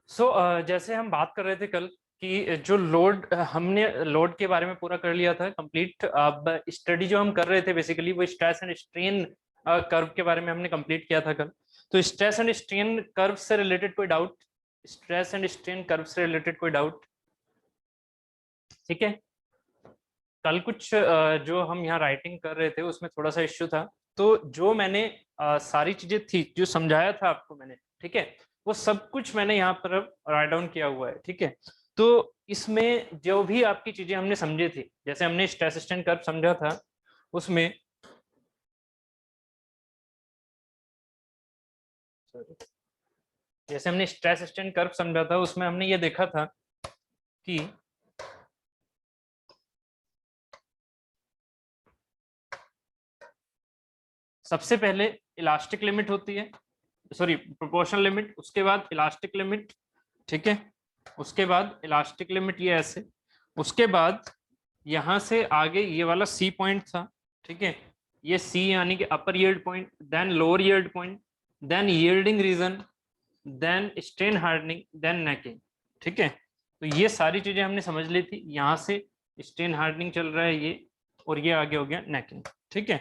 जैसे हम बात कर रहे थे कल कि जो लोड, हमने लोड के बारे में पूरा कर लिया था कंप्लीट। अब स्टडी जो हम कर रहे थे बेसिकली वो स्ट्रेस एंड स्ट्रेन कर्व के बारे में हमने कंप्लीट किया था कल। तो स्ट्रेस एंड स्ट्रेन कर्व से रिलेटेड कोई doubt? Stress and strain curve से रिलेटेड कोई डाउट? ठीक है। कल कुछ जो हम यहाँ राइटिंग कर रहे थे उसमें थोड़ा सा इश्यू था। तो जो मैंने सारी चीजें थी जो समझाया था आपको मैंने, ठीक है, वो सब कुछ मैंने यहाँ पर राइट डाउन किया हुआ है। ठीक है। तो इसमें जो भी आपकी चीजें हमने समझी थी, जैसे हमने स्ट्रेस स्ट्रेन कर्व समझा था उसमें, जैसे हमने स्ट्रेस स्ट्रेन कर्व समझा था उसमें हमने ये देखा था कि सबसे पहले इलास्टिक लिमिट होती है, सॉरी प्रोपोर्शनल लिमिट, उसके बाद इलास्टिक लिमिट। ठीक है। उसके बाद इलास्टिक लिमिट ये ऐसे, उसके बाद यहां से आगे ये वाला सी पॉइंट था। ठीक है। ये सी यानी कि upper yield point, then lower yield point, then yielding region, then strain hardening, then necking. ठीक है। तो ये सारी चीजें हमने समझ ली थी। यहाँ से स्ट्रेन हार्डनिंग चल रहा है ये, और ये आगे हो गया नेकिंग। ठीक है।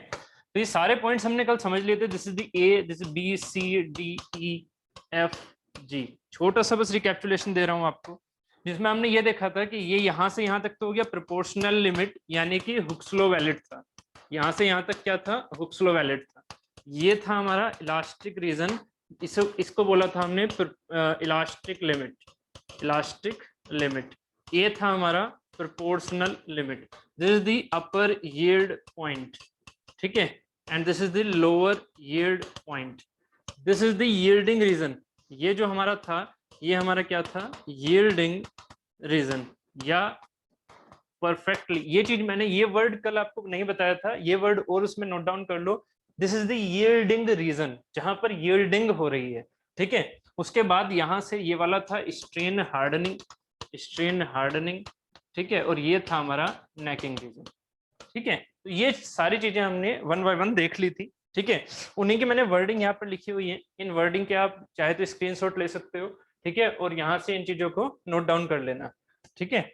तो ये सारे पॉइंट्स हमने कल समझ लिए थे। This is the A, this is B, C, D, E, F, G. छोटा सा बस रिकैप्चुलेशन दे रहा हूं आपको, जिसमें हमने ये देखा था कि ये यहाँ से यहाँ तक तो हो गया प्रोपोर्शनल लिमिट, यानी कि हुक्स लॉ वैलिड था। यहाँ से यहाँ तक क्या था? हुक्स लॉ वैलिड था। ये था हमारा इलास्टिक रीजन, इसको बोला था हमने इलास्टिक लिमिट। इलास्टिक लिमिट ये था हमारा proportional limit. This is the upper yield point. ठीक है। And this is the lower yield point. This is the yielding region. ये जो हमारा था ये हमारा क्या था? यील्डिंग रीजन या परफेक्टली। ये चीज मैंने ये वर्ड कल आपको नहीं बताया था, ये वर्ड और उसमें नोट डाउन कर लो। This is the yielding region, जहां पर यील्डिंग हो रही है। ठीक है। उसके बाद यहां से ये वाला था स्ट्रेन हार्डनिंग, स्ट्रेन हार्डनिंग। ठीक है। और ये था हमारा नेकिंग रीजन। ठीक है। तो ये सारी चीजें हमने वन बाय वन देख ली थी। ठीक है। उन्हीं की मैंने वर्डिंग यहाँ पर लिखी हुई है। इन वर्डिंग के आप चाहे तो स्क्रीनशॉट ले सकते हो। ठीक है। और यहाँ से इन चीजों को नोट डाउन कर लेना। ठीक है।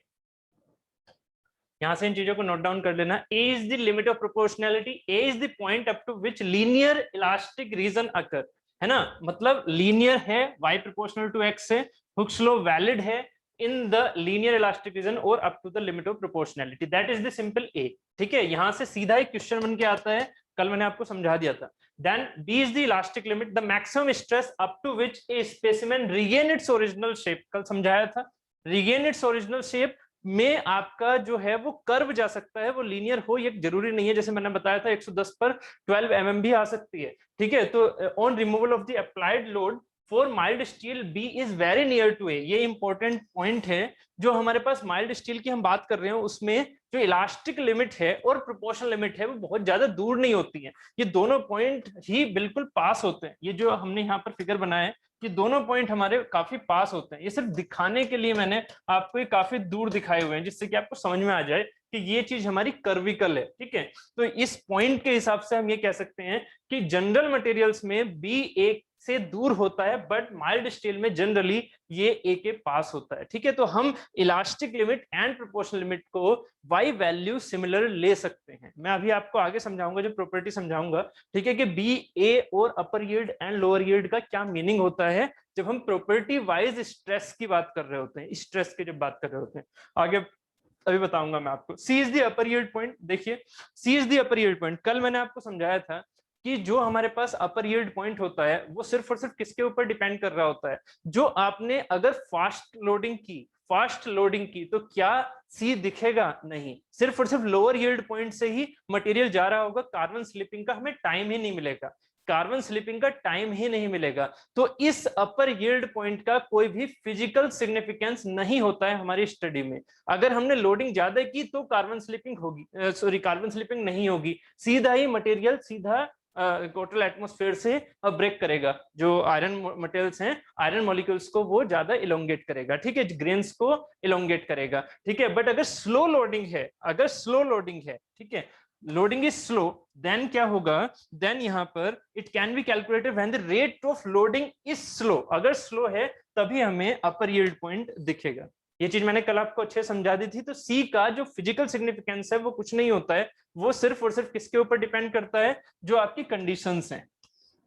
यहां से इन चीजों को नोट डाउन कर लेना। A is the limit of proportionality, A is the point up to which linear elastic region occur, है ना। मतलब लीनियर है, y प्रोपोर्शनल टू x है, हुक्स लॉ वैलिड है in the linear elastic region और up to the limit of proportionality, that is the simple A. ठीक है। यहां से सीधा एक क्वेश्चन बन के आता है, कल मैंने आपको समझा दिया था। Then B is the elastic limit, the maximum stress up to which a specimen regain its original shape, कल समझाया था। रीगेन इट्स ओरिजिनल शेप में आपका जो है वो कर्व जा सकता है, वो लीनियर हो, ये जरूरी नहीं है। जैसे मैंने बताया था 110 पर 12 mm भी आ सकती है। ठीक है। तो on removal of the applied load for mild steel B is very near to A, ये इंपॉर्टेंट पॉइंट है। जो हमारे पास माइल्ड स्टील की हम बात कर रहे हैं उसमें जो इलास्टिक लिमिट है और प्रोपोर्शनल लिमिट है वो बहुत ज्यादा दूर नहीं होती है, ये दोनों पॉइंट ही बिल्कुल पास होते हैं। ये जो हमने यहाँ पर फिगर बनाया है ये दोनों पॉइंट हमारे काफी पास होते हैं। ये सिर्फ दिखाने के लिए मैंने आपको ये काफी दूर दिखाए हुए हैं, जिससे कि आपको समझ में आ जाए कि ये चीज हमारी कर्विकल है। ठीक है। तो इस पॉइंट के हिसाब से हम ये कह सकते हैं कि जनरल मटेरियल्स में बी एक से दूर होता है, बट माइल्ड स्टील में जनरली ये ए के पास होता है। ठीक है। तो हम elastic limit and proportional limit को वाई वैल्यू सिमिलर ले सकते हैं। मैं अभी आपको आगे समझाऊंगा, जो प्रॉपर्टी समझाऊंगा, ठीक है, कि बी, ए और अपर यील्ड एंड लोअर यील्ड का क्या मीनिंग होता है जब हम प्रॉपर्टी वाइज स्ट्रेस की बात कर रहे होते हैं, स्ट्रेस की जब बात कर रहे होते हैं। आगे अभी बताऊंगा मैं आपको। C is the upper yield point. देखिए, C is the upper yield point, कल मैंने आपको समझाया था कि जो हमारे पास अपर यील्ड पॉइंट होता है वो सिर्फ और सिर्फ किसके ऊपर डिपेंड कर रहा होता है? जो आपने अगर फास्ट लोडिंग की तो क्या सी दिखेगा? नहीं, सिर्फ और सिर्फ लोअर यील्ड पॉइंट से ही मटेरियल जा रहा होगा। कार्बन स्लिपिंग का हमें टाइम ही नहीं मिलेगा, कार्बन स्लिपिंग का टाइम ही नहीं मिलेगा। तो इस अपर यील्ड पॉइंट का कोई भी फिजिकल सिग्निफिकेंस नहीं होता है हमारी स्टडी में। अगर हमने लोडिंग ज्यादा की तो कार्बन स्लिपिंग होगी, सॉरी कार्बन स्लिपिंग नहीं होगी, सीधा ही मटेरियल सीधा टोटल एटमॉस्फेयर से ब्रेक करेगा। जो आयरन मटेरियल्स हैं, आयरन मॉलिक्यूल्स को वो ज्यादा इलोंगेट करेगा। ठीक है, ग्रेन्स को इलोंगेट करेगा। ठीक है। बट अगर स्लो लोडिंग है, अगर स्लो लोडिंग है, ठीक है, लोडिंग इज स्लो, देन क्या होगा? देन यहां पर it can be calculated when the rate of loading is slow. अगर स्लो है तभी हमें अपर यील्ड पॉइंट दिखेगा। ये चीज मैंने कल आपको अच्छे समझा दी थी। तो सी का जो फिजिकल सिग्निफिकेंस है वो कुछ नहीं होता है, वो सिर्फ और सिर्फ किसके ऊपर डिपेंड करता है, जो आपकी कंडीशंस हैं,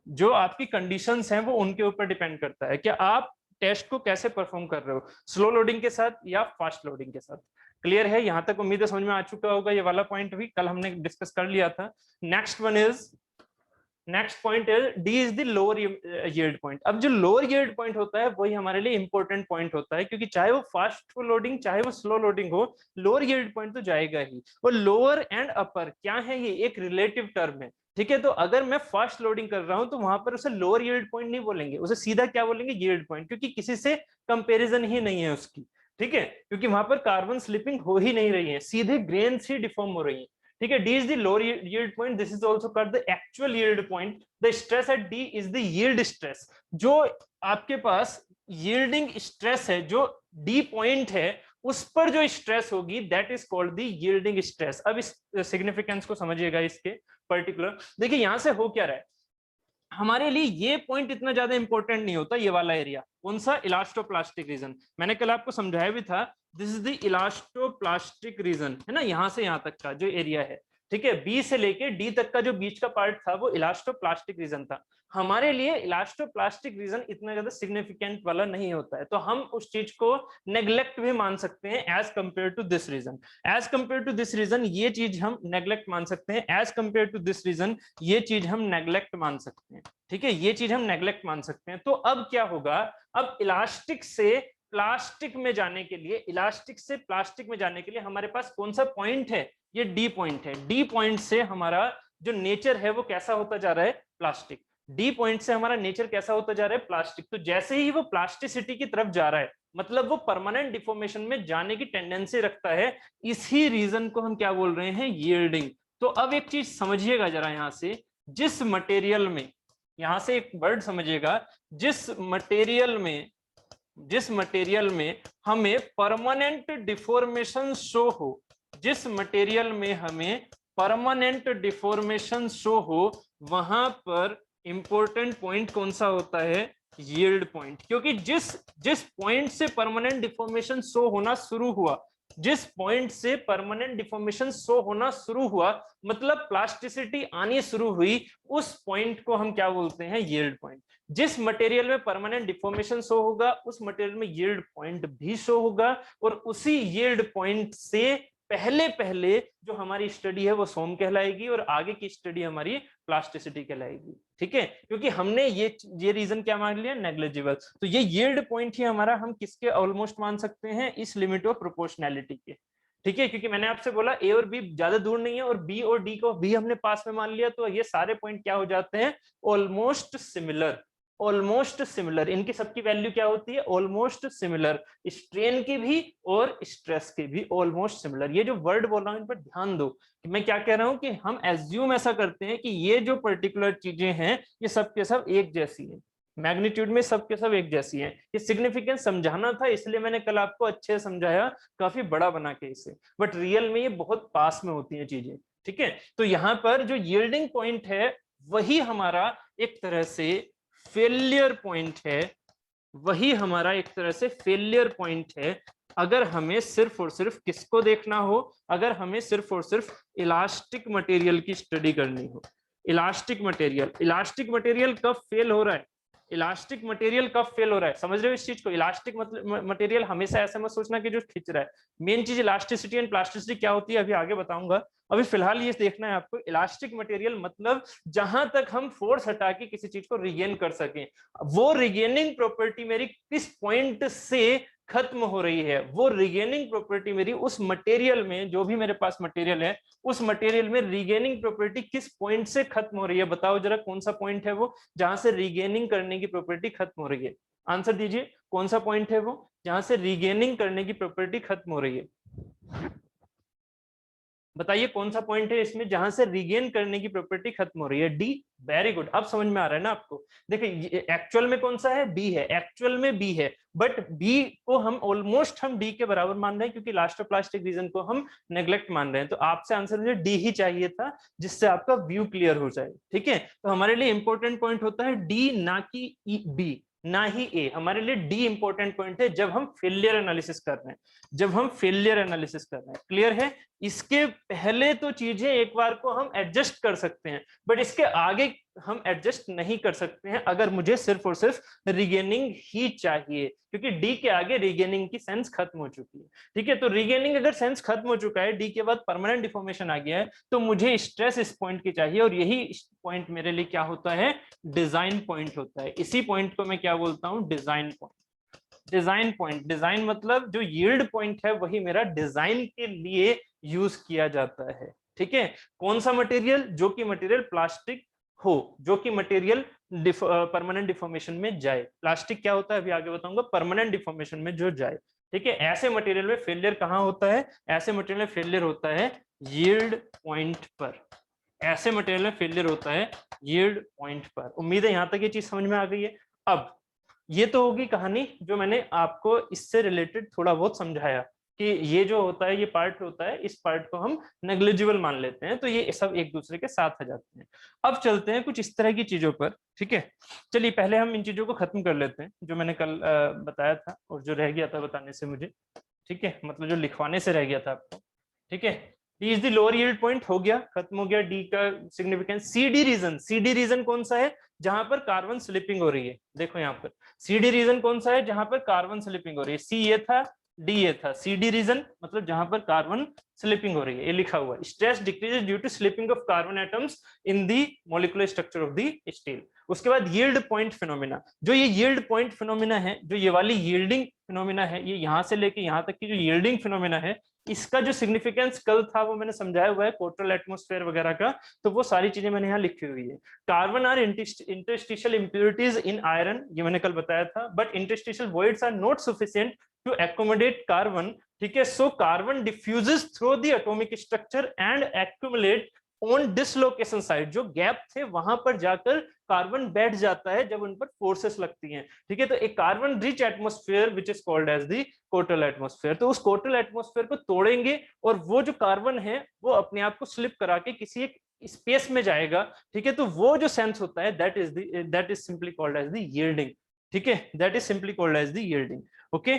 जो आपकी कंडीशंस हैं वो उनके ऊपर डिपेंड करता है कि आप टेस्ट को कैसे परफॉर्म कर रहे हो, स्लो लोडिंग के साथ या फास्ट लोडिंग के साथ। क्लियर है यहां तक? उम्मीद है समझ में आ चुका होगा। ये वाला पॉइंट भी कल हमने डिस्कस कर लिया था। Next point is D is the lower yield point. अब जो लोअर यील्ड पॉइंट होता है वही हमारे लिए इंपॉर्टेंट पॉइंट होता है, क्योंकि चाहे वो फास्ट लोडिंग चाहे वो स्लो लोडिंग हो, लोअर यील्ड पॉइंट तो जाएगा ही। और लोअर एंड अपर क्या है, ये एक रिलेटिव टर्म है। ठीक है, तो अगर मैं फास्ट लोडिंग कर रहा हूं तो वहां पर उसे लोअर यील्ड पॉइंट नहीं बोलेंगे, उसे सीधा क्या बोलेंगे, यील्ड पॉइंट, क्योंकि किसी से कंपेरिजन ही नहीं है उसकी। ठीक है, क्योंकि वहां पर कार्बन स्लिपिंग हो ही नहीं रही है, सीधे ग्रेन्स ही डिफॉर्म हो रही है। ठीक है, D is the lower yield point, this is also called the actual yield point. The stress eight D is the yield stress. जो आपके पास यील्डिंग स्ट्रेस है, जो डी पॉइंट है, उस पर जो स्ट्रेस होगी that is called the yielding stress. अब इस सिग्निफिकेंस को समझिएगा इसके पर्टिकुलर। देखिए यहां से हो क्या रहा है, हमारे लिए ये पॉइंट इतना ज्यादा इंपॉर्टेंट नहीं होता, ये वाला एरिया। कौन सा, इलास्टोप्लास्टिक रीजन। मैंने कल आपको समझाया भी था, this is the elastoplastic region, है ना, यहां से यहां तक का जो एरिया है। ठीक है, बी से लेके डी तक का जो बीच का पार्ट था वो इलास्टोप्लास्टिक रीजन था। हमारे लिए इलास्टोप्लास्टिक रीजन इतना ज्यादा सिग्निफिकेंट वाला नहीं होता है, तो हम उस चीज को नेग्लेक्ट भी मान सकते हैं as compare to this region. As compare to this region ये चीज हम नेग्लेक्ट मान सकते हैं, as compare to this region ये चीज हम नेग्लेक्ट मान सकते हैं। ठीक है, ये चीज हम नेग्लेक्ट मान सकते हैं। तो अब क्या होगा, अब इलास्टिक से प्लास्टिक में जाने के लिए, इलास्टिक से प्लास्टिक में जाने के लिए हमारे पास कौन सा पॉइंट है, ये डी पॉइंट है। डी पॉइंट से हमारा जो नेचर है वो कैसा होता जा रहा है, प्लास्टिक। डी पॉइंट से हमारा नेचर कैसा होता जा रहा है, प्लास्टिक। तो जैसे ही वो प्लास्टिसिटी की तरफ जा रहा है, मतलब वो परमानेंट डिफॉर्मेशन में जाने की टेंडेंसी रखता है, इसी रीजन को हम क्या बोल रहे हैं, यील्डिंग। तो अब एक चीज समझिएगा जरा यहां से, जिस मटेरियल में, यहां से एक वर्ड समझिएगा, जिस मटेरियल में हमें परमानेंट डिफॉर्मेशन शो हो, जिस मटेरियल में हमें परमानेंट डिफॉर्मेशन शो हो, वहां पर इंपॉर्टेंट पॉइंट कौन सा होता है, यील्ड पॉइंट। क्योंकि जिस पॉइंट से परमानेंट डिफॉर्मेशन शो होना शुरू हुआ, जिस पॉइंट से परमानेंट डिफॉर्मेशन शो होना शुरू हुआ, मतलब प्लास्टिसिटी आनी शुरू हुई, उस पॉइंट को हम क्या बोलते हैं, यील्ड पॉइंट। जिस मटेरियल में परमानेंट डिफॉर्मेशन शो होगा उस मटेरियल में यील्ड पॉइंट भी शो होगा, और उसी यील्ड पॉइंट से पहले पहले जो हमारी स्टडी है वो सोम कहलाएगी, और आगे की स्टडी हमारी प्लास्टिसिटी कहलाएगी। ठीक है, क्योंकि हमने ये रीजन क्या मान लिया, नेग्लिजिबल। तो ये यील्ड पॉइंट ही हमारा हम किसके ऑलमोस्ट मान सकते हैं, इस लिमिट ऑफ प्रोपोर्शनैलिटी के। ठीक है, क्योंकि मैंने आपसे बोला ए और बी ज्यादा दूर नहीं है, और बी और डी को भी हमने पास में मान लिया, तो ये सारे पॉइंट क्या हो जाते हैं, ऑलमोस्ट सिमिलर। ऑलमोस्ट सिमिलर, इनकी सबकी वैल्यू क्या होती है, ऑलमोस्ट सिमिलर। स्ट्रेन की भी और स्ट्रेस की भी ऑलमोस्ट सिमिलर। ये जो वर्ड बोल रहा हूं इन पर ध्यान दो कि मैं क्या कह रहा हूं, कि हम एज्यूम ऐसा करते हैं कि ये जो पर्टिकुलर चीजें हैं ये सब के सब एक जैसी हैं, मैग्नीट्यूड में सब के सब एक जैसी हैं। ये सिग्निफिकेंस समझाना था, इसलिए मैंने कल आपको अच्छे से समझाया, काफी बड़ा बना के इसे, बट रियल में ये बहुत पास में होती हैं चीजें। ठीक है, तो यहाँ पर जो यील्डिंग पॉइंट है वही हमारा एक तरह से फेलियर पॉइंट है, वही हमारा एक तरह से फेलियर पॉइंट है, अगर हमें सिर्फ और सिर्फ किसको देखना हो, अगर हमें सिर्फ और सिर्फ इलास्टिक मटेरियल की स्टडी करनी हो। इलास्टिक मटेरियल कब फेल हो रहा है, इलास्टिक मटेरियल कब फेल हो रहा है, समझ रहे हो इस चीज को। इलास्टिक मटेरियल हमेशा ऐसा मत सोचना कि जो खिंच रहा है, मेन चीज इलास्टिसिटी एंड प्लास्टिसिटी क्या होती है अभी आगे बताऊंगा। अभी फिलहाल ये देखना है आपको, इलास्टिक मटेरियल मतलब जहां तक हम फोर्स हटा के किसी चीज को रिगेन कर सकें, वो रिगेनिंग प्रॉपर्टी मेरी किस पॉइंट से खत्म हो रही है, वो रिगेनिंग प्रॉपर्टी मेरी उस मटेरियल में, जो भी मेरे पास मटेरियल है उस मटेरियल में रिगेनिंग प्रॉपर्टी किस पॉइंट से खत्म हो रही है, बताओ जरा कौन सा पॉइंट है वो जहां से रिगेनिंग करने की प्रॉपर्टी खत्म हो रही है। आंसर दीजिए, कौन सा पॉइंट है वो जहां से रिगेनिंग करने की प्रॉपर्टी खत्म हो रही है, बताइए कौन सा पॉइंट है इसमें जहां से रिगेन करने की प्रॉपर्टी खत्म हो रही है, डी। वेरी गुड, अब समझ में आ रहा है ना आपको। देखिए एक्चुअल में कौन सा है, बी है, एक्चुअल में बी है, बट बी को हम ऑलमोस्ट हम डी के बराबर मान रहे हैं, क्योंकि इलास्टोप्लास्टिक रीजन को हम नेग्लेक्ट मान रहे हैं। तो आपसे आंसर मुझे डी ही चाहिए था, जिससे आपका व्यू क्लियर हो जाए। ठीक है, तो हमारे लिए इंपॉर्टेंट पॉइंट होता है डी, ना कि बी। ना ही ए। हमारे लिए डी इंपॉर्टेंट पॉइंट है जब हम फेलियर एनालिसिस कर रहे हैं, जब हम फेलियर एनालिसिस कर रहे हैं। क्लियर है? इसके पहले तो चीजें एक बार को हम एडजस्ट कर सकते हैं, बट इसके आगे हम एडजस्ट नहीं कर सकते हैं अगर मुझे सिर्फ और सिर्फ रीगेनिंग ही चाहिए, क्योंकि डी के आगे रीगेनिंग की सेंस खत्म हो चुकी है। ठीक है, तो रीगेनिंग अगर सेंस खत्म हो चुका है, डी के बाद परमानेंट डिफॉर्मेशन आ गया है, तो मुझे स्ट्रेस इस पॉइंट की चाहिए, और यही पॉइंट मेरे लिए क्या होता है? डिजाइन पॉइंट होता है। इसी पॉइंट को मैं क्या बोलता हूं? Design point. Design point, design मतलब जो यील्ड पॉइंट है वही मेरा डिजाइन के लिए यूज किया जाता है। ठीक है, कौन सा मटेरियल? जो कि मटेरियल प्लास्टिक हो, जो कि मटेरियल परमानेंट डिफॉर्मेशन में जाए। प्लास्टिक क्या होता है अभी आगे बताऊंगा, परमानेंट डिफॉर्मेशन में जो जाए। ठीक है, ऐसे मटेरियल में फेलियर कहां होता है? ऐसे मटेरियल में फेलियर होता है यील्ड पॉइंट पर। ऐसे मटेरियल में फेलियर होता है यील्ड पॉइंट पर। उम्मीद है यहां तक ये चीज समझ में आ गई है। अब ये तो होगी कहानी जो मैंने आपको इससे रिलेटेड थोड़ा बहुत समझाया कि ये जो होता है, ये पार्ट होता है, इस पार्ट को हम नेग्लिजिबल मान लेते हैं, तो ये सब एक दूसरे के साथ आ जाते हैं। अब चलते हैं कुछ इस तरह की चीजों पर। ठीक है, चलिए पहले हम इन चीजों को खत्म कर लेते हैं जो मैंने कल बताया था और जो रह गया था बताने से मुझे। ठीक है, मतलब जो लिखवाने से रह गया था आपको। ठीक है, D is the lower yield point, हो गया, खत्म हो गया डी का significance. CD region, CD region कौन सा है? जहां पर कार्बन स्लिपिंग हो रही है। देखो यहाँ पर सीडी रीजन कौन सा है? जहां पर कार्बन स्लिपिंग हो रही है। सी ये था, डी ये था। सीडी रीजन मतलब जहां पर कार्बन स्लिपिंग हो रही है, ये लिखा हुआ है। Stress decreases due to slipping of carbon atoms in the molecular structure of the steel. उसके बाद यील्ड पॉइंट फिनोमिना, जो ये यील्ड पॉइंट फिनोमिना है, जो ये वाली यील्डिंग फिनोमिना है, ये यहां से लेके यहां तक की जो यील्डिंग फिनोमिना है, इसका जो सिग्निफिकेंस कल था वो मैंने समझाया हुआ है, कोटरल एटमॉस्फेयर वगैरह का, तो वो सारी चीजें मैंने यहाँ लिखी हुई है। Carbon are interstitial impurities in iron, ये मैंने कल बताया था, but interstitial voids are not sufficient to accommodate carbon. ठीक है, so carbon diffuses through the atomic structure and accumulate on dislocation side. जो गैप थे वहां पर जाकर कार्बन बैठ जाता है जब उन पर फोर्सेस लगती हैं। ठीक है, तो एक carbon rich atmosphere which is called as the Cottrell atmosphere. तो उस कोटल एटमॉस्फेयर को तोड़ेंगे और वो जो कार्बन है वो अपने आप को स्लिप करा के किसी एक स्पेस में जाएगा। ठीक है, तो वो जो सेंस होता है that is simply called as the yielding. ठीक है, that is simply called as the yielding. Okay,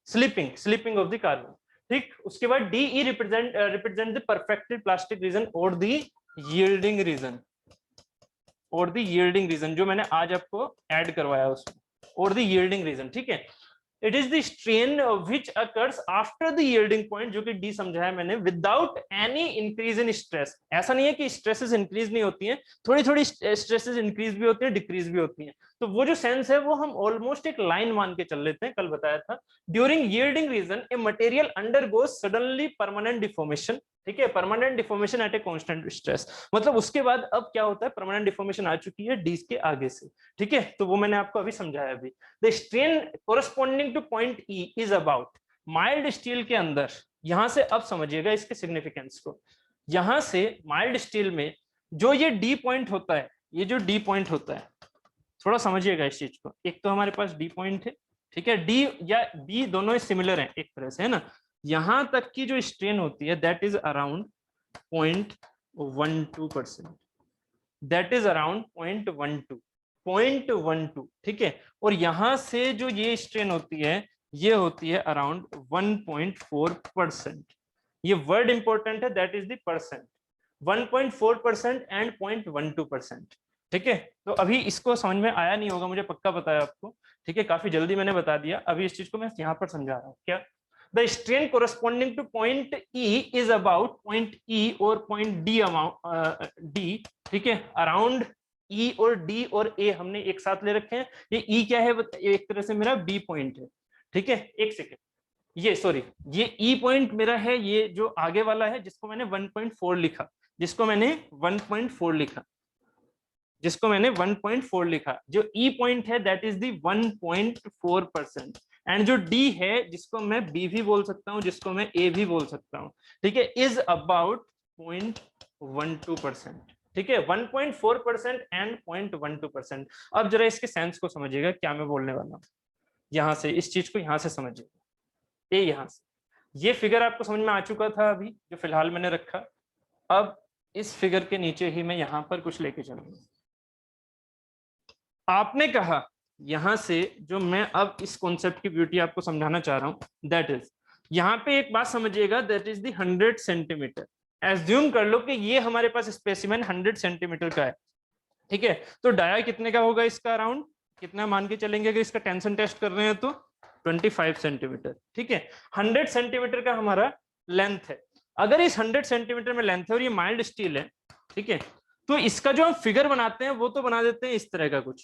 slipping of the carbon. ठीक, उसके बाद D E represent the perfected plastic region और द यील्डिंग रीजन, और द यील्डिंग रीजन जो मैंने आज आपको ऐड करवाया उसमें, और द यील्डिंग रीजन। ठीक है, it is the strain which occurs after the yielding point, जो कि डी समझाया मैंने, without any increase in stress. ऐसा नहीं है कि स्ट्रेसेस इंक्रीज नहीं होती हैं, थोड़ी थोड़ी स्ट्रेसेस इंक्रीज भी होती हैं, डिक्रीज भी होती हैं। तो वो जो सेंस है वो हम ऑलमोस्ट एक लाइन मान के चल लेते हैं, कल बताया था। During yielding region a material undergoes suddenly permanent deformation. ठीक है, permanent deformation at a constant stress, मतलब उसके बाद अब क्या होता है, परमानेंट डिफॉर्मेशन आ चुकी है डी के आगे से। ठीक है, तो वो मैंने आपको अभी समझाया। अभी the strain corresponding two point E is about, mild steel के अंदर, यहां से अब समझिएगा इसके सिग्निफिकेंस को। यहां से माइल्ड स्टील में जो ये डी पॉइंट होता है, ये जो डी पॉइंट होता है, थोड़ा समझिएगा इस चीज को। एक तो हमारे पास डी पॉइंट है, ठीक है, डी या बी दोनों सिमिलर हैं एक तरह से, है ना। यहां तक की जो स्ट्रेन होती है that is around 0.12%, that is around 0.12। ठीक है, और यहां से जो ये स्ट्रेन होती है ये होती है अराउंड 1.4%। ये वर्ड इंपॉर्टेंट है, that is the percent. 1.4% and 0.12%। ठीक है, तो अभी इसको समझ में आया नहीं होगा, मुझे पक्का पता है आपको। ठीक है, काफी जल्दी मैंने बता दिया। अभी इस चीज को मैं यहाँ पर समझा रहा हूँ। क्या? The strain corresponding two point E is about point ई और पॉइंट डी अमाउंट डी। ठीक है, अराउंड ई और डी और ए हमने एक साथ ले रखे हैं। ये ई क्या है? एक तरह से मेरा बी पॉइंट है। ठीक है, एक सेकेंड, ये सॉरी, ये ई पॉइंट मेरा है, ये जो आगे वाला है जिसको मैंने 1.4 लिखा, जिसको मैंने 1.4 लिखा, जिसको मैंने 1.4 लिखा। जो ई पॉइंट है दैट इज दी 1.4%, एंड जो डी है जिसको मैं बी भी बोल सकता हूं, जिसको मैं ए भी बोल सकता हूं, ठीक है, इज अबाउट 0.12%। ठीक है, 1.4% एंड 0.12%। अब जरा इसके सेंस को समझिएगा क्या मैं बोलने वाला हूं। यहां से इस चीज को यहां से समझिएगा, ये यहां से ये फिगर आपको समझ में आ चुका था अभी जो फिलहाल मैंने रखा। अब इस फिगर के नीचे ही मैं यहां पर कुछ लेके चलूंगा। आपने कहा यहां से जो मैं अब इस कॉन्सेप्ट की ब्यूटी आपको समझाना चाह रहा हूं, दैट इज, यहाँ पे एक बात समझिएगा, that is the 100 centimetre. Assume कर लो कि ये हमारे पास स्पेसिमेन 100 सेंटीमीटर का है, ठीक है। तो डाया कितने का होगा इसका, अराउंड कितना मान के चलेंगे अगर इसका टेंशन टेस्ट कर रहे हैं तो 25 सेंटीमीटर, ठीक है। 100 सेंटीमीटर का हमारा लेंथ है। अगर इस 100 सेंटीमीटर में लेंथ है और ये माइल्ड स्टील है, ठीक है, तो इसका जो हम फिगर बनाते हैं वो तो बना देते हैं इस तरह का कुछ,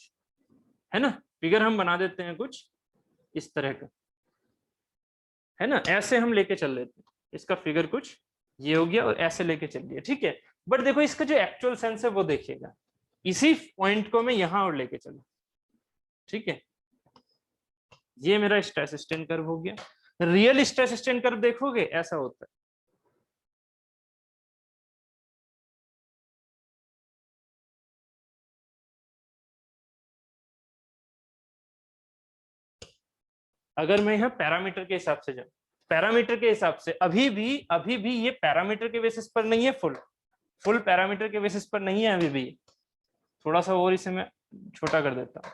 है ना। फिगर हम बना देते हैं कुछ इस तरह का, है ना, ऐसे हम लेके चल लेते हैं, इसका फिगर कुछ ये हो गया और ऐसे लेके चलिए, ठीक है। बट देखो इसका जो एक्चुअल सेंस है वो देखिएगा, इसी पॉइंट को मैं यहां और लेके चलूं, ठीक है। ये मेरा स्ट्रेस स्ट्रेन कर्व हो गया। रियल स्ट्रेस स्ट्रेन कर्व देखोगे ऐसा होता है, अगर मैं यहाँ पैरामीटर के हिसाब से जाऊं, पैरामीटर के हिसाब से अभी भी ये पैरामीटर के बेसिस पर नहीं है, फुल पैरामीटर के बेसिस पर नहीं है अभी भी। थोड़ा सा और इसे मैं छोटा कर देता हूं,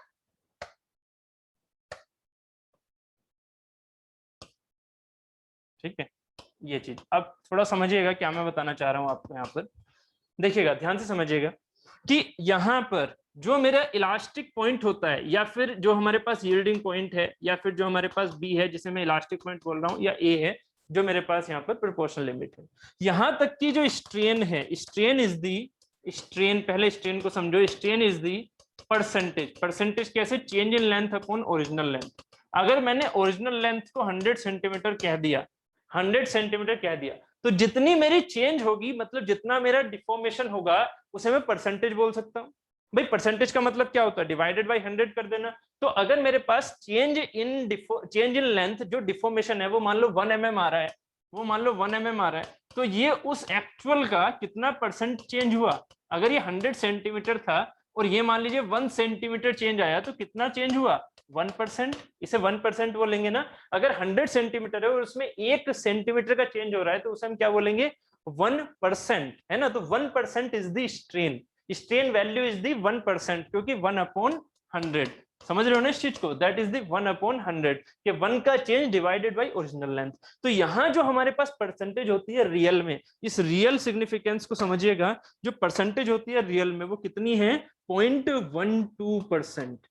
ठीक है। ये चीज अब थोड़ा समझिएगा क्या मैं बताना चाह रहा हूं आपको। यहाँ पर देखिएगा, ध्यान से समझिएगा कि यहाँ पर जो मेरा इलास्टिक पॉइंट होता है, या फिर जो हमारे पास यील्डिंग पॉइंट है, या फिर जो हमारे पास बी है जिसे मैं इलास्टिक पॉइंट बोल रहा हूँ, या ए है जो मेरे पास यहाँ पर प्रोपोर्शनल लिमिट है, यहाँ तक की जो स्ट्रेन है, स्ट्रेन इज दी, स्ट्रेन पहले स्ट्रेन को समझो, strain is the percentage. Percentage कैसे, change in length upon original length. अगर मैंने ओरिजिनल लेंथ को 100 सेंटीमीटर कह दिया, 100 सेंटीमीटर कह दिया, तो जितनी मेरी चेंज होगी, मतलब जितना मेरा डिफॉर्मेशन होगा, उसे मैं परसेंटेज बोल सकता हूँ। भाई परसेंटेज का मतलब क्या होता है, डिवाइडेड बाय 100 कर देना। तो अगर मेरे पास चेंज इन लेंथ जो डिफॉर्मेशन है वो मान लो 1 mm आ रहा है, वो मान लो 1 mm आ रहा है, तो ये उस एक्चुअल का कितना परसेंट चेंज हुआ। अगर ये 100 सेंटीमीटर था और ये मान लीजिए 1 सेंटीमीटर चेंज आया, तो कितना चेंज हुआ, 1%। इसे 1% बोलेंगे ना। अगर 100 सेंटीमीटर है और उसमें 1 सेंटीमीटर का चेंज हो रहा है, तो उसे हम क्या बोलेंगे, 1%, है ना। तो 1% is the strain, strain value is the 1%, क्योंकि 1/100। समझ रहे हो ना इस चीज को, दैट इज दी 1/100 के 1 का change divided by original length. तो यहाँ जो हमारे पास परसेंटेज होती है रियल में, इस रियल सिग्निफिकेंस को समझिएगा, जो परसेंटेज होती है रियल में वो कितनी है, 0.12%।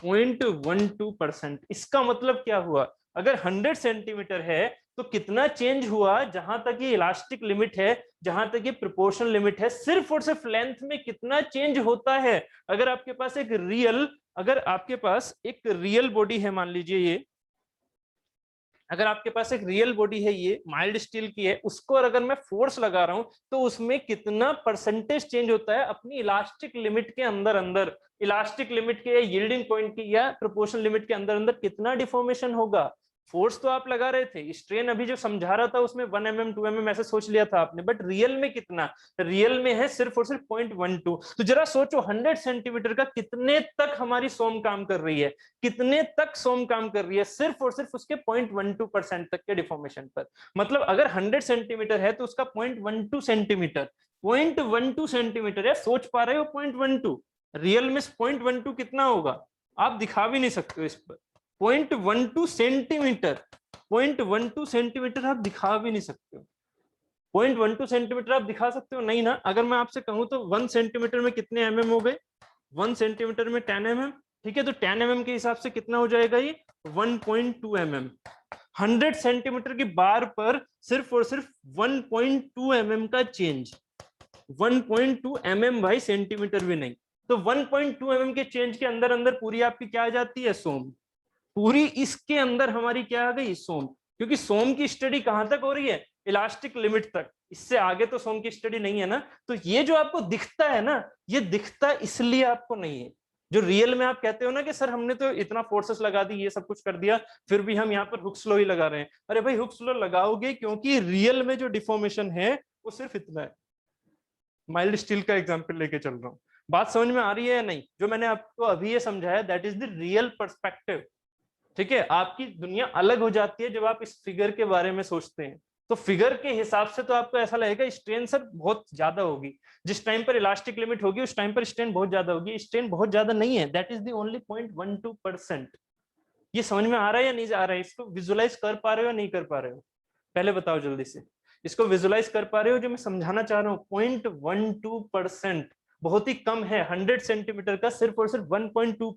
0.12%। इसका मतलब क्या हुआ, अगर 100 सेंटीमीटर है तो कितना चेंज हुआ, जहां तक ये इलास्टिक लिमिट है, जहां तक ये प्रोपोर्शनल लिमिट है, सिर्फ और सिर्फ लेंथ में कितना चेंज होता है। अगर आपके पास एक रियल बॉडी है, मान लीजिए ये, अगर आपके पास एक रियल बॉडी है, ये माइल्ड स्टील की है, उसको अगर मैं फोर्स लगा रहा हूं, तो उसमें कितना परसेंटेज चेंज होता है अपनी इलास्टिक लिमिट के अंदर अंदर, इलास्टिक लिमिट के, यील्डिंग पॉइंट की, या प्रोपोर्शनल लिमिट के अंदर अंदर कितना डिफॉर्मेशन होगा। फोर्स तो आप लगा रहे थे, स्ट्रेन अभी जो समझा रहा था उसमें 1 mm 2 mm ऐसे सोच लिया था आपने, बट रियल में कितना, रियल में है सिर्फ और सिर्फ 0.12। तो जरा सोचो 100 सेंटीमीटर का कितने तक हमारी सोम काम कर रही है, कितने तक सोम काम कर रही है, सिर्फ और सिर्फ उसके 0.12% तक के डिफॉर्मेशन पर। मतलब अगर 100 सेंटीमीटर है तो उसका 0.12 सेंटीमीटर, 0.12 सेंटीमीटर है, सोच पा रहे हो 0.12, रियल में 0.12 कितना होगा, आप दिखा भी नहीं सकते हो इस पर। 0.12 सेंटीमीटर, 0.12 सेंटीमीटर आप दिखा भी नहीं सकते हो। 0.12 सेंटीमीटर आप दिखा सकते हो नहीं ना। अगर मैं आपसे कहूं तो 1 सेंटीमीटर में कितने mm हो गए, 1 सेंटीमीटर में 10 mm, ठीक है। तो 10 mm के हिसाब से कितना हो जाएगा ये, 1.2 mm। 100 सेंटीमीटर की बार पर सिर्फ और सिर्फ 1.2 mm का चेंज, 1.2 mm भाई, सेंटीमीटर भी नहीं। तो 1.2 mm के चेंज के अंदर अंदर पूरी आपकी क्या आ जाती है, सोम। पूरी इसके अंदर हमारी क्या आ गई, सोम। क्योंकि सोम की स्टडी कहां तक हो रही है, इलास्टिक लिमिट तक, इससे आगे तो सोम की स्टडी नहीं है ना। तो ये जो आपको दिखता है ना, ये दिखता इसलिए आपको नहीं है। जो रियल में आप कहते हो ना कि सर हमने तो इतना फोर्सेस लगा दी, ये सब कुछ कर दिया, फिर भी हम यहाँ पर हुक्स लॉ ही लगा रहे हैं। अरे भाई हुक्स लॉ लगाओगे क्योंकि रियल में जो डिफॉर्मेशन है वो सिर्फ इतना है। माइल्ड स्टील का एग्जांपल लेके चल रहा हूँ, बात समझ में आ रही है या नहीं। जो मैंने आपको अभी ये समझाया, that is the real perspective, ठीक है। आपकी दुनिया अलग हो जाती है जब आप इस फिगर के बारे में सोचते हैं। तो फिगर के हिसाब से तो आपको ऐसा लगेगा स्ट्रेन सर बहुत ज्यादा होगी, जिस टाइम पर इलास्टिक लिमिट होगी उस टाइम पर स्ट्रेन बहुत ज्यादा होगी। स्ट्रेन बहुत ज्यादा नहीं है, दैट इज द ओनली 0.12%। ये समझ में आ रहा है या नहीं आ रहा है? इसको विजुलाइज कर पा रहे हो या नहीं कर पा रहे हो? पहले बताओ जल्दी से, इसको विजुलाइज कर पा रहे हो जो मैं समझाना चाह रहा हूँ? 0.12% बहुत ही कम है। 100 सेंटीमीटर का सिर्फ और सिर्फ 1.2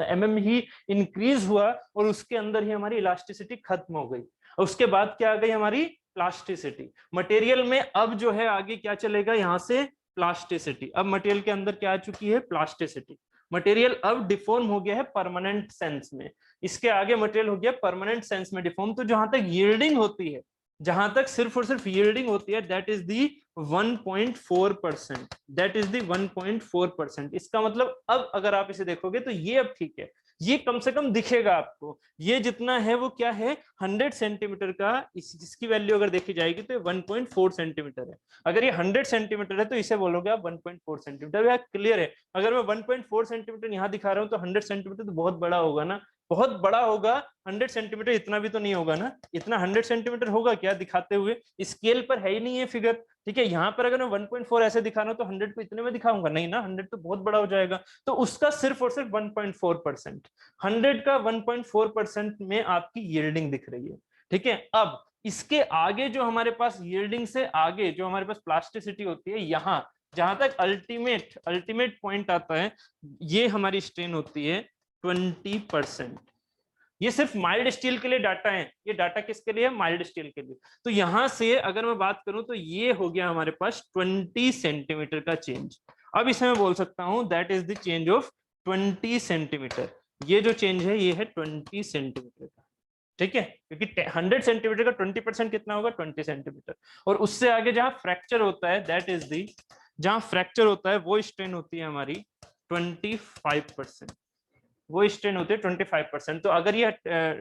mm ही इंक्रीज हुआ और उसके अंदर ही हमारी इलास्टिसिटी खत्म हो गई। और उसके बाद क्या आ गई हमारी प्लास्टिसिटी। मटेरियल में अब जो है आगे क्या चलेगा यहाँ से? प्लास्टिसिटी। अब मटेरियल के अंदर क्या आ चुकी है? प्लास्टिसिटी। मटेरियल अब डिफॉर्म हो गया है परमानेंट सेंस में, इसके आगे मटेरियल हो गया परमानेंट सेंस में डिफॉर्म। तो जहां तक यील्डिंग होती है, जहां तक सिर्फ और सिर्फ यील्डिंग होती है, that is the 1.4%। That is the 1.4%। इसका मतलब अब अगर आप इसे देखोगे तो ये अब ठीक है, ये कम से कम दिखेगा आपको। ये जितना है वो क्या है? 100 सेंटीमीटर का, इसकी वैल्यू अगर देखी जाएगी तो 1.4 सेंटीमीटर है। अगर ये 100 सेंटीमीटर है तो इसे बोलोगे आप 1.4 सेंटीमीटर। क्लियर है? अगर मैं 1.4 सेंटीमीटर यहाँ दिखा रहा हूँ तो 100 सेंटीमीटर तो बहुत बड़ा होगा ना, बहुत बड़ा होगा। 100 सेंटीमीटर इतना भी तो नहीं होगा ना, इतना 100 सेंटीमीटर होगा क्या दिखाते हुए? स्केल पर है ही नहीं है फिगर, ठीक है। यहाँ पर अगर मैं 1.4 ऐसे दिखा रहा हूँ तो 100 को इतने में दिखाऊंगा नहीं ना, 100 तो बहुत बड़ा हो जाएगा। तो उसका सिर्फ और सिर्फ 1.4%, 100 का 1.4% में आपकी यील्डिंग दिख रही है, ठीक है। अब इसके आगे जो हमारे पास यील्डिंग से आगे जो हमारे पास प्लास्टिसिटी होती है, यहाँ जहां तक अल्टीमेट पॉइंट आता है, ये हमारी स्ट्रेन होती है 20%। ये सिर्फ माइल्ड स्टील के लिए डाटा है, ये डाटा किसके लिए है? माइल्ड स्टील के लिए। तो यहां से अगर मैं बात करूं तो ये हो गया हमारे पास 20 सेंटीमीटर का चेंज। अब इसे मैं बोल सकता हूं that is the change of 20 centimetre. ये जो चेंज है ये है 20 सेंटीमीटर का, ठीक है। क्योंकि 100 सेंटीमीटर का 20% कितना होगा? 20 सेंटीमीटर। और उससे आगे जहां फ्रैक्चर होता है, दैट इज दी, जहां फ्रैक्चर होता है वो स्ट्रेन होती है हमारी 25%। वो स्ट्रेन होती है 25%। तो अगर ये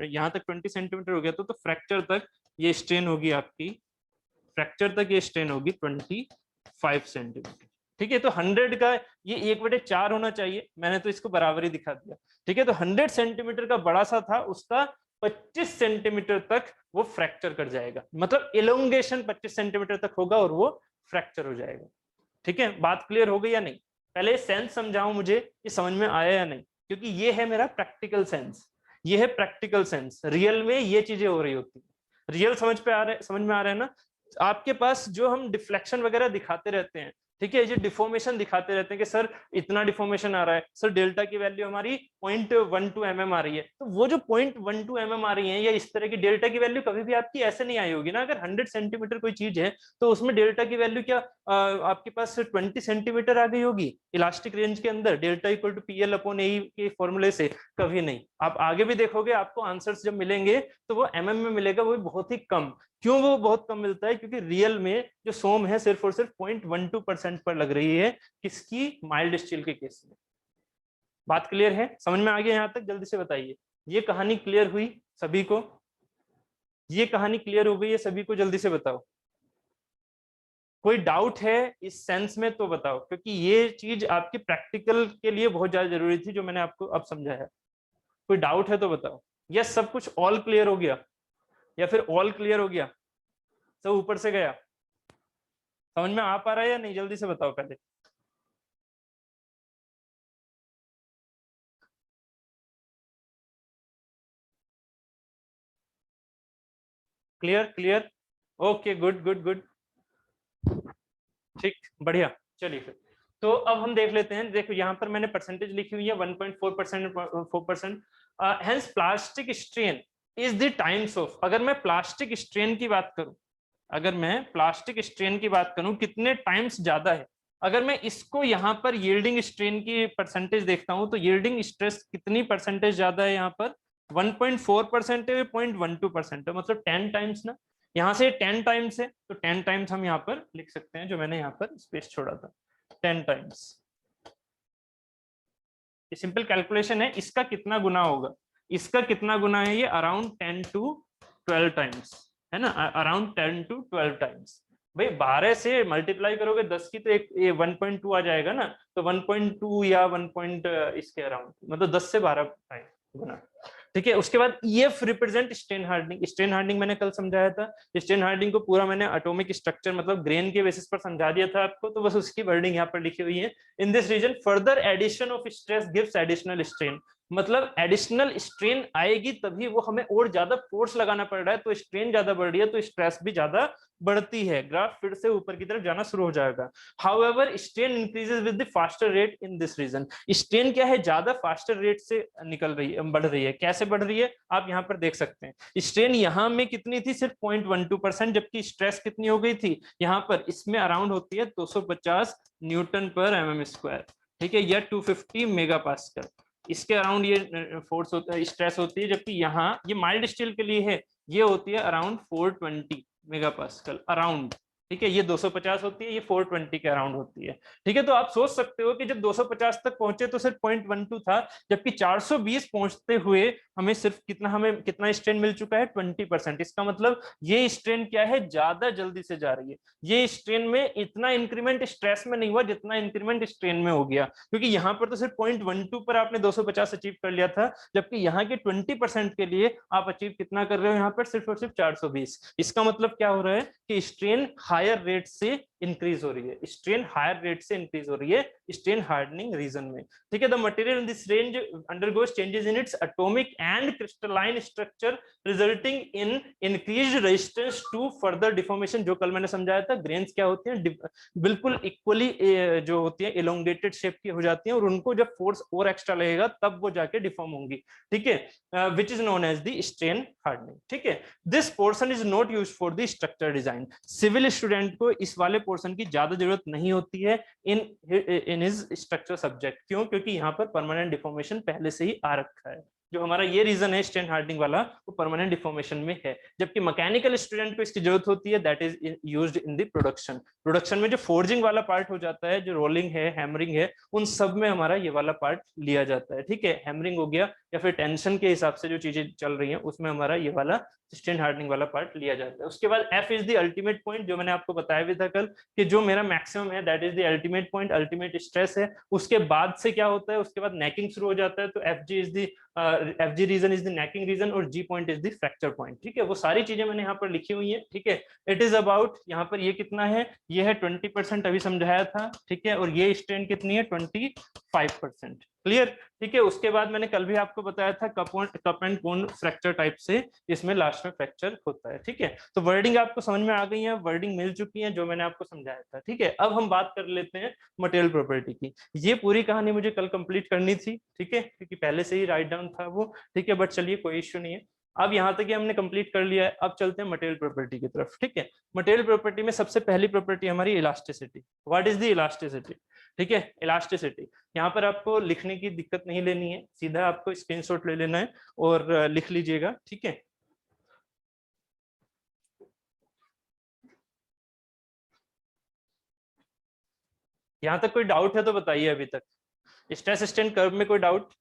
यहाँ तक 20 सेंटीमीटर हो गया तो फ्रैक्चर तक ये स्ट्रेन होगी आपकी, फ्रैक्चर तक ये स्ट्रेन होगी 25 सेंटीमीटर, ठीक है। तो 100 का ये 1/4 होना चाहिए, मैंने तो इसको बराबर ही दिखा दिया, ठीक है। तो 100 सेंटीमीटर का बड़ा सा था, उसका 25 सेंटीमीटर तक वो फ्रैक्चर कर जाएगा, मतलब एलोंगेशन 25 सेंटीमीटर तक होगा और वो फ्रैक्चर हो जाएगा, ठीक है। बात क्लियर हो गई या नहीं? पहले सेंस समझाऊं मुझे, ये समझ में आया या नहीं? क्योंकि ये है मेरा प्रैक्टिकल सेंस, ये है प्रैक्टिकल सेंस। रियल में ये चीजें हो रही होती है, रियल समझ में आ रहा है ना? आपके पास जो हम डिफ्लेक्शन वगैरह दिखाते रहते हैं, ठीक है, ये डिफॉर्मेशन दिखाते रहते हैं कि सर इतना डिफॉर्मेशन आ रहा है, सर डेल्टा की वैल्यू हमारी 0.12 mm आ रही है। तो वो जो 0.12 mm आ रही है या इस तरह की डेल्टा की वैल्यू कभी भी आपकी ऐसे नहीं आई होगी ना। अगर 100 सेंटीमीटर कोई चीज है तो उसमें डेल्टा की वैल्यू क्या आपके पास 20 सेंटीमीटर आ गई होगी इलास्टिक रेंज के अंदर, डेल्टा इक्वल टू PL/A के फॉर्मूले से? कभी नहीं। आप आगे भी देखोगे आपको आंसर्स जब मिलेंगे तो वो mm में मिलेगा, वो बहुत ही कम। क्यों वो बहुत कम मिलता है? क्योंकि रियल में जो सोम है सिर्फ और सिर्फ 0.12% पर लग रही है, किसकी? माइल्ड स्टील के केस में। बात क्लियर है? समझ में आ गया यहां तक? जल्दी से बताइए, ये कहानी क्लियर हुई सभी को? ये कहानी क्लियर हो गई है सभी को? जल्दी से बताओ, कोई डाउट है इस सेंस में तो बताओ, क्योंकि ये चीज आपकी प्रैक्टिकल के लिए बहुत ज्यादा जरूरी थी जो मैंने आपको अब समझाया। कोई डाउट है तो बताओ। यस, सब कुछ ऑल क्लियर हो गया या फिर ऑल क्लियर हो गया? सब ऊपर से गया? समझ में आ पा रहा है या नहीं? जल्दी से बताओ पहले। Clear clear, okay, good good good, ठीक, बढ़िया। चलिए फिर तो अब हम देख लेते हैं। देखो यहाँ पर मैंने परसेंटेज लिखी हुई है 1.4%, 4%। Hence plastic strain is the times of, अगर मैं प्लास्टिक स्ट्रेन की बात करूं, अगर मैं प्लास्टिक स्ट्रेन की बात करूं कितने टाइम्स ज्यादा है, अगर मैं इसको यहाँ पर यील्डिंग स्ट्रेन की परसेंटेज देखता हूं तो यील्डिंग स्ट्रेस कितनी परसेंटेज ज्यादा है यहाँ पर? 1.4% है, 0.12% है, मतलब 10 टाइम्स ना। यहाँ से 10 टाइम्स है तो 10 टाइम्स हम यहाँ पर लिख सकते हैं, जो मैंने यहाँ पर स्पेस छोड़ा था, 10 टाइम्स। ये सिंपल कैलकुलेशन है, इसका कितना गुना होगा, इसका कितना गुना है? ये अराउंड 10 to 12 टाइम्स है ना, अराउंड 10 to 12 टाइम्स। भाई 12 से मल्टीप्लाई करोगे 10 की तो एक ये 1.2 आ जाएगा ना, तो 1.2 या 1 पॉइंट इसके अराउंड, मतलब 10 से 12 टाइम गुना। ठीक है। उसके बाद EF represent strain hardening. Strain hardening मैंने कल समझाया था। स्ट्रेन हार्डनिंग को पूरा मैंने एटॉमिक स्ट्रक्चर मतलब ग्रेन के बेसिस पर समझा दिया था आपको, तो बस उसकी वर्डिंग यहाँ पर लिखी हुई है। In this region further addition of stress gives additional strain, मतलब एडिशनल स्ट्रेन आएगी तभी वो हमें और ज्यादा फोर्स लगाना पड़ रहा है, तो स्ट्रेन ज्यादा बढ़ रही है तो स्ट्रेस भी ज्यादा बढ़ती है। ग्राफ फिर से ऊपर की तरफ जाना शुरू हो जाएगा। However strain increases with the faster rate in this region. Strain क्या है, ज्यादा फास्टर रेट से निकल रही है, बढ़ रही है। कैसे बढ़ रही है आप यहाँ पर देख सकते हैं। स्ट्रेन यहाँ में कितनी थी, सिर्फ 0.12%, जबकि स्ट्रेस कितनी हो गई थी यहाँ पर, इसमें अराउंड होती है 250 न्यूटन पर एमएम स्क्वायर, ठीक है, या 250 मेगा पास्कल, इसके अराउंड ये फोर्स होता है, स्ट्रेस होती है। जबकि यहाँ ये माइल्ड स्टील के लिए है, ये होती है अराउंड 420 मेगा पास्कल अराउंड, ठीक है। ये 250 होती है, ये 420 के अराउंड होती है, ठीक है। तो आप सोच सकते हो कि जब 250 तक पहुंचे तो सिर्फ 0.12 था, जबकि 420 पहुंचते हुए हमें सिर्फ कितना स्ट्रेन मिल चुका है, 20%। इसका मतलब ये स्ट्रेन क्या है, ज्यादा जल्दी से जा रही है। ये स्ट्रेन में इतना इंक्रीमेंट स्ट्रेस में नहीं हुआ जितना इंक्रीमेंट स्ट्रेन में हो गया, क्योंकि यहाँ पर तो सिर्फ 0.12 पर आपने 250 अचीव कर लिया था, जबकि यहाँ के 20% के लिए आप अचीव कितना कर रहे हो यहाँ पर, सिर्फ और सिर्फ 420। इसका मतलब क्या हो रहा है कि स्ट्रेन हायर रेट से इंक्रीज हो रही है, स्ट्रेन हायर रेट से इंक्रीज हो रही है स्ट्रेन हार्डनिंग रीजन में, ठीक है। The material in this range undergoes changes in its atomic and crystalline structure resulting in increased resistance to further deformation. जो कल मैंने समझाया था, ग्रेन्स क्या होती हैं, बिल्कुल इक्वली जो होती है इलोंगेटेड शेप की हो जाती हैं, और उनको जब फोर्स और एक्स्ट्रा लगेगा तब वो जाके डिफॉर्म होंगी, ठीक है, which is known as the strain hardening, ठीक है। This portion is not used for the structure design. Civil student को इस वाले पोर्शन की ज्यादा जरूरत नहीं होती है इन हिज स्ट्रक्चर सब्जेक्ट। क्यों? क्योंकि यहाँ पर परमानेंट डिफॉर्मेशन पहले से ही आ रखा है। जो हमारा ये रीजन है स्ट्रेन हार्डनिंग वाला, वो परमानेंट डिफॉर्मेशन में है। जबकि मैकेनिकल स्टूडेंट को इसकी जरूरत होती है, that is used in the production में जो फोर्जिंग वाला पार्ट हो जाता है, जो रोलिंग है, हैमरिंग है, उन सब में हमारा ये वाला पार्ट लिया जाता है, ठीक है। हैमरिंग हो गया या फिर टेंशन के हिसाब से जो चीजें चल रही हैं, उसमें हमारा ये वाला स्ट्रेन हार्डनिंग वाला पार्ट लिया जाता है। उसके बाद F is the ultimate point, जो मैंने आपको बताया भी था कल कि जो मेरा मैक्सिमम है that is the ultimate point, ultimate stress है। उसके बाद से क्या होता है, उसके बाद नेकिंग शुरू हो जाता है, तो FG region is the necking region और G point is the fracture point, ठीक है। वो सारी चीजें मैंने यहाँ पर लिखी हुई है, ठीक है। इट इज अबाउट, यहाँ पर ये कितना है, ये है 20%, अभी समझाया था, ठीक है। और ये स्ट्रेन कितनी है, 25%, क्लियर, ठीक है। उसके बाद मैंने कल भी आपको बताया था cup and cone fracture type से इसमें लास्ट में फ्रैक्चर होता है, ठीक है। तो वर्डिंग आपको समझ में आ गई है, वर्डिंग मिल चुकी है जो मैंने आपको समझाया था, ठीक है। अब हम बात कर लेते हैं मटेरियल प्रॉपर्टी की। ये पूरी कहानी मुझे कल कंप्लीट करनी थी, ठीक है, क्योंकि पहले से ही राइट डाउन था वो, ठीक है, बट चलिए कोई इश्यू नहीं है। अब यहाँ तक हमने कंप्लीट कर लिया है, अब चलते हैं मटेरियल प्रॉपर्टी की तरफ, ठीक है। मटेरियल प्रॉपर्टी में सबसे पहली प्रॉपर्टी हमारी elasticity. What is the elasticity, ठीक है। इलास्टिसिटी यहाँ पर आपको लिखने की दिक्कत नहीं लेनी है, सीधा आपको स्क्रीनशॉट ले लेना है और लिख लीजिएगा, ठीक है। यहाँ तक कोई डाउट है तो बताइए अभी तक। स्ट्रेस स्ट्रेन कर्व में कोई डाउट?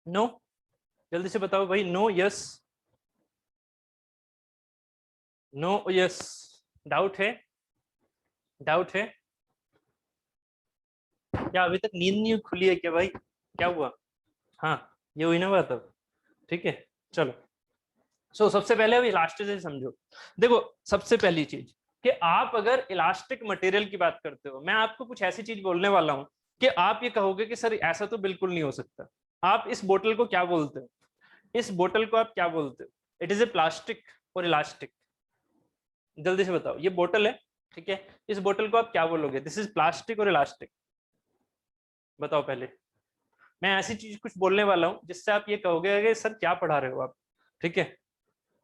नो? जल्दी से बताओ भाई, no, yes, no, yes. Doubt है? डाउट है क्या? अभी तक नींद नहीं खुली है क्या भाई? क्या हुआ? हाँ, ये हुई ना बात अब, ठीक है, चलो। सबसे पहले अब इलास्टिसिटी समझो। देखो, सबसे पहली चीज कि आप अगर इलास्टिक मटेरियल की बात करते हो, मैं आपको कुछ ऐसी चीज बोलने वाला हूं कि आप ये कहोगे कि सर ऐसा तो बिल्कुल नहीं हो सकता। आप इस बोतल को क्या बोलते हो? इस बोतल को आप क्या बोलते हो? इट इज ए प्लास्टिक और इलास्टिक? जल्दी से बताओ, ये बोतल है, ठीक है, इस बोतल को आप क्या बोलोगे? दिस इज प्लास्टिक और इलास्टिक? बताओ पहले। मैं ऐसी चीज कुछ बोलने वाला हूं जिससे आप ये कहोगे कि सर क्या पढ़ा रहे हो आप, ठीक है,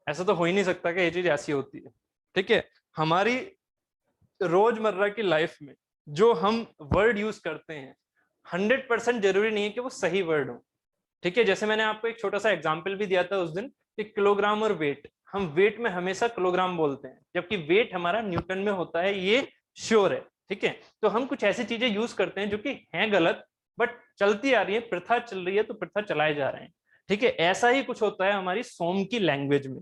ऐसा तो हो ही नहीं सकता कि ये चीज ऐसी होती है, ठीक है। हमारी रोजमर्रा की लाइफ में जो हम वर्ड यूज करते हैं 100% जरूरी नहीं है कि वो सही वर्ड हो, ठीक है। जैसे मैंने आपको एक छोटा सा एग्जांपल भी दिया था उस दिन कि किलोग्राम और वेट, हम वेट में हमेशा किलोग्राम बोलते हैं जबकि वेट हमारा न्यूटन में होता है, ये श्योर है, ठीक है। तो हम कुछ ऐसी चीजें यूज करते हैं जो कि हैं गलत, बट चलती आ रही है, प्रथा चल रही है तो प्रथा चलाए जा रहे हैं, ठीक है। ऐसा ही कुछ होता है हमारी सोम की लैंग्वेज में।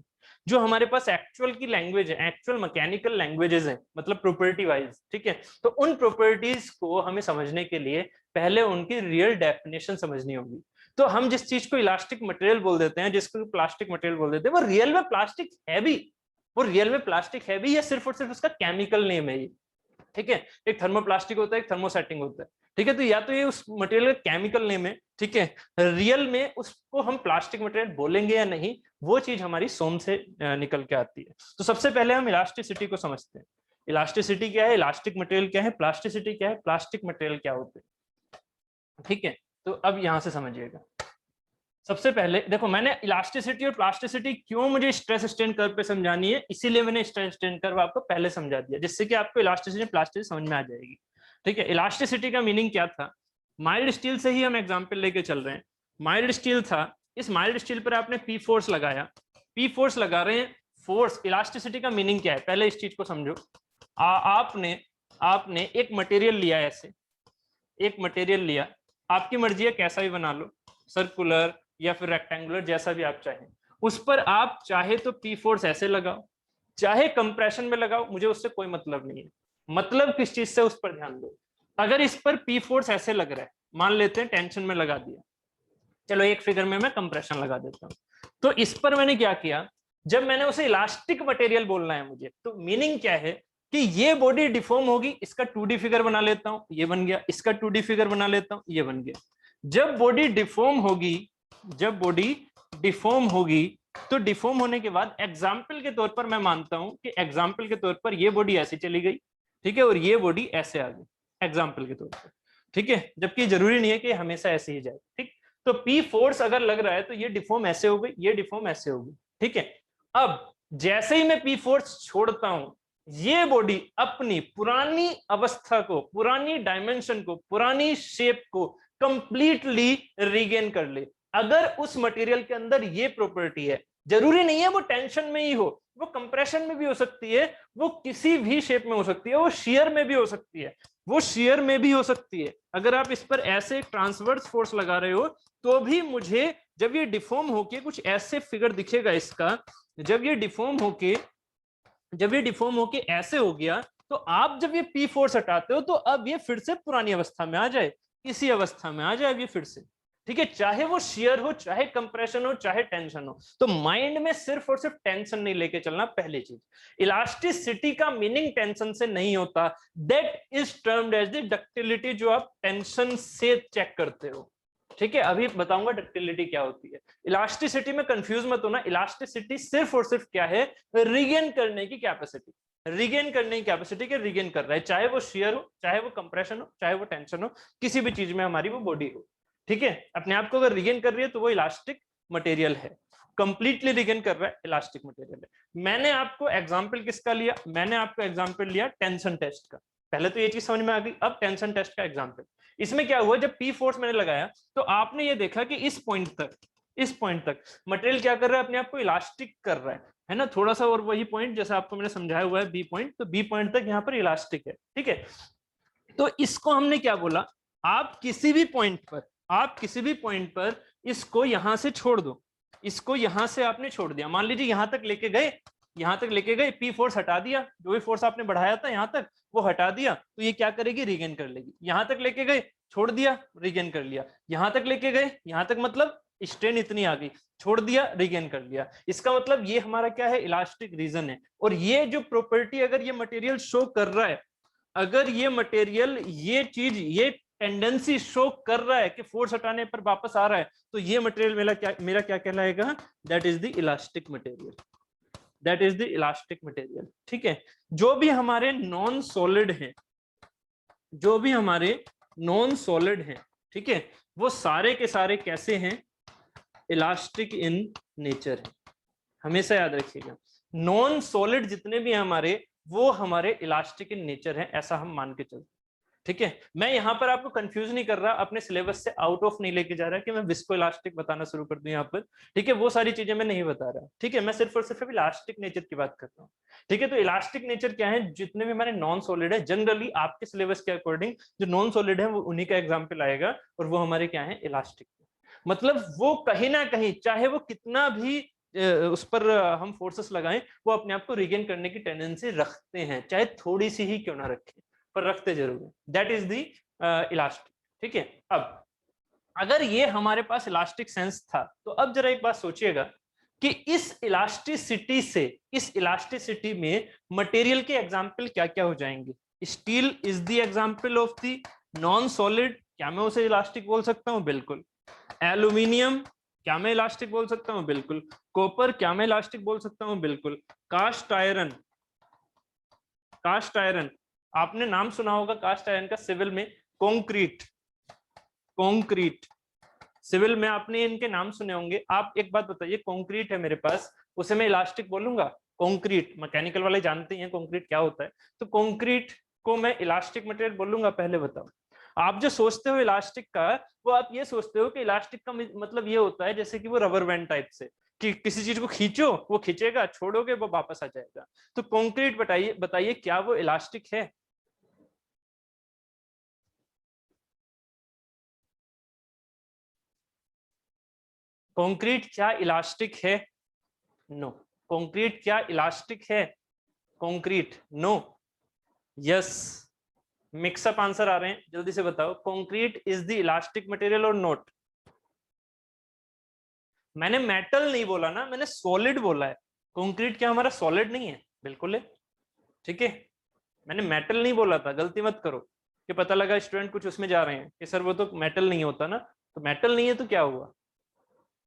जो हमारे पास एक्चुअल की लैंग्वेज है, एक्चुअल मैकेनिकल लैंग्वेजेस है, मतलब प्रॉपर्टी वाइज, ठीक है। तो उन प्रॉपर्टीज को हमें समझने के लिए पहले उनकी रियल डेफिनेशन समझनी होगी। तो हम जिस चीज को इलास्टिक मटेरियल बोल देते हैं, जिसको प्लास्टिक मटेरियल बोल देते हैं, वो रियल में प्लास्टिक है भी, वो रियल में प्लास्टिक है भी, या सिर्फ और सिर्फ उसका केमिकल नेम है ये, ठीक है। एक थर्मोप्लास्टिक होता है, एक थर्मोसेटिंग होता है, ठीक है। तो या तो ये उस मटेरियल का केमिकल नेम है, ठीक है, रियल में उसको हम प्लास्टिक मटेरियल बोलेंगे या नहीं, वो चीज हमारी सोम से निकल के आती है। तो सबसे पहले हम इलास्टिसिटी को समझते हैं। इलास्टिसिटी क्या है, इलास्टिक मटेरियल क्या है, प्लास्टिसिटी क्या है, प्लास्टिक मटेरियल क्या होते हैं, ठीक है। तो अब यहां से समझिएगा। सबसे पहले देखो, मैंने इलास्टिसिटी और प्लास्टिसिटी क्यों मुझे स्ट्रेस स्ट्रेन कर्व पे समझानी है, इसीलिए मैंने स्ट्रेस स्ट्रेन कर्व आपको पहले समझा दिया, जिससे कि आपको इलास्टिसिटी प्लास्टिसिटी समझ में आ जाएगी, ठीक है। इलास्टिसिटी का मीनिंग क्या था, माइल्ड स्टील से ही हम एग्जांपल लेके चल रहे हैं। माइल्ड स्टील था, इस माइल्ड स्टील पर आपने पी फोर्स लगाया, पी फोर्स लगा रहे हैं, फोर्स, इलास्टिसिटी का मीनिंग क्या है, पहले इस चीज को समझो। आपने एक मटेरियल लिया, ऐसे एक मटेरियल लिया, आपकी मर्जी है कैसा भी बना लो, सर्कुलर या फिर रेक्टेंगुलर, जैसा भी आप चाहें। उस पर आप चाहे तो पी फोर्स ऐसे लगाओ, चाहे कंप्रेशन में लगाओ, मुझे उससे कोई मतलब नहीं है। मतलब किस चीज से, उस पर ध्यान दो। अगर इस पर पी फोर्स ऐसे लग रहा है, मान लेते हैं टेंशन में लगा दिया, चलो एक फिगर में मैं कंप्रेशन लगा देता हूं। तो इस पर मैंने क्या किया, जब मैंने उसे इलास्टिक मटेरियल बोलना है मुझे, तो मीनिंग क्या है कि ये बॉडी डिफॉर्म होगी, इसका 2D फिगर बना लेता हूं, ये बन गया, इसका 2D फिगर बना लेता हूं, ये बन गया। जब बॉडी डिफॉर्म होगी, जब बॉडी डिफॉर्म होगी, तो डिफॉर्म होने के बाद एग्जाम्पल के तौर पर मैं मानता हूं कि एग्जाम्पल के तौर पर ये बॉडी ऐसी चली गई, ठीक है, और ये बॉडी ऐसे आ गई, एग्जाम्पल के तौर पर, ठीक है। जबकि जरूरी नहीं है कि हमेशा ऐसे ही जाए, ठीक। तो पी फोर्स अगर लग रहा है तो ये डिफॉर्म ऐसे हो गई, ये डिफॉर्म ऐसे हो गई, ठीक है। अब जैसे ही मैं पी फोर्स छोड़ता हूं, ये बॉडी अपनी पुरानी अवस्था को, पुरानी डायमेंशन को, पुरानी शेप को कंप्लीटली रीगेन कर ले। अगर उस मटेरियल के अंदर ये प्रॉपर्टी है, जरूरी नहीं है वो टेंशन में ही हो, वो कंप्रेशन में भी हो सकती है, वो किसी भी शेप में हो सकती है, वो शियर में भी हो सकती है, वो शियर में भी हो सकती है। अगर आप इस पर ऐसे ट्रांसवर्स फोर्स लगा रहे हो, तो भी मुझे जब ये डिफॉर्म होके कुछ ऐसे फिगर दिखेगा इसका, जब ये डिफॉर्म होके ऐसे हो गया, तो आप जब ये पी फोर्स हटाते हो, तो अब ये फिर से पुरानी अवस्था में आ जाए, इसी अवस्था में आ जाए अब ये फिर से, ठीक है। चाहे वो शियर हो, चाहे कंप्रेशन हो, चाहे टेंशन हो। तो माइंड में सिर्फ और सिर्फ टेंशन नहीं लेके चलना, पहली चीज। इलास्टिसिटी का मीनिंग टेंशन से नहीं होता, that is termed as the ductility, जो आप टेंशन से चेक करते हो, ठीक है। अभी बताऊंगा डक्टिलिटी क्या होती है। इलास्टिसिटी में कंफ्यूज मत होना, इलास्टिसिटी सिर्फ और सिर्फ क्या है, रिगेन करने की कैपेसिटी, रिगेन करने की कैपेसिटी के रिगेन कर रहा है, चाहे वो शियर हो, चाहे वो कंप्रेशन हो, चाहे वो टेंशन हो, किसी भी चीज में हमारी वो बॉडी हो, ठीक है। अपने आप को अगर रिगेन कर रही है तो वो इलास्टिक मटेरियल है, कंप्लीटली रिगेन कर रहा है, इलास्टिक मटेरियल है। मैंने आपको एग्जांपल किसका लिया, मैंने आपको एग्जांपल लिया टेंशन टेस्ट का। पहले तो ये चीज समझ में आ गई, अब टेंशन टेस्ट का एग्जांपल। इसमें क्या हुआ, जब पी फोर्स मैंने लगाया, तो आपने ये देखा कि इस पॉइंट तक मटेरियल क्या कर रहा है, अपने आप को इलास्टिक कर रहा है ना, थोड़ा सा, और वही पॉइंट जैसा आपको मैंने समझाया हुआ है बी पॉइंट, तो बी पॉइंट तक यहाँ पर इलास्टिक है, ठीक है। तो इसको हमने क्या बोला, आप किसी भी पॉइंट पर इसको यहां से छोड़ दो, इसको यहां से आपने छोड़ दिया, मान लीजिए यहां तक लेके गए, पी फोर्स हटा दिया, जो भी फोर्स आपने बढ़ाया था यहां तक वो हटा दिया, तो ये क्या करेगी, रीगेन कर लेगी। यहां तक लेके गए, छोड़ दिया, रीगेन कर लिया, यहां तक लेके गए, यहां तक मतलब स्ट्रेन इतनी आ गई, छोड़ दिया, रीगेन कर लिया। इसका मतलब ये हमारा क्या है, इलास्टिक रीजन है। और ये जो प्रॉपर्टी अगर ये मटेरियल शो कर रहा है, अगर ये मटेरियल ये चीज, ये टेंडेंसी शो कर रहा है कि फोर्स हटाने पर वापस आ रहा है, तो ये मटेरियल मेरा क्या कहलाएगा, that is the elastic material, that is the elastic material, ठीक है। जो भी हमारे नॉन सॉलिड हैं, ठीक है, वो सारे के सारे कैसे हैं, इलास्टिक इन नेचर है। हमेशा याद रखिएगा, नॉन सॉलिड जितने भी हैं हमारे, वो हमारे इलास्टिक इन नेचर हैं, ऐसा हम मान के चलते, ठीक है। मैं यहां पर आपको कंफ्यूज नहीं कर रहा, अपने सिलेबस से आउट ऑफ नहीं लेके जा रहा कि मैं विस्को इलास्टिक बताना शुरू कर दूं यहाँ पर, ठीक है, वो सारी चीजें मैं नहीं बता रहा, ठीक है। मैं सिर्फ और सिर्फ इलास्टिक नेचर की बात कर रहा हूँ, ठीक है। तो इलास्टिक नेचर क्या है, जितने भी हमारे नॉन सॉलिड है, जनरली आपके सिलेबस के अकॉर्डिंग जो नॉन सॉलिड है वो उन्हीं का एग्जाम्पल आएगा, और वो हमारे क्या है, इलास्टिक। मतलब वो कहीं ना कहीं, चाहे वो कितना भी उस पर हम फोर्सेस लगाएं, वो अपने आप को रिगेन करने की टेंडेंसी रखते हैं, चाहे थोड़ी सी ही क्यों ना रखें, पर रखते जरूर हैं। That is the elastic. ठीक है, अब अगर ये हमारे पास इलास्टिक सेंस था, तो अब जरा एक बात सोचिएगा कि इस इलास्टिसिटी में मटेरियल के एग्जाम्पल क्या क्या हो जाएंगे। Steel is the example of the non solid, क्या मैं उसे इलास्टिक बोल सकता हूं? बिल्कुल। एल्यूमिनियम, क्या मैं इलास्टिक बोल सकता हूं? बिल्कुल। कॉपर, क्या मैं इलास्टिक बोल सकता हूं? बिल्कुल। कास्ट आयरन, कास्ट आयरन आपने नाम सुना होगा कास्ट आयरन का सिविल में। कंक्रीट, कंक्रीट सिविल में आपने इनके नाम सुने होंगे। आप एक बात बताइए, कंक्रीट है मेरे पास, उसे मैं इलास्टिक बोलूंगा? कंक्रीट मैकेनिकल वाले जानते हैं कंक्रीट क्या होता है, तो कंक्रीट को मैं इलास्टिक मटेरियल बोलूंगा? पहले बताओ। आप जो सोचते हो इलास्टिक का, वो आप ये सोचते हो कि इलास्टिक का मतलब ये होता है जैसे कि वो रबर बैंड टाइप से, कि किसी चीज को खींचो वो खींचेगा, छोड़ोगे वो वापस आ जाएगा। तो कंक्रीट बताइए, बताइए क्या वो इलास्टिक है? कंक्रीट क्या इलास्टिक है? नो। कंक्रीट क्या इलास्टिक है? Concrete no. Yes, mix up answer आ रहे हैं, जल्दी से बताओ। Concrete is the elastic material और नॉट? मैंने मेटल नहीं बोला ना, मैंने सॉलिड बोला है। कंक्रीट क्या हमारा सॉलिड नहीं है? बिल्कुल है। ठीक है, मैंने मेटल नहीं बोला था, गलती मत करो कि पता लगा स्टूडेंट कुछ उसमें जा रहे हैं कि सर वो तो मेटल नहीं होता ना। तो मेटल नहीं है तो क्या हुआ?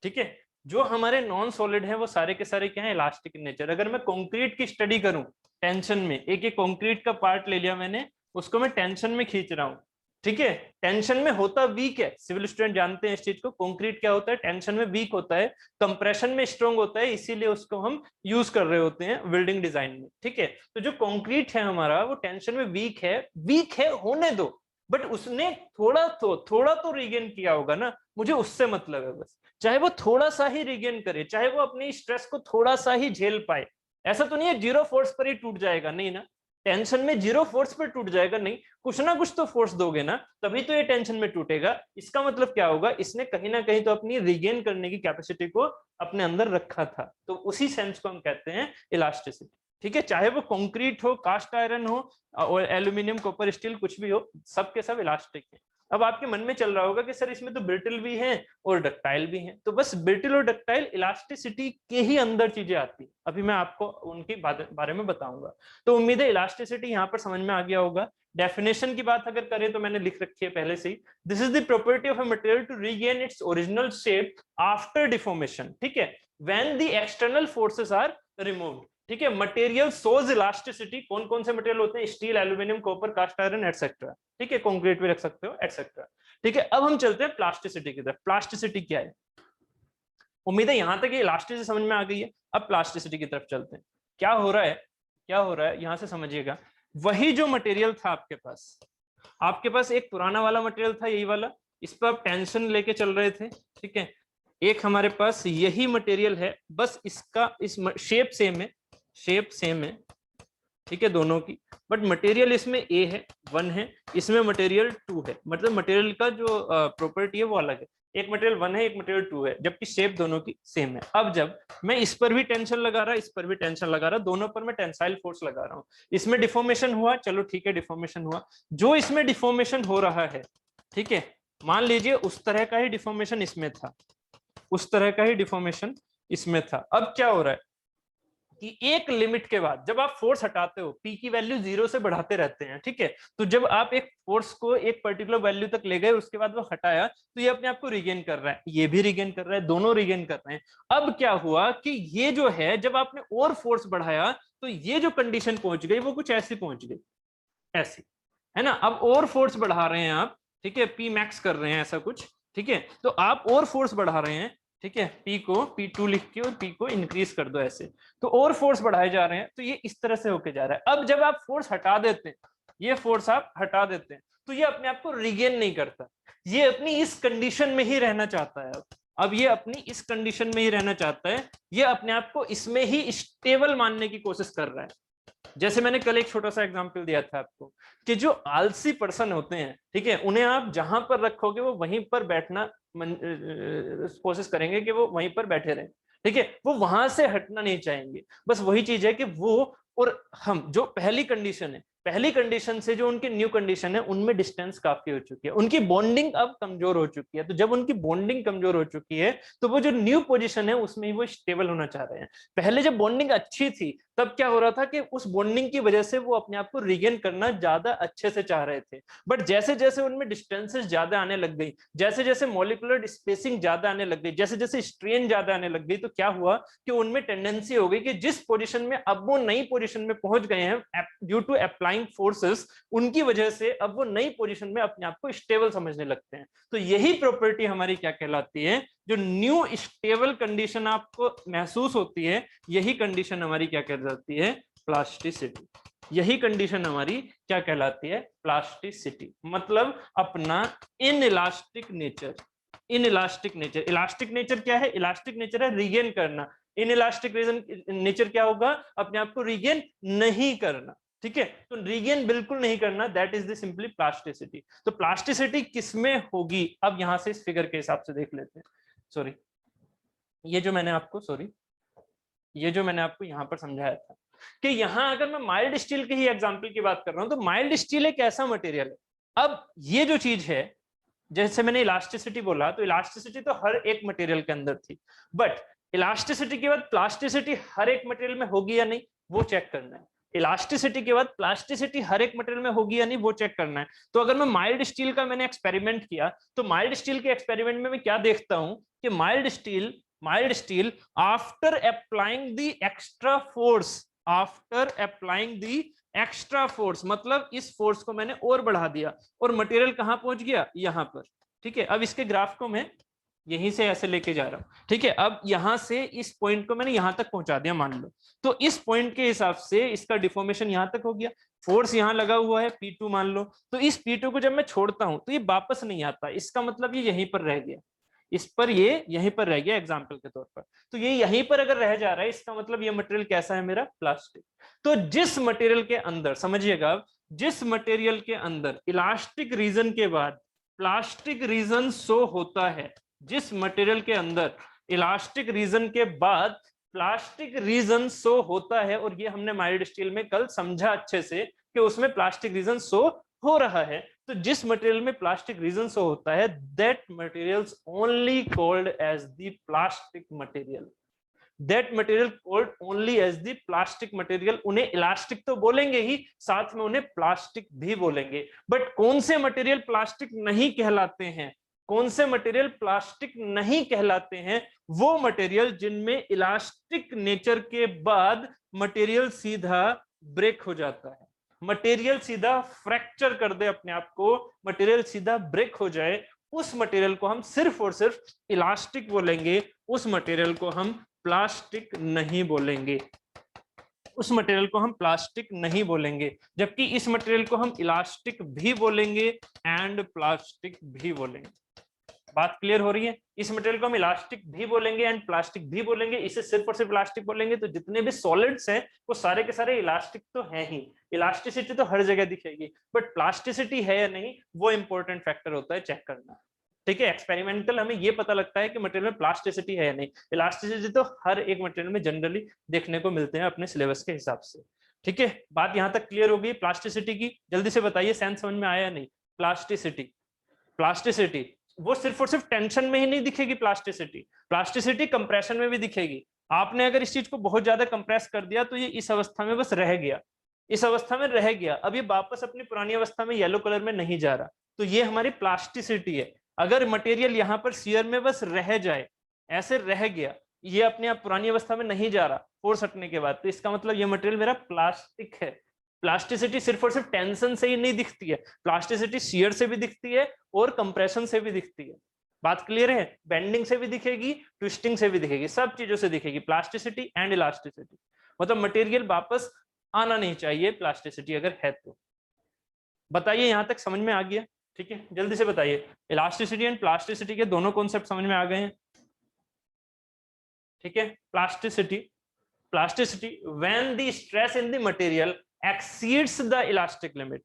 ठीक है, जो हमारे नॉन सॉलिड है वो सारे के सारे क्या है? Elastic in nature. अगर मैं कंक्रीट की स्टडी करूं टेंशन में, एक एक कंक्रीट का पार्ट ले लिया मैंने, उसको मैं टेंशन में खींच रहा हूं। ठीक है, टेंशन में होता वीक है, सिविल स्टूडेंट जानते हैं इस चीज को। कंक्रीट क्या होता है? टेंशन में वीक होता है, कंप्रेशन में स्ट्रांग होता है, इसीलिए उसको हम यूज कर रहे होते हैं बिल्डिंग डिजाइन में। ठीक है, तो जो कंक्रीट है हमारा वो टेंशन में वीक है, वीक है होने दो, बट उसने थोड़ा तो रीगेन किया होगा ना, मुझे उससे मतलब है बस। चाहे वो थोड़ा सा ही रिगेन करे, चाहे वो अपनी स्ट्रेस को थोड़ा सा ही झेल पाए। ऐसा तो नहीं है जीरो फोर्स पर ही टूट जाएगा, नहीं ना। टेंशन में जीरो फोर्स पर टूट जाएगा नहीं, कुछ ना कुछ तो फोर्स दोगे ना, तभी तो ये टेंशन में टूटेगा। इसका मतलब क्या होगा? इसने कहीं ना कहीं तो अपनी रिगेन करने की कैपेसिटी को अपने अंदर रखा था, तो उसी सेंस को हम कहते हैं इलास्टिसिटी। ठीक है, चाहे वो कंक्रीट हो, कास्ट आयरन हो, और एल्यूमिनियम, कॉपर, स्टील, कुछ भी हो, सब के सब इलास्टिक है। अब आपके मन में चल रहा होगा कि सर इसमें तो ब्रिटल भी है और डक्टाइल भी है, तो बस ब्रिटल और डक्टाइल इलास्टिसिटी के ही अंदर चीजें आती है, अभी मैं आपको उनके बारे में बताऊंगा। तो उम्मीद है इलास्टिसिटी यहाँ पर समझ में आ गया होगा। डेफिनेशन की बात अगर करें तो मैंने लिख रखी है पहले से ही, this is the property of a material to regain its original shape after deformation. ठीक है, when the external forces are removed. ठीक है, मटेरियल सोज इलास्टिसिटी, कौन कौन से मटेरियल होते हैं? Steel, aluminium, copper, cast iron, etcetera. ठीक है, कंक्रीट भी रख सकते हो, एटसेट्रा। ठीक है, अब हम चलते हैं प्लास्टिसिटी की तरफ। प्लास्टिसिटी क्या है? उम्मीद है यहां तक ये इलास्टिसिटी समझ में आ गई है। अब प्लास्टिसिटी की तरफ चलते हैं। क्या हो रहा है, क्या हो रहा है यहां से समझिएगा। वही जो मटेरियल था आपके पास, आपके पास एक पुराना वाला मटेरियल था, यही वाला, इस पर आप टेंशन लेके चल रहे थे। ठीक है, एक हमारे पास यही मटेरियल है, बस इसका इस शेप सेम है, शेप सेम है। ठीक है, दोनों की, बट मटेरियल इसमें ए है, 1 है, इसमें मटेरियल 2 है, मतलब मटेरियल का जो प्रॉपर्टी है वो अलग है। एक मटेरियल 1 है, एक मटेरियल 2 है, जबकि शेप दोनों की सेम है। अब जब मैं इस पर भी टेंशन लगा रहा, इस पर भी टेंशन लगा रहा, दोनों पर मैं टेंसाइल फोर्स लगा रहा हूँ, इसमें डिफॉर्मेशन हुआ, चलो ठीक है डिफॉर्मेशन हुआ, जो इसमें डिफॉर्मेशन हो रहा है, ठीक है, मान लीजिए उस तरह का ही डिफॉर्मेशन इसमें था, उस तरह का ही डिफॉर्मेशन इसमें था। अब क्या हो रहा है कि एक लिमिट के बाद जब आप फोर्स हटाते हो, पी की वैल्यू 0 से बढ़ाते रहते हैं। ठीक है, तो जब आप एक फोर्स को एक पर्टिकुलर वैल्यू तक ले गए, उसके बाद वो हटाया, तो ये अपने आप को रिगेन कर रहा है, ये भी रिगेन कर रहा है, दोनों रिगेन कर रहे हैं। अब क्या हुआ कि ये जो है, जब आपने और फोर्स बढ़ाया, तो ये जो कंडीशन पहुंच गई वो कुछ ऐसी पहुंच गई, ऐसी, है ना। अब और फोर्स बढ़ा रहे हैं आप, ठीक है, पी मैक्स कर रहे हैं ऐसा कुछ। ठीक है, तो आप और फोर्स बढ़ा रहे हैं, ठीक है, पी को P2 लिख के और पी को इंक्रीज कर दो ऐसे, तो और फोर्स बढ़ाए जा रहे हैं, तो ये इस तरह से होके जा रहा है। अब जब आप फोर्स हटा देते हैं, ये फोर्स आप हटा देते हैं, तो ये अपने आप को रिगेन नहीं करता, ये अपनी इस कंडीशन में ही रहना चाहता है। अब ये अपनी इस कंडीशन में ही रहना चाहता है, ये अपने आप को इसमें ही स्टेबल मानने की कोशिश कर रहा है। जैसे मैंने कल एक छोटा सा एग्जांपल दिया था आपको कि जो आलसी पर्सन होते हैं, ठीक है, उन्हें आप जहां पर रखोगे वो वहीं पर बैठना कोशिश करेंगे कि वो वहीं पर बैठे रहें। ठीक है, वो वहां से हटना नहीं चाहेंगे। बस वही चीज है कि वो और हम, जो पहली कंडीशन है, पहली कंडीशन से जो उनकी न्यू कंडीशन है, उनमें डिस्टेंस काफी हो चुकी है, उनकी बॉन्डिंग अब कमजोर हो चुकी है। तो जब उनकी बॉन्डिंग कमजोर हो चुकी है तो वो जो न्यू पोजीशन है उसमें ही वो स्टेबल होना चाह रहे हैं। पहले जब बॉन्डिंग अच्छी थी तब क्या हो रहा था कि उस बॉन्डिंग की वजह से वो अपने आप को रिगेन करना ज्यादा अच्छे से चाह रहे थे। बट जैसे जैसे उनमें डिस्टेंसेस ज्यादा आने लग गई, जैसे जैसे मॉलिक्यूलर स्पेसिंग ज्यादा आने लग गई, जैसे जैसे स्ट्रेन ज्यादा आने लग गई, तो क्या हुआ कि उनमें टेंडेंसी हो गई कि जिस पोजीशन में अब वो नई पोजीशन में पहुंच गए हैं ड्यू टू अप्लाइंग फोर्सेस, उनकी वजह से अब वो नई पोजीशन में अपने आप को स्टेबल समझने लगते हैं। तो यही प्रॉपर्टी हमारी क्या कहलाती है, जो न्यू स्टेबल कंडीशन आपको महसूस होती है, यही कंडीशन हमारी क्या कहलाती है, प्लास्टिसिटी। यही कंडीशन हमारी क्या कहलाती है, प्लास्टिसिटी। मतलब अपना inelastic nature. Inelastic nature, elastic nature क्या है, इलास्टिक नेचर है रिगेन करना। इनइलास्टिक नेचर क्या होगा, अपने आप को रिगेन नहीं करना। ठीक है, तो रिगेन बिल्कुल नहीं करना, that is the simply plasticity. तो प्लास्टिसिटी किसमें होगी, अब यहां से इस फिगर के हिसाब से देख लेते हैं। सॉरी, ये जो मैंने आपको यहां पर समझाया था कि यहां अगर मैं माइल्ड स्टील के ही एग्जांपल की बात कर रहा हूं, तो माइल्ड स्टील एक ऐसा मटेरियल है। अब ये जो चीज है, जैसे मैंने इलास्टिसिटी बोला, तो इलास्टिसिटी तो हर एक मटेरियल के अंदर थी, बट इलास्टिसिटी के बाद प्लास्टिसिटी हर एक मटेरियल में होगी या नहीं, वो चेक करना है। इलास्टिसिटी के बाद प्लास्टिसिटी हर एक मटेरियल में होगी या नहीं, वो चेक करना है। तो अगर मैं माइल्ड स्टील का मैंने एक्सपेरिमेंट किया, तो माइल्ड स्टील के एक्सपेरिमेंट में मैं क्या देखता हूं कि mild steel after applying the extra force, मतलब इस फोर्स को मैंने और बढ़ा दिया और मटेरियल कहां पहुंच गया, यहां पर। ठीक है, अब इसके ग्राफ को मैं यहीं से ऐसे लेके जा रहा हूं। ठीक है, अब यहां से इस पॉइंट को मैंने यहां तक पहुंचा दिया मान लो, तो इस पॉइंट के हिसाब से इसका डिफॉर्मेशन यहां तक हो गया, फोर्स यहां लगा हुआ है P2 मान लो। तो इस P2 को जब मैं छोड़ता हूं तो ये वापस नहीं आता, इसका मतलब ये यहीं पर रह गया, ये यहीं पर रह गया एग्जाम्पल के तौर पर। तो ये यहीं पर अगर रह जा रहा है, इसका मतलब ये मटेरियल कैसा है मेरा, प्लास्टिक। तो जिस मटेरियल के अंदर, समझिएगा, जिस मटेरियल के अंदर इलास्टिक रीजन के बाद प्लास्टिक रीजन शो होता है, जिस मटेरियल के अंदर इलास्टिक रीजन के बाद प्लास्टिक रीजन शो होता है, और ये हमने माइल्ड स्टील में कल समझा अच्छे से कि उसमें प्लास्टिक रीजन शो हो रहा है, तो जिस मटेरियल में प्लास्टिक रीजन शो होता है, that materials only called as the plastic material. That material called only as the plastic material. उन्हें इलास्टिक तो बोलेंगे ही, साथ में उन्हें प्लास्टिक भी बोलेंगे। बट कौन से मटेरियल प्लास्टिक नहीं कहलाते हैं, कौन से मटेरियल प्लास्टिक नहीं कहलाते हैं, वो मटेरियल जिनमें इलास्टिक नेचर के बाद मटेरियल सीधा ब्रेक हो जाता है, मटेरियल सीधा फ्रैक्चर कर दे अपने आप को, मटेरियल सीधा ब्रेक हो जाए, उस मटेरियल को हम सिर्फ और सिर्फ इलास्टिक बोलेंगे, उस मटेरियल को हम प्लास्टिक नहीं बोलेंगे, उस मटेरियल को हम प्लास्टिक नहीं बोलेंगे। जबकि इस मटेरियल को हम इलास्टिक भी बोलेंगे एंड प्लास्टिक भी बोलेंगे। बात क्लियर हो रही है, इस मटेरियल को हम इलास्टिक भी बोलेंगे एंड प्लास्टिक भी बोलेंगे, इसे सिर्फ और सिर्फ इलास्टिक बोलेंगे। तो जितने भी सॉलिड्स हैं वो सारे के सारे इलास्टिक तो हैं ही, इलास्टिसिटी तो हर जगह दिखेगी, बट प्लास्टिसिटी है या नहीं वो इंपॉर्टेंट फैक्टर होता है चेक करना। ठीक है, एक्सपेरिमेंटल हमें ये पता लगता है कि मटेरियल में प्लास्टिसिटी है या नहीं, इलास्टिसिटी तो हर एक मटेरियल में जनरली देखने को मिलते हैं अपने सिलेबस के हिसाब से। ठीक है, बात यहां तक क्लियर हो गई प्लास्टिसिटी की, जल्दी से बताइए सेंस समझ में आया या नहीं। प्लास्टिसिटी वो सिर्फ और सिर्फ टेंशन में ही नहीं दिखेगी, प्लास्टिसिटी कंप्रेशन में भी दिखेगी। आपने अगर इस चीज को बहुत ज्यादा कंप्रेस कर दिया तो ये इस अवस्था में बस रह गया, इस अवस्था में रह गया, अब ये वापस अपनी पुरानी अवस्था में येलो कलर में नहीं जा रहा, तो ये हमारी प्लास्टिसिटी है। अगर मटेरियल यहाँ पर शियर में बस रह जाए, ऐसे रह गया, ये अपने आप पुरानी अवस्था में नहीं जा रहा फोर्स हटने के बाद, तो इसका मतलब ये मटेरियल मेरा प्लास्टिक है। प्लास्टिसिटी सिर्फ और सिर्फ टेंशन से ही नहीं दिखती है, प्लास्टिसिटी शियर से भी दिखती है और कंप्रेशन से भी दिखती है। बात क्लियर है, बेंडिंग से भी दिखेगी, ट्विस्टिंग से भी दिखेगी, सब चीजों से दिखेगी प्लास्टिसिटी एंड इलास्टिसिटी। मतलब मटेरियल वापस आना नहीं चाहिए प्लास्टिसिटी अगर है तो। बताइए यहां तक समझ में आ गया? ठीक है, जल्दी से बताइए, इलास्टिसिटी एंड प्लास्टिसिटी के दोनों कॉन्सेप्ट समझ में आ गए हैं? ठीक है, plasticity when the stress in the material exceeds the elastic limit,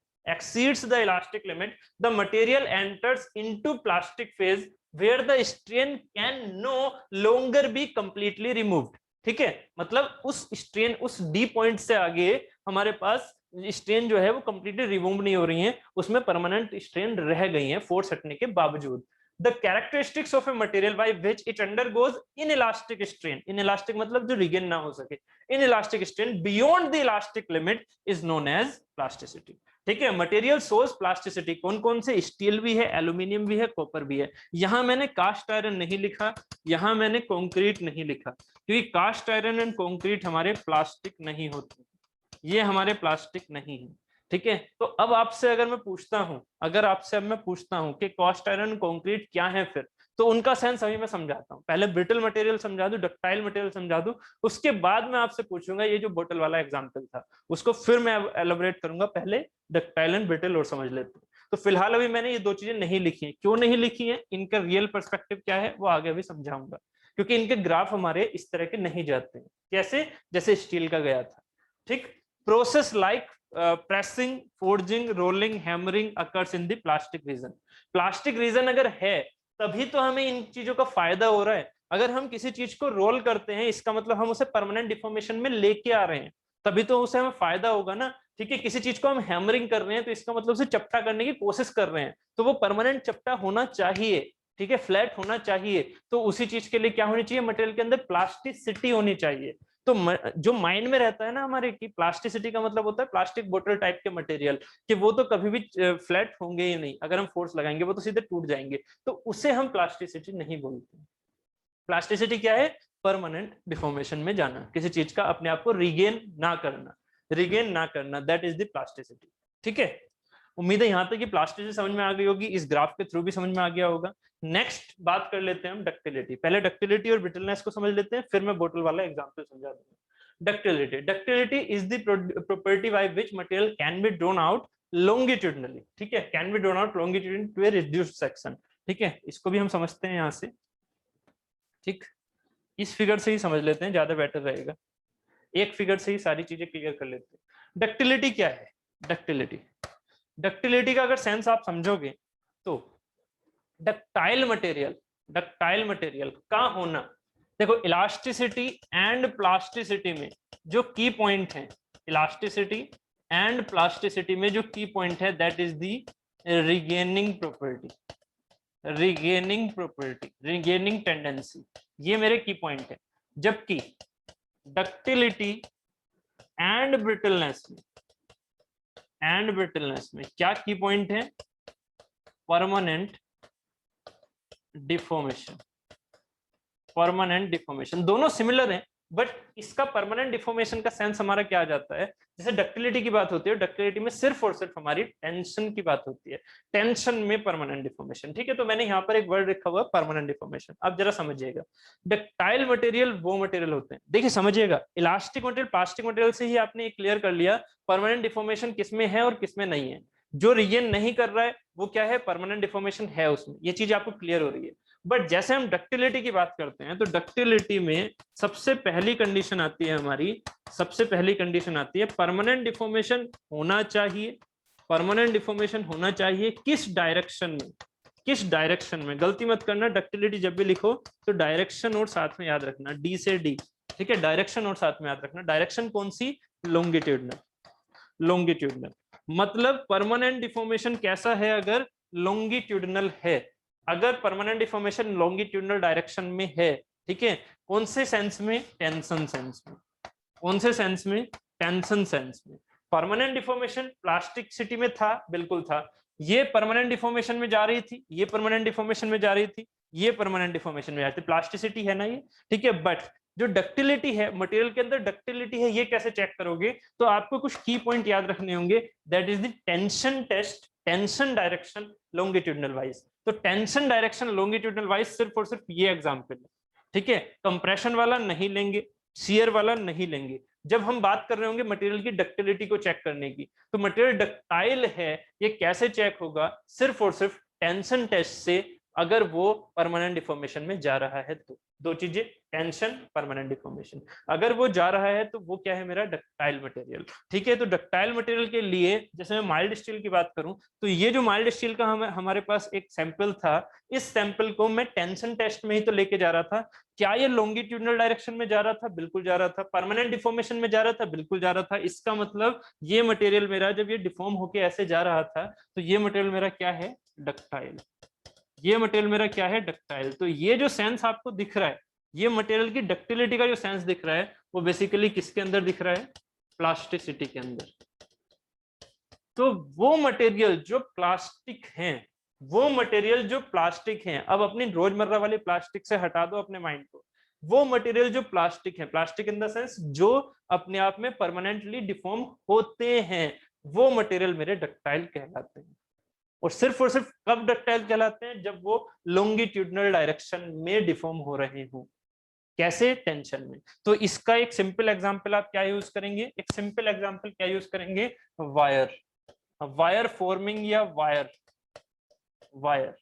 the material enters into plastic phase where the strain can no longer be completely removed. ठीक है, मतलब उस स्ट्रेन, उस डी पॉइंट से आगे हमारे पास स्ट्रेन जो है वो कंप्लीटली रिमूव नहीं हो रही है, उसमें परमानेंट स्ट्रेन रह गई है फोर्स हटने के बावजूद। The characteristics of a material by which it undergoes inelastic strain, inelastic मतलब जो रिगेन ना हो सके, inelastic strain beyond the elastic limit is known as plasticity. ठीक है, मटेरियल सोर्स प्लास्टिसिटी कौन कौन से, स्टील भी है, एल्यूमिनियम भी है, कॉपर भी है। यहां मैंने कास्ट आयरन नहीं लिखा, यहां मैंने कंक्रीट नहीं लिखा, क्योंकि कास्ट आयरन एंड कंक्रीट हमारे प्लास्टिक नहीं होते, ये हमारे प्लास्टिक नहीं है। ठीक है, तो अब आपसे अगर मैं पूछता हूं, अगर आपसे अब मैं पूछता हूं कि कास्ट आयरन कंक्रीट क्या है, फिर तो उनका सेंस अभी मैं समझाता हूं। पहले ब्रिटल मटेरियल समझा दूं, डक्टाइल मटेरियल समझा दूं, उसके बाद मैं आपसे पूछूंगा ये जो बोतल वाला एग्जांपल था उसको फिर मैं एलोबरेट करूंगा। पहले डक्टाइल एंड ब्रिटल और समझ लेते हैं। तो फिलहाल अभी मैंने ये दो चीजें नहीं लिखी हैं। क्यों नहीं लिखी है, इनका रियल पर्सपेक्टिव क्या है वो आगे भी समझाऊंगा, क्योंकि इनके ग्राफ हमारे इस तरह के नहीं जाते हैं, कैसे, जैसे स्टील का गया था। ठीक, process like pressing, forging, rolling, hammering occurs in the plastic region. Plastic region अगर है तभी तो हमें इन चीजों का फायदा हो रहा है। अगर हम किसी चीज को रोल करते हैं, इसका मतलब हम उसे परमानेंट डिफॉर्मेशन में लेके आ रहे हैं, तभी तो उसे हमें फायदा होगा ना। ठीक है, किसी चीज को हम हैमरिंग कर रहे हैं तो इसका मतलब उसे चपटा करने की कोशिश कर रहे हैं, तो वो परमानेंट चपटा होना चाहिए। ठीक है, फ्लैट होना चाहिए। तो उसी चीज के लिए क्या होनी चाहिए, मटेरियल के अंदर प्लास्टिसिटी होनी चाहिए। तो जो माइंड में रहता है ना हमारे की प्लास्टिसिटी का मतलब होता है प्लास्टिक बोतल टाइप के मटेरियल, कि वो तो कभी भी फ्लैट होंगे ही नहीं, अगर हम फोर्स लगाएंगे वो तो सीधे टूट जाएंगे, तो उसे हम प्लास्टिसिटी नहीं बोलते। प्लास्टिसिटी क्या है, परमानेंट डिफॉर्मेशन में जाना, किसी चीज का अपने आप को रिगेन ना करना, रिगेन ना करना, दैट इज द प्लास्टिसिटी। ठीक है, उम्मीद है यहां तक कि प्लास्टिसिटी समझ में आ गई होगी, इस ग्राफ के थ्रू भी समझ में आ गया होगा। नेक्स्ट बात कर लेते हैं हम डक्टिलिटी। पहले डक्टिलिटी और ब्रिटलनेस को समझ लेते हैं, फिर मैं बोतल वाला एग्जांपल समझा दूंगा। Ductility, ductility is the property by which material can be drawn out longitudinally. ठीक है, can be drawn out longitudinally to a reduced section. ठीक है, इसको भी हम समझते हैं यहां से। ठीक, इस फिगर से ही समझ लेते हैं, ज्यादा बेटर रहेगा, एक फिगर से ही सारी चीजें क्लियर कर लेते हैं। डक्टिलिटी क्या है, डक्टिलिटी, डक्टिलिटी का अगर सेंस आप समझोगे तो डक्टाइल मटेरियल, डक्टाइल मटेरियल का होना, देखो इलास्टिसिटी एंड प्लास्टिसिटी में जो की पॉइंट है, इलास्टिसिटी एंड प्लास्टिसिटी में जो की पॉइंट है that is the regaining property, regaining property, regaining tendency, ये मेरे की पॉइंट है। जबकि डक्टिलिटी एंड ब्रिटलनेस में, एंड ब्रिटलनेस में क्या की पॉइंट है, परमानेंट डिफॉर्मेशन, परमानेंट डिफॉर्मेशन। दोनों सिमिलर हैं, बट इसका परमानेंट डिफॉर्मेशन का सेंस हमारा क्या आ जाता है, जैसे डक्टिलिटी की बात होती है, डक्टिलिटी में सिर्फ और सिर्फ हमारी टेंशन की बात होती है, टेंशन में परमानेंट डिफॉर्मेशन। ठीक है, तो मैंने यहाँ पर एक वर्ड लिखा हुआ है परमानेंट डिफॉर्मेशन। अब जरा समझिएगा, डक्टाइल मटेरियल वो मटेरियल होते हैं, देखिए समझिएगा, इलास्टिक मटेरियल, प्लास्टिक मटेरियल से ही आपने क्लियर कर लिया परमानेंट डिफॉर्मेशन किसमें है और किसमें नहीं है। जो रिगेन नहीं कर रहा है वो क्या है, परमानेंट डिफॉर्मेशन है उसमें, ये चीज आपको क्लियर हो रही है। बट जैसे हम डक्टिलिटी की बात करते हैं तो डक्टिलिटी में सबसे पहली कंडीशन आती है हमारी, सबसे पहली कंडीशन आती है परमानेंट डिफॉर्मेशन होना चाहिए, परमानेंट डिफॉर्मेशन होना चाहिए किस डायरेक्शन में, किस डायरेक्शन में, गलती मत करना, डक्टिलिटी जब भी लिखो तो डायरेक्शन और साथ में याद रखना, डी से डी। ठीक है, डायरेक्शन और साथ में याद रखना, डायरेक्शन कौन सी, लॉन्गिट्यूडनल, लॉन्गिट्यूडनल। मतलब परमानेंट डिफॉर्मेशन कैसा है, अगर लॉन्गिट्यूडनल है, अगर परमानेंट डिफॉर्मेशन लॉन्गिट्यूडनल डायरेक्शन में है। ठीक है, कौन से सेंस में, टेंशन सेंस में, कौन से सेंस में, टेंशन सेंस में। परमानेंट डिफॉर्मेशन प्लास्टिसिटी में था, बिल्कुल था, ये परमानेंट डिफॉर्मेशन में जा रही थी, ये परमानेंट डिफॉर्मेशन में जा रही थी, ये परमानेंट डिफॉर्मेशन में जाती, प्लास्टिसिटी है ना ये। ठीक है, बट जो डक्टिलिटी है, मटेरियल के अंदर डक्टिलिटी है, ये कैसे चेक करोगे, तो आपको कुछ की पॉइंट याद रखने होंगे, that is the tension test, tension direction longitudinal wise. तो टेंशन डायरेक्शन लॉन्गिट्यूडनल वाइज सिर्फ और सिर्फ ये एग्जांपल है। ठीक है, कंप्रेशन वाला नहीं लेंगे, शियर वाला नहीं लेंगे। जब हम बात कर रहे होंगे मटेरियल की डक्टिलिटी को चेक करने की, तो मटेरियल डक्टाइल है, ये कैसे चेक होगा, सिर्फ और सिर्फ टेंशन टेस्ट से अगर वो परमानेंट डिफॉर्मेशन में जा रहा है तो। दो चीजें, टेंशन, परमानेंट डिफॉर्मेशन। अगर वो जा रहा है तो वो क्या है मेरा डक्टाइल मटेरियल। ठीक है, तो डक्टाइल मटेरियल के लिए जैसे मैं माइल्ड स्टील की बात करूं तो ये जो माइल्ड स्टील का हमारे पास एक सैंपल था, इस सैंपल को मैं टेंशन टेस्ट में ही तो लेके जा रहा था। क्या ये लॉन्गिट्यूडनल डायरेक्शन में जा रहा था? बिल्कुल जा रहा था। परमानेंट डिफॉर्मेशन में जा रहा था? बिल्कुल जा रहा था। इसका मतलब ये मटेरियल मेरा जब ये डिफॉर्म होके ऐसे जा रहा था तो ये मटेरियल मेरा क्या है? डक्टाइल। ये मटेरियल मेरा क्या है? डक्टाइल। तो ये जो सेंस आपको दिख रहा है, ये मटेरियल की डक्टिलिटी का जो सेंस दिख रहा है वो बेसिकली किसके अंदर दिख रहा है? प्लास्टिसिटी के अंदर। तो वो मटेरियल जो प्लास्टिक हैं, वो मटेरियल जो प्लास्टिक हैं, अब अपनी रोजमर्रा वाली प्लास्टिक से हटा दो अपने माइंड को। वो मटेरियल जो प्लास्टिक है, प्लास्टिक इन द सेंस जो अपने आप में परमानेंटली डिफॉर्म होते हैं, वो मटेरियल मेरे डक्टाइल कहलाते हैं। और सिर्फ कब डक्टाइल कहलाते हैं? जब वो लॉन्गिट्यूडनल डायरेक्शन में डिफॉर्म हो रहे हो। कैसे? टेंशन में। तो इसका एक सिंपल एग्जांपल आप क्या यूज करेंगे? एक सिंपल एग्जांपल क्या यूज करेंगे? वायर। वायर फॉर्मिंग या वायर।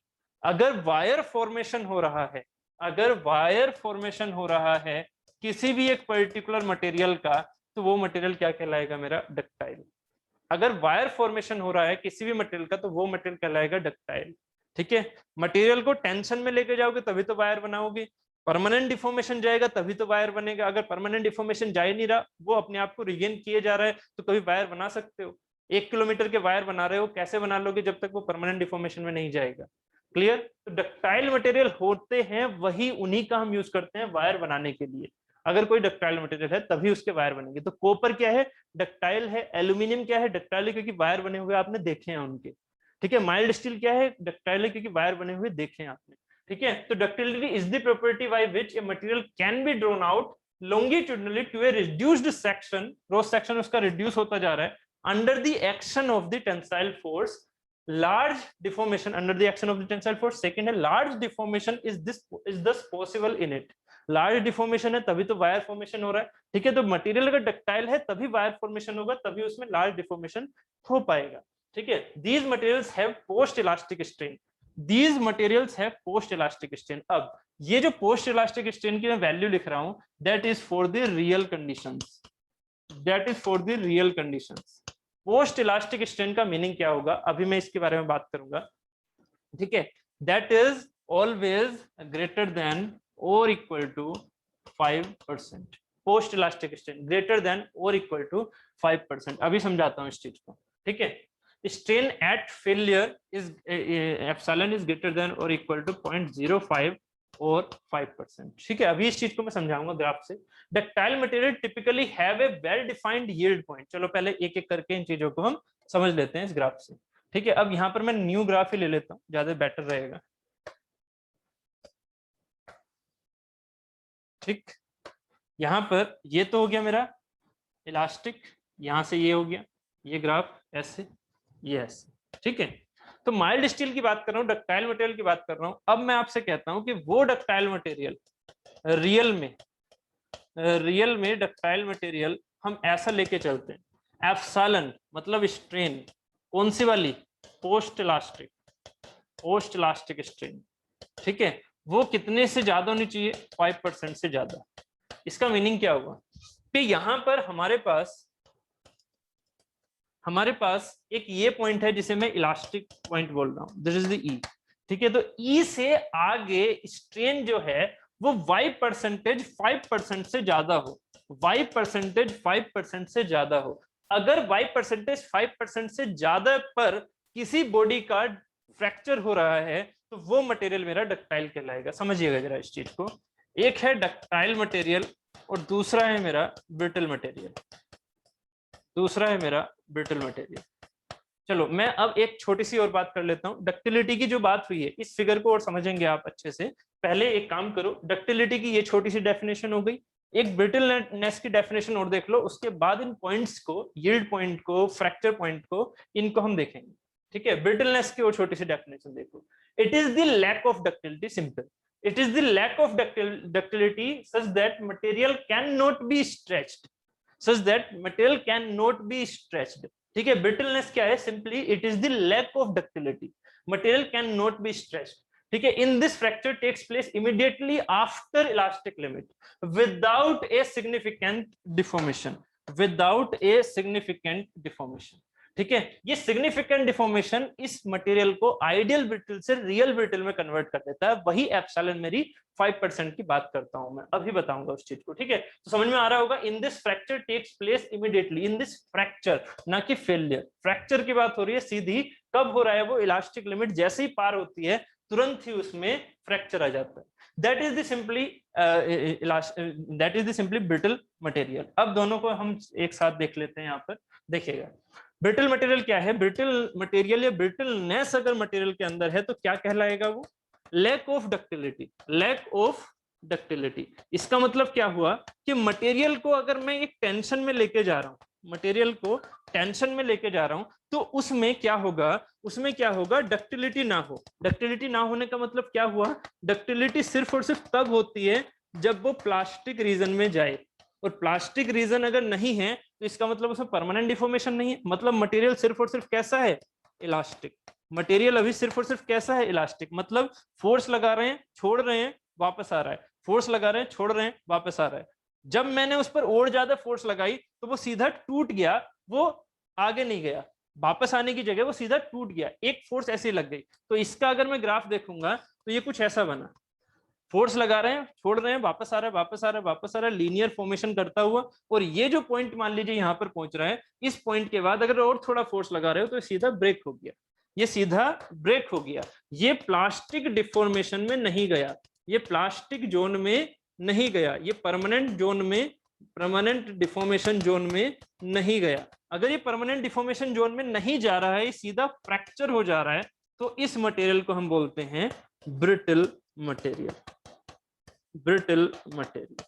अगर वायर फॉर्मेशन हो रहा है, अगर वायर फॉर्मेशन हो रहा है किसी भी एक पर्टिकुलर मटेरियल का, तो वो मटेरियल क्या कहलाएगा? मेरा डक्टाइल। अगर वायर फॉर्मेशन हो रहा है किसी भी मटेरियल का तो वो मटेरियल कहलाएगा डक्टाइल। ठीक है, मटेरियल को टेंशन में लेके जाओगे तभी तो वायर बनाओगे। परमानेंट डिफॉर्मेशन जाएगा तभी तो वायर बनेगा। अगर परमानेंट डिफॉर्मेशन जा ही नहीं रहा, वो अपने आप को रिगेन किए जा रहा है, तो कभी वायर बना सकते हो? 1 किलोमीटर के वायर बना रहे हो, कैसे बना लोगे जब तक वो परमानेंट डिफॉर्मेशन में नहीं जाएगा? क्लियर? तो डक्टाइल मटेरियल होते हैं वही, उन्हीं का हम यूज करते हैं वायर बनाने के लिए। अगर कोई डक्टाइल मटेरियल है तभी उसके वायर बनेंगे। तो कॉपर क्या है? डक्टाइल है। एल्यूमिनियम क्या है? डक्टाइल है, क्योंकि वायर बने हुए आपने देखे हैं उनके। ठीक है, माइल्ड स्टील क्या है? डक्टाइल है, क्योंकि वायर बने हुए देखे हैं आपने। ठीक है, तो ductility is the property by which a material can be drawn out longitudinally to a reduced section, cross section उसका रिड्यूस होता जा रहा है, under the action of the tensile force. Large deformation under the action of the tensile force. Second है, large deformation is thus possible in it. Large deformation है तभी तो wire formation हो रहा है। ठीक है, तो मटेरियल अगर डक्टाइल है तभी वायर फॉर्मेशन होगा, तभी उसमें लार्ज डिफॉर्मेशन हो पाएगा। ठीक है, these materials have post elastic strain. These materials have post elastic strain. अब ये जो पोस्ट इलास्टिक स्ट्रेन की मैं वैल्यू लिख रहा हूं, that is for the real conditions. That is for the real conditions. Post elastic strain का meaning क्या होगा, अभी मैं इसके बारे में बात करूंगा। ठीक है, that is always greater than और equal to 5%। Post elastic strain greater than और इक्वल टू 5%। अभी समझाता हूं इस चीज को। ठीक है, strain at failure is epsilon is greater than और इक्वल टू 0.05 और 5%। ठीक है, अभी इस चीज को मैं समझाऊंगा ग्राफ से। Ductile material typically have a well defined yield point. चलो पहले एक एक करके इन चीजों को हम समझ लेते हैं इस ग्राफ से। ठीक है, अब यहां पर मैं न्यू ग्राफ ही ले लेता हूं, ज्यादा बेटर रहेगा। ठीक, यहां पर ये तो हो गया मेरा इलास्टिक, यहां से ये हो गया, ये ग्राफ ऐसे, ये ऐसे। ठीक है, तो माइल्ड स्टील की बात कर रहा हूं, डक्टाइल मटेरियल की बात कर रहा हूं। अब मैं आपसे कहता हूं कि वो डक्टाइल मटेरियल रियल में डक्टाइल मटेरियल हम ऐसा लेके चलते हैं, एप्सिलॉन मतलब स्ट्रेन, कौन सी वाली? Post elastic strain. ठीक है, वो कितने से ज्यादा होनी चाहिए? 5% से ज्यादा। इसका मीनिंग क्या हुआ कि यहां पर हमारे पास एक ये पॉइंट है जिसे मैं इलास्टिक पॉइंट बोल रहा हूं, दिस इज द ई। ठीक है, तो ई से आगे स्ट्रेन जो है वो y परसेंटेज 5% से ज्यादा हो, y परसेंटेज 5% से ज्यादा हो। अगर y परसेंटेज 5% से ज्यादा पर किसी बॉडी का फ्रैक्चर हो रहा है तो वो मटेरियल मेरा डक्टाइल कहलाएगा। समझिएगा जरा इस चीज को। एक है डक्टाइल मटेरियल और दूसरा है मेरा ब्रिटल मटेरियल। चलो मैं अब एक छोटी सी और बात कर लेता हूं। डक्टिलिटी की जो बात हुई है, इस फिगर को और समझेंगे आप अच्छे से। पहले एक काम करो, डक्टिलिटी की ये छोटी सी डेफिनेशन हो गई, एक ब्रिटलनेस की डेफिनेशन और देख लो, उसके बाद इन पॉइंट्स को, यील्ड पॉइंट को, फ्रैक्चर पॉइंट को, इनको हम देखेंगे। ठीक है, ब्रिटलनेस की और छोटी सी डेफिनेशन देखो। It is the lack of ductility, simple. It is the lack of ductility such that material cannot be stretched. ठीक है, ब्रिटलनेस क्या है? Simply it is the lack of ductility, material can not be stretched. ठीक है, in this fracture takes place immediately after elastic limit without a significant deformation, without a significant deformation. ठीक है, ये significant deformation इस material को ideal brittle से real brittle में convert कर देता है। वही एप्सिलॉन मेरी 5% की बात करता हूं मैं, अभी बताऊंगा उस चीज को। ठीक है, तो समझ में आ रहा होगा, in this fracture takes place immediately, in this fracture, ना कि फेलियर। फ्रैक्चर की बात हो रही है सीधी, कब हो रहा है वो, इलास्टिक लिमिट जैसे ही पार होती है तुरंत ही उसमें फ्रैक्चर आ जाता है। That is the simply brittle material. अब दोनों को हम एक साथ देख लेते हैं। यहाँ पर देखिएगा, ब्रिटल मटेरियल क्या है, ब्रिटल मटेरियल या ब्रिटलनेस अगर मटेरियल के अंदर है तो क्या कहलाएगा वो, lack of ductility, lack of ductility. इसका मतलब क्या हुआ कि मटेरियल को अगर मैं एक टेंशन में लेके जा रहा हूं, मटेरियल को टेंशन में लेके जा रहा हूं, तो उसमें क्या होगा, उसमें क्या होगा, डक्टिलिटी ना हो। डक्टिलिटी ना होने का मतलब क्या हुआ, डक्टिलिटी सिर्फ और सिर्फ तब होती है जब वो प्लास्टिक रीजन में जाए, और प्लास्टिक रीजन अगर नहीं है तो इसका मतलब उसमें परमानेंट डिफॉर्मेशन नहीं है। मतलब मटेरियल सिर्फ और सिर्फ कैसा है, इलास्टिक। मटेरियल अभी सिर्फ और सिर्फ कैसा है, इलास्टिक। मतलब फोर्स लगा रहे हैं, छोड़ रहे हैं, वापस आ रहा है, फोर्स लगा रहे हैं, छोड़ रहे हैं, वापस आ रहा है। जब मैंने उस पर और ज्यादा फोर्स लगाई तो वो सीधा टूट गया, वो आगे नहीं गया, वापस आने की जगह वो सीधा टूट गया, एक फोर्स ऐसी लग गई। तो इसका अगर मैं ग्राफ देखूंगा तो ये कुछ ऐसा बना, फोर्स लगा रहे हैं, छोड़ रहे हैं, वापस आ रहा है, वापस आ रहा है, वापस आ रहा है, लीनियर फॉर्मेशन करता हुआ। और ये जो पॉइंट मान लीजिए यहाँ पर पहुंच रहा है, इस पॉइंट के बाद अगर और थोड़ा फोर्स लगा रहे हो तो सीधा ब्रेक हो गया, ये सीधा ब्रेक हो गया। ये प्लास्टिक डिफॉर्मेशन में नहीं गया, ये प्लास्टिक जोन में नहीं गया, ये परमानेंट जोन में, परमानेंट डिफॉर्मेशन जोन में नहीं गया। अगर ये परमानेंट डिफॉर्मेशन जोन में नहीं जा रहा है, सीधा फ्रैक्चर हो जा रहा है, तो इस मटेरियल को हम बोलते हैं ब्रिटल मटेरियल। ब्रिटल मटेरियल,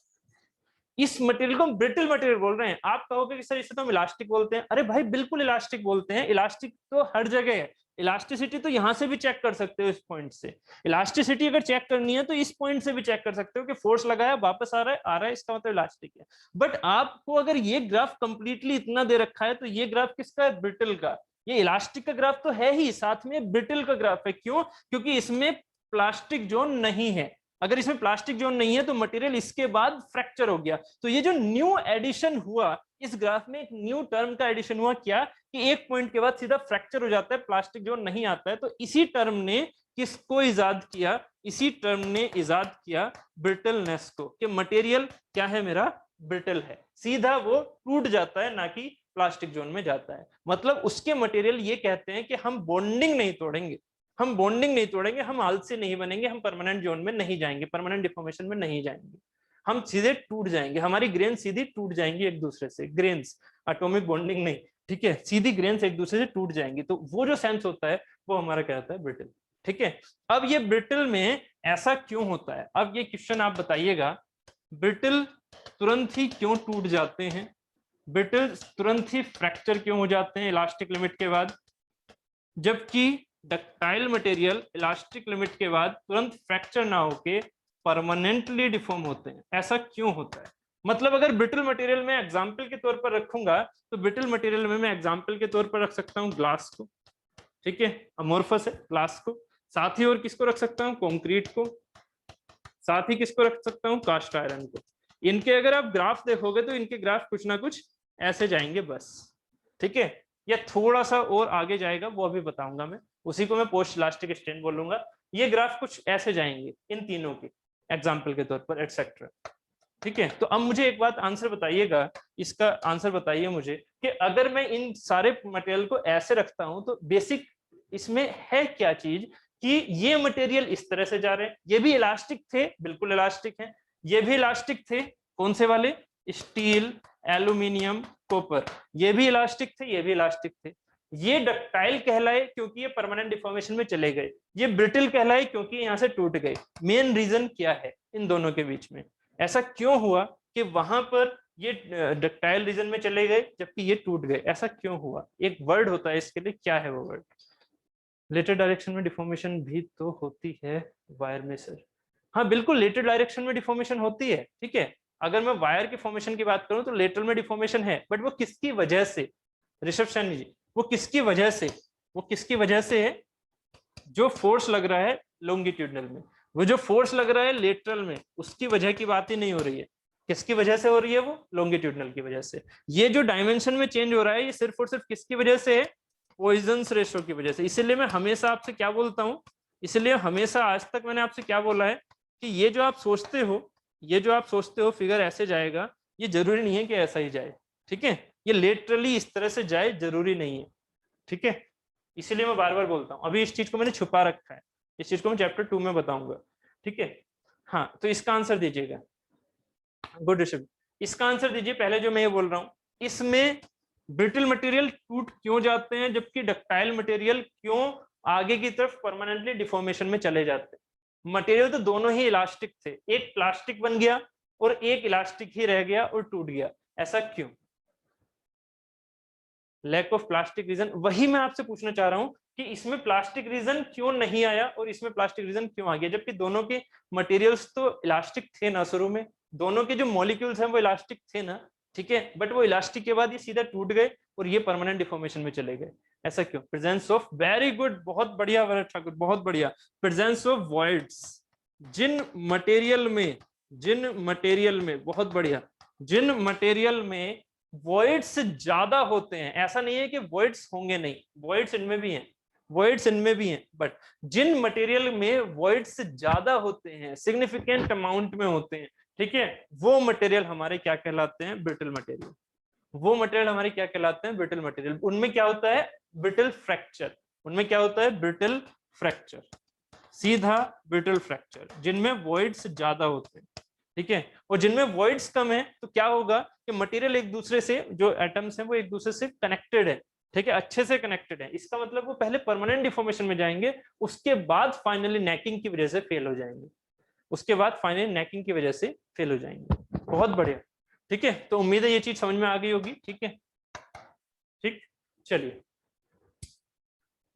इस मटेरियल को हम ब्रिटल मटेरियल बोल रहे हैं। आप कहोगे कि सर इसे तो हम इलास्टिक बोलते हैं। अरे भाई बिल्कुल इलास्टिक बोलते हैं, इलास्टिक तो हर जगह है। इलास्टिसिटी तो यहां से भी चेक कर सकते हो, इस पॉइंट से। इलास्टिसिटी अगर चेक करनी है तो इस पॉइंट से भी चेक कर सकते हो कि फोर्स लगाया, वापस आ रहा है, इसका मतलब इलास्टिक है। बट आपको अगर ये ग्राफ कंप्लीटली इतना दे रखा है तो ये ग्राफ किसका है, ब्रिटल का। ये इलास्टिक का ग्राफ तो है ही, साथ में ब्रिटल का ग्राफ है। क्यों, क्योंकि इसमें प्लास्टिक जोन नहीं है। अगर इसमें प्लास्टिक जोन नहीं है तो मटेरियल इसके बाद फ्रैक्चर हो गया। तो ये जो न्यू एडिशन हुआ इस ग्राफ में, एक न्यू टर्म का एडिशन हुआ, क्या कि एक पॉइंट के बाद सीधा फ्रैक्चर हो जाता है, प्लास्टिक जोन नहीं आता है। तो इसी टर्म ने किसको इजाद किया, इसी टर्म ने इजाद किया ब्रिटलनेस को, कि मटेरियल क्या है मेरा, ब्रिटल है, सीधा वो टूट जाता है, ना कि प्लास्टिक जोन में जाता है। मतलब उसके मटेरियल ये कहते हैं कि हम बॉन्डिंग नहीं तोड़ेंगे, हम बॉन्डिंग नहीं तोड़ेंगे, हम आलसी नहीं बनेंगे, हम परमानेंट जोन में नहीं जाएंगे, परमानेंट डिफॉर्मेशन में नहीं जाएंगे, हम सीधे टूट जाएंगे, हमारी ग्रेन सीधी टूट जाएंगी एक दूसरे से, ग्रेन्स, एटॉमिक बॉन्डिंग नहीं, ठीक है, सीधी ग्रेन्स एक दूसरे से टूट जाएंगी। तो वो जो सेंस होता है वो हमारा कहता है ब्रिटल। ठीक है, अब ये ब्रिटल में ऐसा क्यों होता है, अब ये क्वेश्चन आप बताइएगा, ब्रिटल तुरंत ही क्यों टूट जाते हैं, ब्रिटल तुरंत ही फ्रैक्चर क्यों हो जाते हैं इलास्टिक लिमिट के बाद, जबकि डक्टाइल मटेरियल इलास्टिक लिमिट के बाद तुरंत फ्रैक्चर ना होके परमानेंटली डिफॉर्म होते हैं, ऐसा क्यों होता है। मतलब अगर ब्रिटल मटेरियल में एग्जांपल के तौर पर रखूंगा तो ब्रिटल मटेरियल में मैं एग्जांपल के तौर पर रख सकता हूं ग्लास को, ठीक है, अमोर्फस है ग्लास को, साथ ही और किसको रख सकता हूं, कंक्रीट को, साथ ही किसको रख सकता हूं, कास्ट आयरन को। इनके अगर आप ग्राफ देखोगे तो इनके ग्राफ कुछ ना कुछ ऐसे जाएंगे बस, ठीक है, या थोड़ा सा और आगे जाएगा, वो अभी बताऊंगा मैं, उसी को मैं पोस्ट इलास्टिक स्ट्रेन बोलूंगा। ये ग्राफ कुछ ऐसे जाएंगे इन तीनों के एग्जांपल के तौर पर, एटसेट्रा। ठीक है, तो अब मुझे एक बात आंसर बताइएगा, इसका आंसर बताइए मुझे कि अगर मैं इन सारे मटेरियल को ऐसे रखता हूं तो बेसिक इसमें है क्या चीज कि ये मटेरियल इस तरह से जा रहे हैं, ये भी इलास्टिक थे, बिल्कुल इलास्टिक है, ये भी इलास्टिक थे, कौन से वाले, स्टील, एल्यूमिनियम, कॉपर, ये भी इलास्टिक थे, ये भी इलास्टिक थे। ये डक्टाइल कहलाए क्योंकि ये परमानेंट डिफॉर्मेशन में चले गए, ये ब्रिटल कहलाए क्योंकि यहां से टूट गए। मेन रीजन क्या है इन दोनों के बीच में, ऐसा क्यों हुआ कि वहां पर ये डक्टाइल रीजन में चले गए जबकि ये टूट गए, ऐसा क्यों हुआ। एक वर्ड होता है इसके लिए, क्या है वो वर्ड, लेटर डायरेक्शन में डिफॉर्मेशन भी तो होती है वायर में सर। हाँ बिल्कुल, लेटर डायरेक्शन में डिफॉर्मेशन होती है, ठीक है। अगर मैं वायर की फॉर्मेशन की बात करूं तो लेटरल में डिफॉर्मेशन है, बट वो किसकी वजह से, ऋषभ सैनी जी, वो किसकी वजह से, वो किसकी वजह से है, जो फोर्स लग रहा है लॉन्गिट्यूडनल में, वो जो फोर्स लग रहा है लेटरल में, उसकी वजह की बात ही नहीं हो रही है। किसकी वजह से हो रही है? वो लॉन्गिट्यूडनल की वजह से। ये जो डायमेंशन में चेंज हो रहा है, ये सिर्फ और सिर्फ किसकी वजह से है? पॉइजन्स रेशो की वजह से। इसलिए मैं हमेशा आपसे क्या बोलता हूँ, इसलिए हमेशा आज तक मैंने आपसे क्या बोला है कि ये जो आप सोचते हो, ये जो आप सोचते हो फिगर ऐसे जाएगा, ये जरूरी नहीं है कि ऐसा ही जाए। ठीक है, ये लेटरली इस तरह से जाए जरूरी नहीं है। ठीक है, इसीलिए मैं बार बार बोलता हूँ। अभी इस चीज को मैंने छुपा रखा है, इस चीज को मैं चैप्टर 2 में बताऊंगा। ठीक है, हाँ, तो इसका आंसर दीजिएगा। गुड ऋषभ, इसका आंसर दीजिए। पहले जो मैं ये बोल रहा हूँ, इसमें ब्रिटल मटेरियल टूट क्यों जाते हैं, जबकि डक्टाइल मटेरियल क्यों आगे की तरफ परमानेंटली डिफॉर्मेशन में चले जाते हैं? मटेरियल तो दोनों ही इलास्टिक थे, एक प्लास्टिक बन गया और एक इलास्टिक ही रह गया और टूट गया, ऐसा क्यों? लैक ऑफ प्लास्टिक रीजन, वही मैं आपसे पूछना चाह रहा हूं कि इसमें प्लास्टिक रीजन क्यों नहीं आया और इसमें प्लास्टिक रीजन क्यों आ गया, जबकि दोनों के मटेरियल्स तो इलास्टिक थे ना शुरू में, दोनों के जो मॉलिक्यूल्स हैं वो इलास्टिक थे ना। ठीक है, बट वो इलास्टिक के बाद ये सीधा टूट गए और ये परमानेंट डिफॉर्मेशन में चले गए, ऐसा क्यों? प्रेजेंस ऑफ, वेरी गुड, बहुत बढ़िया वरद ठाकुर, बहुत बढ़िया। प्रेजेंस ऑफ वॉइड्स, जिन मटेरियल में, जिन मटेरियल में, बहुत बढ़िया, जिन मटेरियल में वॉइड्स ज्यादा होते हैं, ऐसा नहीं है कि वॉइड्स होंगे नहीं, वॉइड्स इनमें भी हैं, वॉइड्स इनमें भी हैं, बट जिन मटेरियल में वॉइड्स ज्यादा होते हैं, सिग्निफिकेंट अमाउंट में होते हैं, ठीक है, वो मटेरियल हमारे क्या कहलाते हैं? Brittle material. वो मटेरियल हमारे क्या कहलाते हैं? Brittle material. उनमें क्या होता है? Brittle fracture. उनमें क्या होता है? ब्रिटल फ्रैक्चर, सीधा ब्रिटल फ्रैक्चर, जिनमें वॉइड्स ज्यादा होते हैं। ठीक है, और जिनमें वॉइड्स कम है तो क्या होगा कि मटेरियल एक दूसरे से, जो एटम्स हैं वो एक दूसरे से कनेक्टेड है, ठीक है, अच्छे से कनेक्टेड है। इसका मतलब वो पहले परमानेंट डिफॉर्मेशन में जाएंगे, उसके बाद फाइनली नेकिंग की वजह से फेल हो जाएंगे, उसके बाद फाइनली नेकिंग की वजह से फेल हो जाएंगे। बहुत बढ़िया। ठीक है, तो उम्मीद है ये चीज समझ में आ गई होगी। ठीक है, ठीक, चलिए,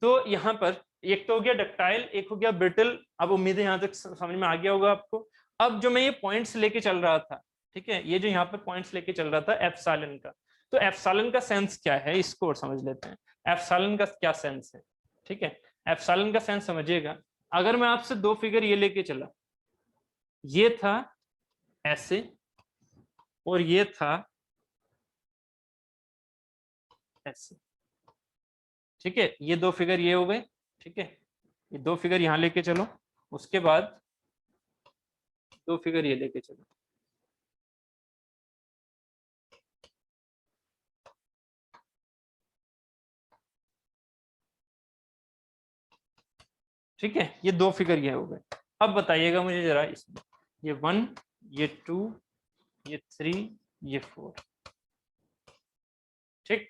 तो यहाँ पर एक तो हो गया डक्टाइल, एक हो गया ब्रिटल। अब उम्मीद है यहाँ तक समझ में आ गया होगा आपको। अब जो मैं ये पॉइंट्स लेके चल रहा था, ठीक है, ये जो यहाँ पर पॉइंट्स लेके चल रहा था एप्सिलॉन का, तो एप्सिलॉन का सेंस क्या है, इसको और समझ लेते हैं। एप्सिलॉन का क्या सेंस है? ठीक है, एप्सिलॉन का सेंस समझिएगा। अगर मैं आपसे दो फिगर ये लेके चला, ये था ऐसे और ये था ऐसे, ठीक है, ये दो फिगर ये हो गए। ठीक है, ये दो फिगर यहां लेके चलो, उसके बाद दो फिगर ये लेके चलो। ठीक है, ये दो फिगर ये हो गए। अब बताइएगा मुझे जरा, इसमें ये 1, ये 2, ये 3, ये 4। ठीक,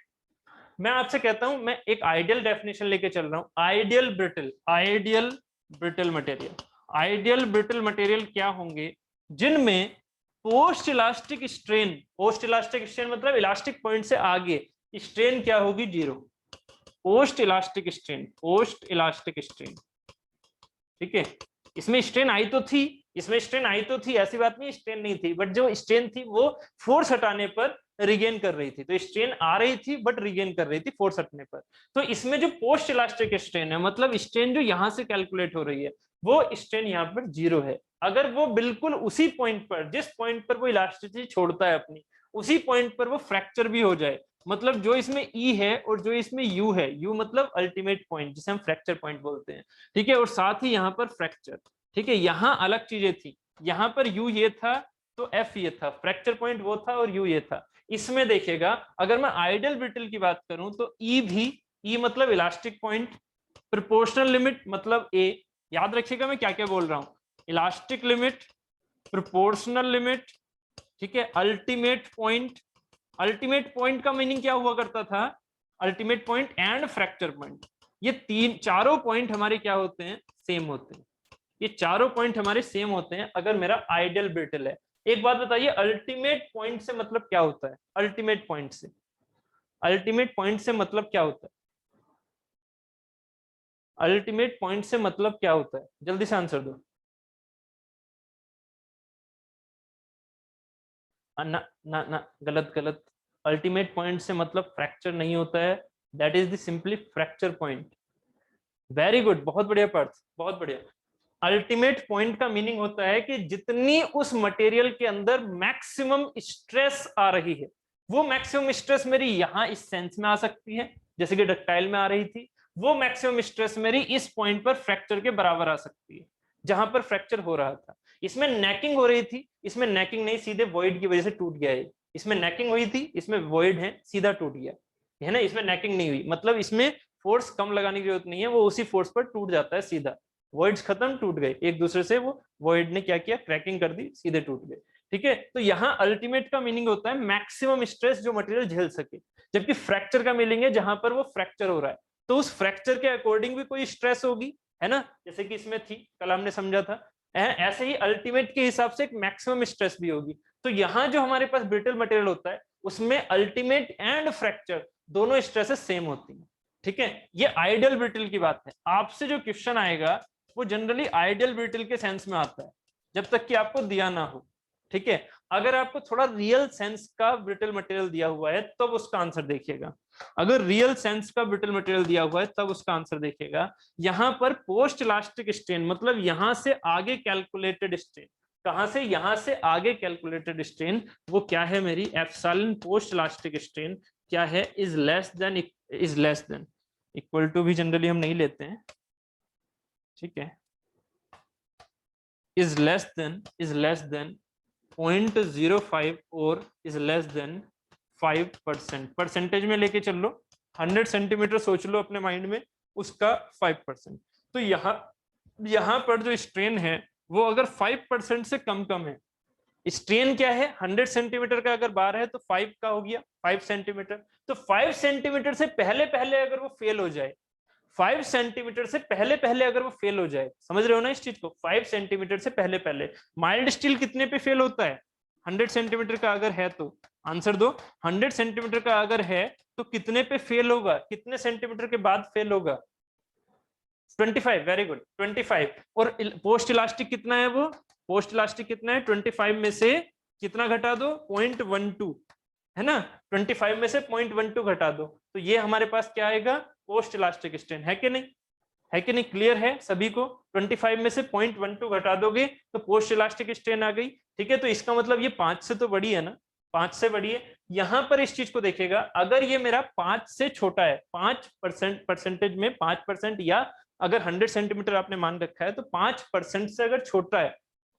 मैं आपसे कहता हूं, मैं एक आइडियल डेफिनेशन लेके चल रहा हूं। Ideal brittle, ideal brittle material, ideal brittle material क्या होंगे? जिनमें post elastic strain, post elastic strain मतलब इलास्टिक पॉइंट से आगे स्ट्रेन क्या होगी? 0। Post elastic strain, post elastic strain. ठीक है, इसमें स्ट्रेन आई तो थी, इसमें स्ट्रेन आई तो थी, ऐसी बात नहीं स्ट्रेन नहीं थी, बट जो स्ट्रेन थी वो फोर्स हटाने पर रिगेन कर रही थी। तो स्ट्रेन आ रही थी बट रिगेन कर रही थी फोर्स हटने पर। तो इसमें जो पोस्ट इलास्टिक स्ट्रेन है, मतलब स्ट्रेन जो यहां से कैलकुलेट हो रही है, वो स्ट्रेन यहाँ पर 0 है। अगर वो बिल्कुल उसी पॉइंट पर, जिस पॉइंट पर वो इलास्टिसिटी छोड़ता है अपनी, उसी पॉइंट पर वो फ्रैक्चर भी हो जाए, मतलब जो इसमें ई है और जो इसमें यू है, यू मतलब अल्टीमेट पॉइंट जिसे हम फ्रैक्चर पॉइंट बोलते हैं। ठीक है, और साथ ही यहाँ पर फ्रैक्चर। ठीक है, यहाँ अलग चीजें थी, यहाँ पर यू ये था तो एफ ये था, फ्रैक्चर पॉइंट वो था और यू ये था। इसमें देखिएगा, अगर मैं आइडियल ब्रिटल की बात करूं तो ई भी, ई मतलब इलास्टिक पॉइंट, प्रोपोर्शनल लिमिट मतलब ए। याद रखिएगा मैं क्या क्या बोल रहा हूं, इलास्टिक लिमिट, प्रोपोर्शनल लिमिट, ठीक है, अल्टीमेट पॉइंट। अल्टीमेट पॉइंट का मीनिंग क्या हुआ करता था? Ultimate point and fracture point. ये तीन चारों पॉइंट हमारे क्या होते हैं? सेम होते हैं। ये चारों पॉइंट हमारे सेम होते हैं अगर मेरा आइडियल ब्रिटल है। एक बात बताइए, अल्टीमेट पॉइंट से मतलब क्या होता है? अल्टीमेट पॉइंट से, अल्टीमेट पॉइंट से मतलब क्या होता है? अल्टीमेट पॉइंट से मतलब क्या होता है? जल्दी से आंसर दो। ना ना ना, गलत गलत। अल्टीमेट पॉइंट से मतलब फ्रैक्चर नहीं होता है, that is the simply fracture point. Very good, बहुत बढ़िया पार्थ, बहुत बढ़िया। अल्टीमेट पॉइंट का मीनिंग होता है कि जितनी उस मटेरियल के अंदर मैक्सिमम स्ट्रेस आ रही है, वो मैक्सिमम स्ट्रेस मेरी यहां इस सेंस में आ सकती है, जैसे कि डक्टाइल में आ रही थी। वो मैक्सिमम स्ट्रेस मेरी इस पॉइंट पर फ्रैक्चर के बराबर आ सकती है, जहां पर फ्रैक्चर हो रहा था। इसमें नेकिंग हो रही थी, इसमें नेकिंग नहीं, सीधे वॉइड की वजह से टूट गया है। इसमें नेकिंग हुई थी, इसमें वॉइड है, सीधा टूट गया है ना। इसमें नेकिंग नहीं हुई, मतलब इसमें फोर्स कम लगाने की जरूरत नहीं है, वो उसी फोर्स पर टूट जाता है सीधा। वॉइड्स खत्म, टूट गए एक दूसरे से, वो वॉइड ने क्या किया, क्रैकिंग कर दी, सीधे टूट गए। ठीक है, तो यहाँ अल्टीमेट का मीनिंग होता है मैक्सिमम स्ट्रेस जो मटेरियल झेल सके, जबकि फ्रैक्चर का मीनिंग है जहां पर वो फ्रैक्चर हो रहा है, तो उस फ्रैक्चर के अकॉर्डिंग भी कोई स्ट्रेस होगी, है ना, जैसे कि इसमें थी, कल हमने समझा था। ऐसे ही अल्टीमेट के हिसाब से एक मैक्सिमम स्ट्रेस भी होगी। तो यहाँ जो हमारे पास ब्रिटल मटेरियल होता है, उसमें अल्टीमेट एंड फ्रैक्चर दोनों स्ट्रेसेस सेम होती हैं। ठीक है, ये आइडियल ब्रिटल की बात है। आपसे जो क्वेश्चन आएगा वो जनरली आइडियल ब्रिटल के सेंस में आता है, जब तक कि आपको दिया ना हो। ठीक है, अगर आपको थोड़ा रियल सेंस का ब्रिटल मटेरियल दिया हुआ है तब उसका आंसर देखिएगा। अगर रियल सेंस का ब्रिटल मटेरियल दिया हुआ है तब उसका आंसर देखिएगा। यहां पर पोस्ट इलास्टिक स्ट्रेन, मतलब यहां से आगे कैलकुलेटेड स्ट्रेन, कहां से, यहां से आगे कैलकुलेटेड स्ट्रेन, वो क्या है मेरी, एप्सिलॉन पोस्ट इलास्टिक स्ट्रेन क्या है, is less than, equal to भी जनरली हम नहीं लेते हैं। ठीक है, इज लेस देन 0.05 और इज लेस देन 5%। परसेंटेज में लेके चल लो, 100 सेंटीमीटर सोच लो अपने माइंड में, उसका 5%। तो यहां पर जो स्ट्रेन है वो अगर 5% से कम है, स्ट्रेन क्या है, 100 सेंटीमीटर का अगर बार है तो 5 का हो गया 5 सेंटीमीटर। तो 5 सेंटीमीटर से पहले पहले अगर वो फेल हो जाए, 5 सेंटीमीटर से पहले पहले अगर वो फेल हो जाए, समझ रहे हो ना इस चीज को, 5 सेंटीमीटर से पहले पहले। माइल्ड स्टील कितने पे फेल होता है, 100 सेंटीमीटर का अगर है तो आंसर दो। 100 सेंटीमीटर का अगर है तो कितने पे फेल होगा, कितने सेंटीमीटर के बाद फेल होगा, 25, वेरी गुड 25। और पोस्ट इलास्टिक कितना है, वो पोस्ट इलास्टिक कितना है, 25 में से कितना घटा दो, 0.12, है ना, 25 में से 0.12 घटा दो, तो ये हमारे पास क्या आएगा, पोस्ट इलास्टिक स्ट्रेन, है कि नहीं, है कि नहीं, क्लियर है सभी को। 25 में से 0.12 घटा दोगे तो पोस्ट इलास्टिक स्ट्रेन आ गई। ठीक है, तो इसका मतलब ये 5 से तो बड़ी है ना, 5 से बड़ी है। यहां पर इस चीज को देखेगा, अगर ये मेरा 5 से छोटा है, 5% परसेंटेज में 5%, या अगर 100 सेंटीमीटर आपने मान रखा है तो 5% से अगर छोटा है,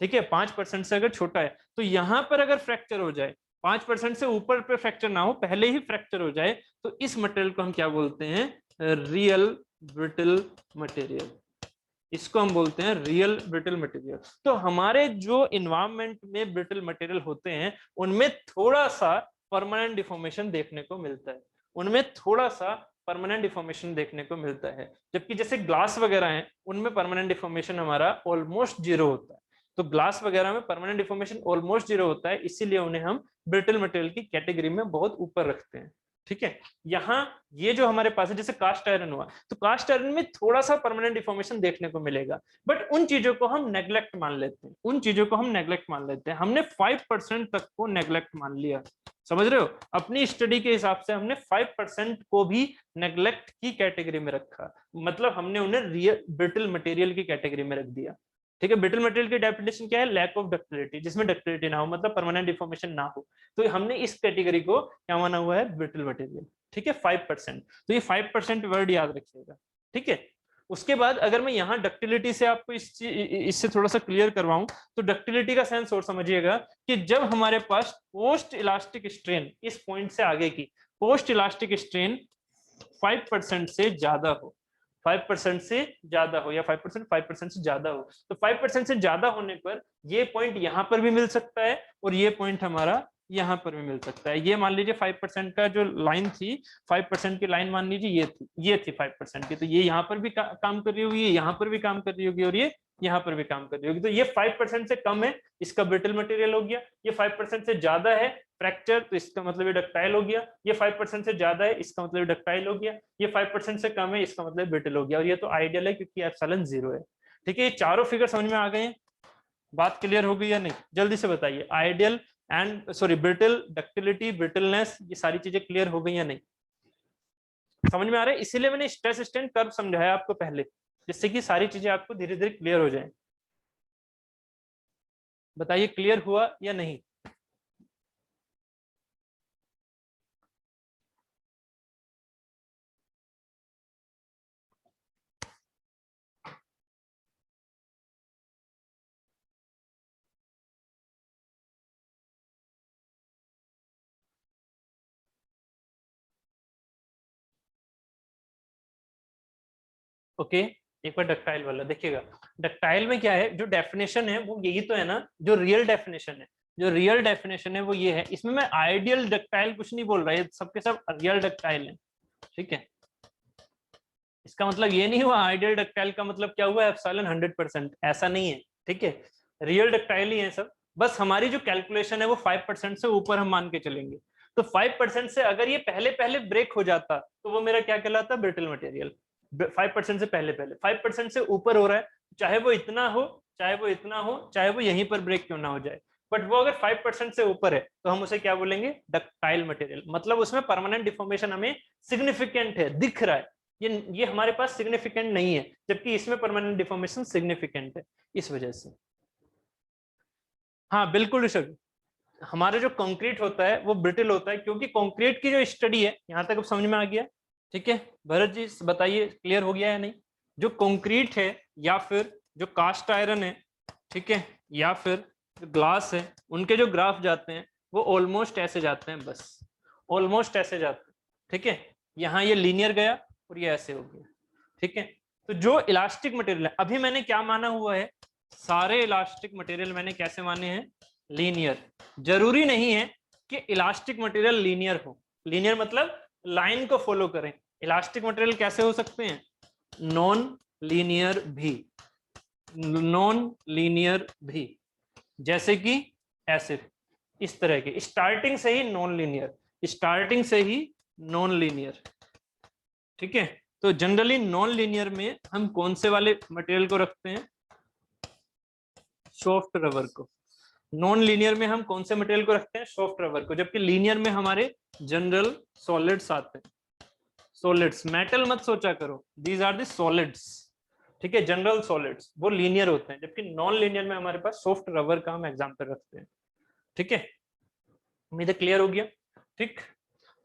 ठीक है, 5% से अगर छोटा है, तो यहां पर अगर फ्रैक्चर हो जाए, 5% से ऊपर पे फ्रैक्चर ना हो, पहले ही फ्रैक्चर हो जाए, तो इस मटेरियल को हम क्या बोलते हैं, रियल ब्रिटल मटेरियल। इसको हम बोलते हैं रियल ब्रिटल मटेरियल। तो हमारे जो इन्वायरमेंट में ब्रिटल मटेरियल होते हैं उनमें थोड़ा सा परमानेंट डिफॉर्मेशन देखने को मिलता है, उनमें थोड़ा सा परमानेंट डिफॉर्मेशन देखने को मिलता है। जबकि जैसे ग्लास वगैरह हैं उनमें परमानेंट डिफॉर्मेशन हमारा ऑलमोस्ट जीरो होता है। तो ग्लास वगैरह में परमानेंट डिफॉर्मेशन ऑलमोस्ट जीरो होता है, इसीलिए उन्हें हम ब्रिटल मटेरियल की कैटेगरी में बहुत ऊपर रखते हैं। ठीक है, यहाँ ये जो हमारे पास है, जैसे कास्ट आयरन हुआ, तो कास्ट आयरन में थोड़ा सा परमानेंट डिफॉर्मेशन देखने को मिलेगा, बट उन चीजों को हम नेग्लेक्ट मान लेते हैं, उन चीजों को हम नेग्लेक्ट मान लेते हैं। हमने 5% तक को नेग्लेक्ट मान लिया, समझ रहे हो, अपनी स्टडी के हिसाब से हमने 5% को भी नेग्लेक्ट की कैटेगरी में रखा, मतलब हमने उन्हें रियल ब्रिटल मटेरियल की कैटेगरी में रख दिया। ठीक है, ब्रिटल मटेरियल की डेफिनेशन क्या है, लैक ऑफ डक्टिलिटी, जिसमें डक्टिलिटी ना हो, मतलब परमानेंट डिफॉर्मेशन ना हो, तो हमने इस कैटेगरी को क्या माना हुआ है, ब्रिटल मटेरियल। ठीक है, 5%, तो ये 5% वर्ड याद रखिएगा। ठीक है, उसके बाद अगर मैं यहाँ डक्टिलिटी से आपको इससे थोड़ा सा क्लियर करवाऊं, तो डक्टिलिटी का सेंस और समझिएगा कि जब हमारे पास पोस्ट इलास्टिक स्ट्रेन, इस पॉइंट से आगे की पोस्ट इलास्टिक स्ट्रेन 5% से ज्यादा हो, 5% से ज्यादा हो, या 5% से ज्यादा हो, तो 5% से ज्यादा होने पर ये पॉइंट यहां पर भी मिल सकता है और ये पॉइंट हमारा यहां पर भी मिल सकता है। ये मान लीजिए 5% का जो लाइन थी, 5% की लाइन मान लीजिए ये थी 5% की, तो ये यहाँ पर भी काम कर रही होगी, यहाँ पर भी काम कर रही होगी, और ये यहाँ पर भी काम कर रही होगी। तो ये 5% से कम है, इसका ब्रिटल मटेरियल हो गया। ये 5% से ज्यादा है फ्रैक्चर, तो इसका मतलब ये डक्टाइल हो गया। ये 5% से ज्यादा है, इसका मतलब डक्टाइल हो गया। ये 5% से कम है, इसका मतलब ब्रिटल हो गया। और ये तो आइडियल है क्योंकि एप्सिलॉन 0 है। ठीक है, ये चारों फिगर समझ में आ गए हैं, बात क्लियर हो गई या नहीं, जल्दी से बताइए। Ideal and sorry brittle, ductility, brittleness, ये सारी चीजें क्लियर हो गई या नहीं, समझ में आ रहा है। इसीलिए मैंने स्ट्रेस स्ट्रेन कर्व समझाया आपको पहले, जिससे कि सारी चीजें आपको धीरे धीरे क्लियर हो जाए। बताइए क्लियर हुआ या नहीं? ओके, एक बार डक्टाइल वाला देखिएगा। डक्टाइल में क्या है, जो डेफिनेशन है वो यही तो है ना, जो रियल डेफिनेशन है, जो रियल डेफिनेशन है वो ये है। इसमें मैं आइडियल डक्टाइल कुछ नहीं बोल रहा, ये सबके सब रियल डक्टाइल है, ठीक है। इसका मतलब ये नहीं हुआ आइडियल डक्टाइल का मतलब क्या हुआ एप्सिलॉन 100%, ऐसा नहीं है, ठीक है। रियल डक्टाइल ही है सब, बस हमारी जो कैलकुलेशन है वो 5% से ऊपर हम मान के चलेंगे। तो 5% से अगर ये पहले पहले ब्रेक हो जाता तो वो मेरा क्या कहलाता, ब्रिटल मटेरियल। 5% से पहले पहले, 5% से ऊपर हो रहा है, चाहे वो इतना हो, चाहे वो इतना हो, चाहे वो यहीं पर ब्रेक क्यों ना हो जाए, बट वो अगर 5% से ऊपर है तो हम उसे क्या बोलेंगे, डक्टाइल मटेरियल। मतलब उसमें परमानेंट डिफॉर्मेशन हमें सिग्निफिकेंट है, दिख रहा है। ये हमारे पास सिग्निफिकेंट नहीं है, जबकि इसमें परमानेंट डिफॉर्मेशन सिग्निफिकेंट है, इस वजह से। हाँ बिल्कुल ऋषभ, हमारा जो कंक्रीट होता है वो ब्रिटल होता है, क्योंकि कंक्रीट की जो स्टडी है, यहाँ तक अब समझ में आ गया, ठीक है। भरत जी बताइए क्लियर हो गया या नहीं? जो कंक्रीट है या फिर जो कास्ट आयरन है, ठीक है, या फिर जो ग्लास है, उनके जो ग्राफ जाते हैं वो ऑलमोस्ट ऐसे जाते हैं, बस ऑलमोस्ट ऐसे जाते हैं, ठीक है। यहाँ ये लीनियर गया और ये ऐसे हो गया, ठीक है। तो जो इलास्टिक मटेरियल है, अभी मैंने क्या माना हुआ है, सारे इलास्टिक मटेरियल मैंने कैसे माने हैं, लीनियर। जरूरी नहीं है कि इलास्टिक मटेरियल लीनियर हो, लीनियर मतलब लाइन को फॉलो करें। इलास्टिक मटेरियल कैसे हो सकते हैं, नॉन लीनियर भी, नॉन लीनियर भी, जैसे कि ऐसे, इस तरह के, स्टार्टिंग से ही नॉन लीनियर, स्टार्टिंग से ही नॉन लीनियर, ठीक है। तो जनरली नॉन लीनियर में हम कौन से वाले मटेरियल को रखते हैं, सॉफ्ट रबर को। नॉन लीनियर में हम कौन से मटेरियल को रखते हैं, सॉफ्ट रबर को, जबकि लीनियर में हमारे जनरल सॉलिड्स आते हैं। सॉलिड्स, मेटल मत सोचा करो, दीज आर द सॉलिड्स, ठीक है। जनरल सॉलिड्स वो लीनियर होते हैं, जबकि नॉन लीनियर में हमारे पास सॉफ्ट रबर का हम एग्जाम्पल रखते हैं, ठीक है। उम्मीद है क्लियर हो गया, ठीक।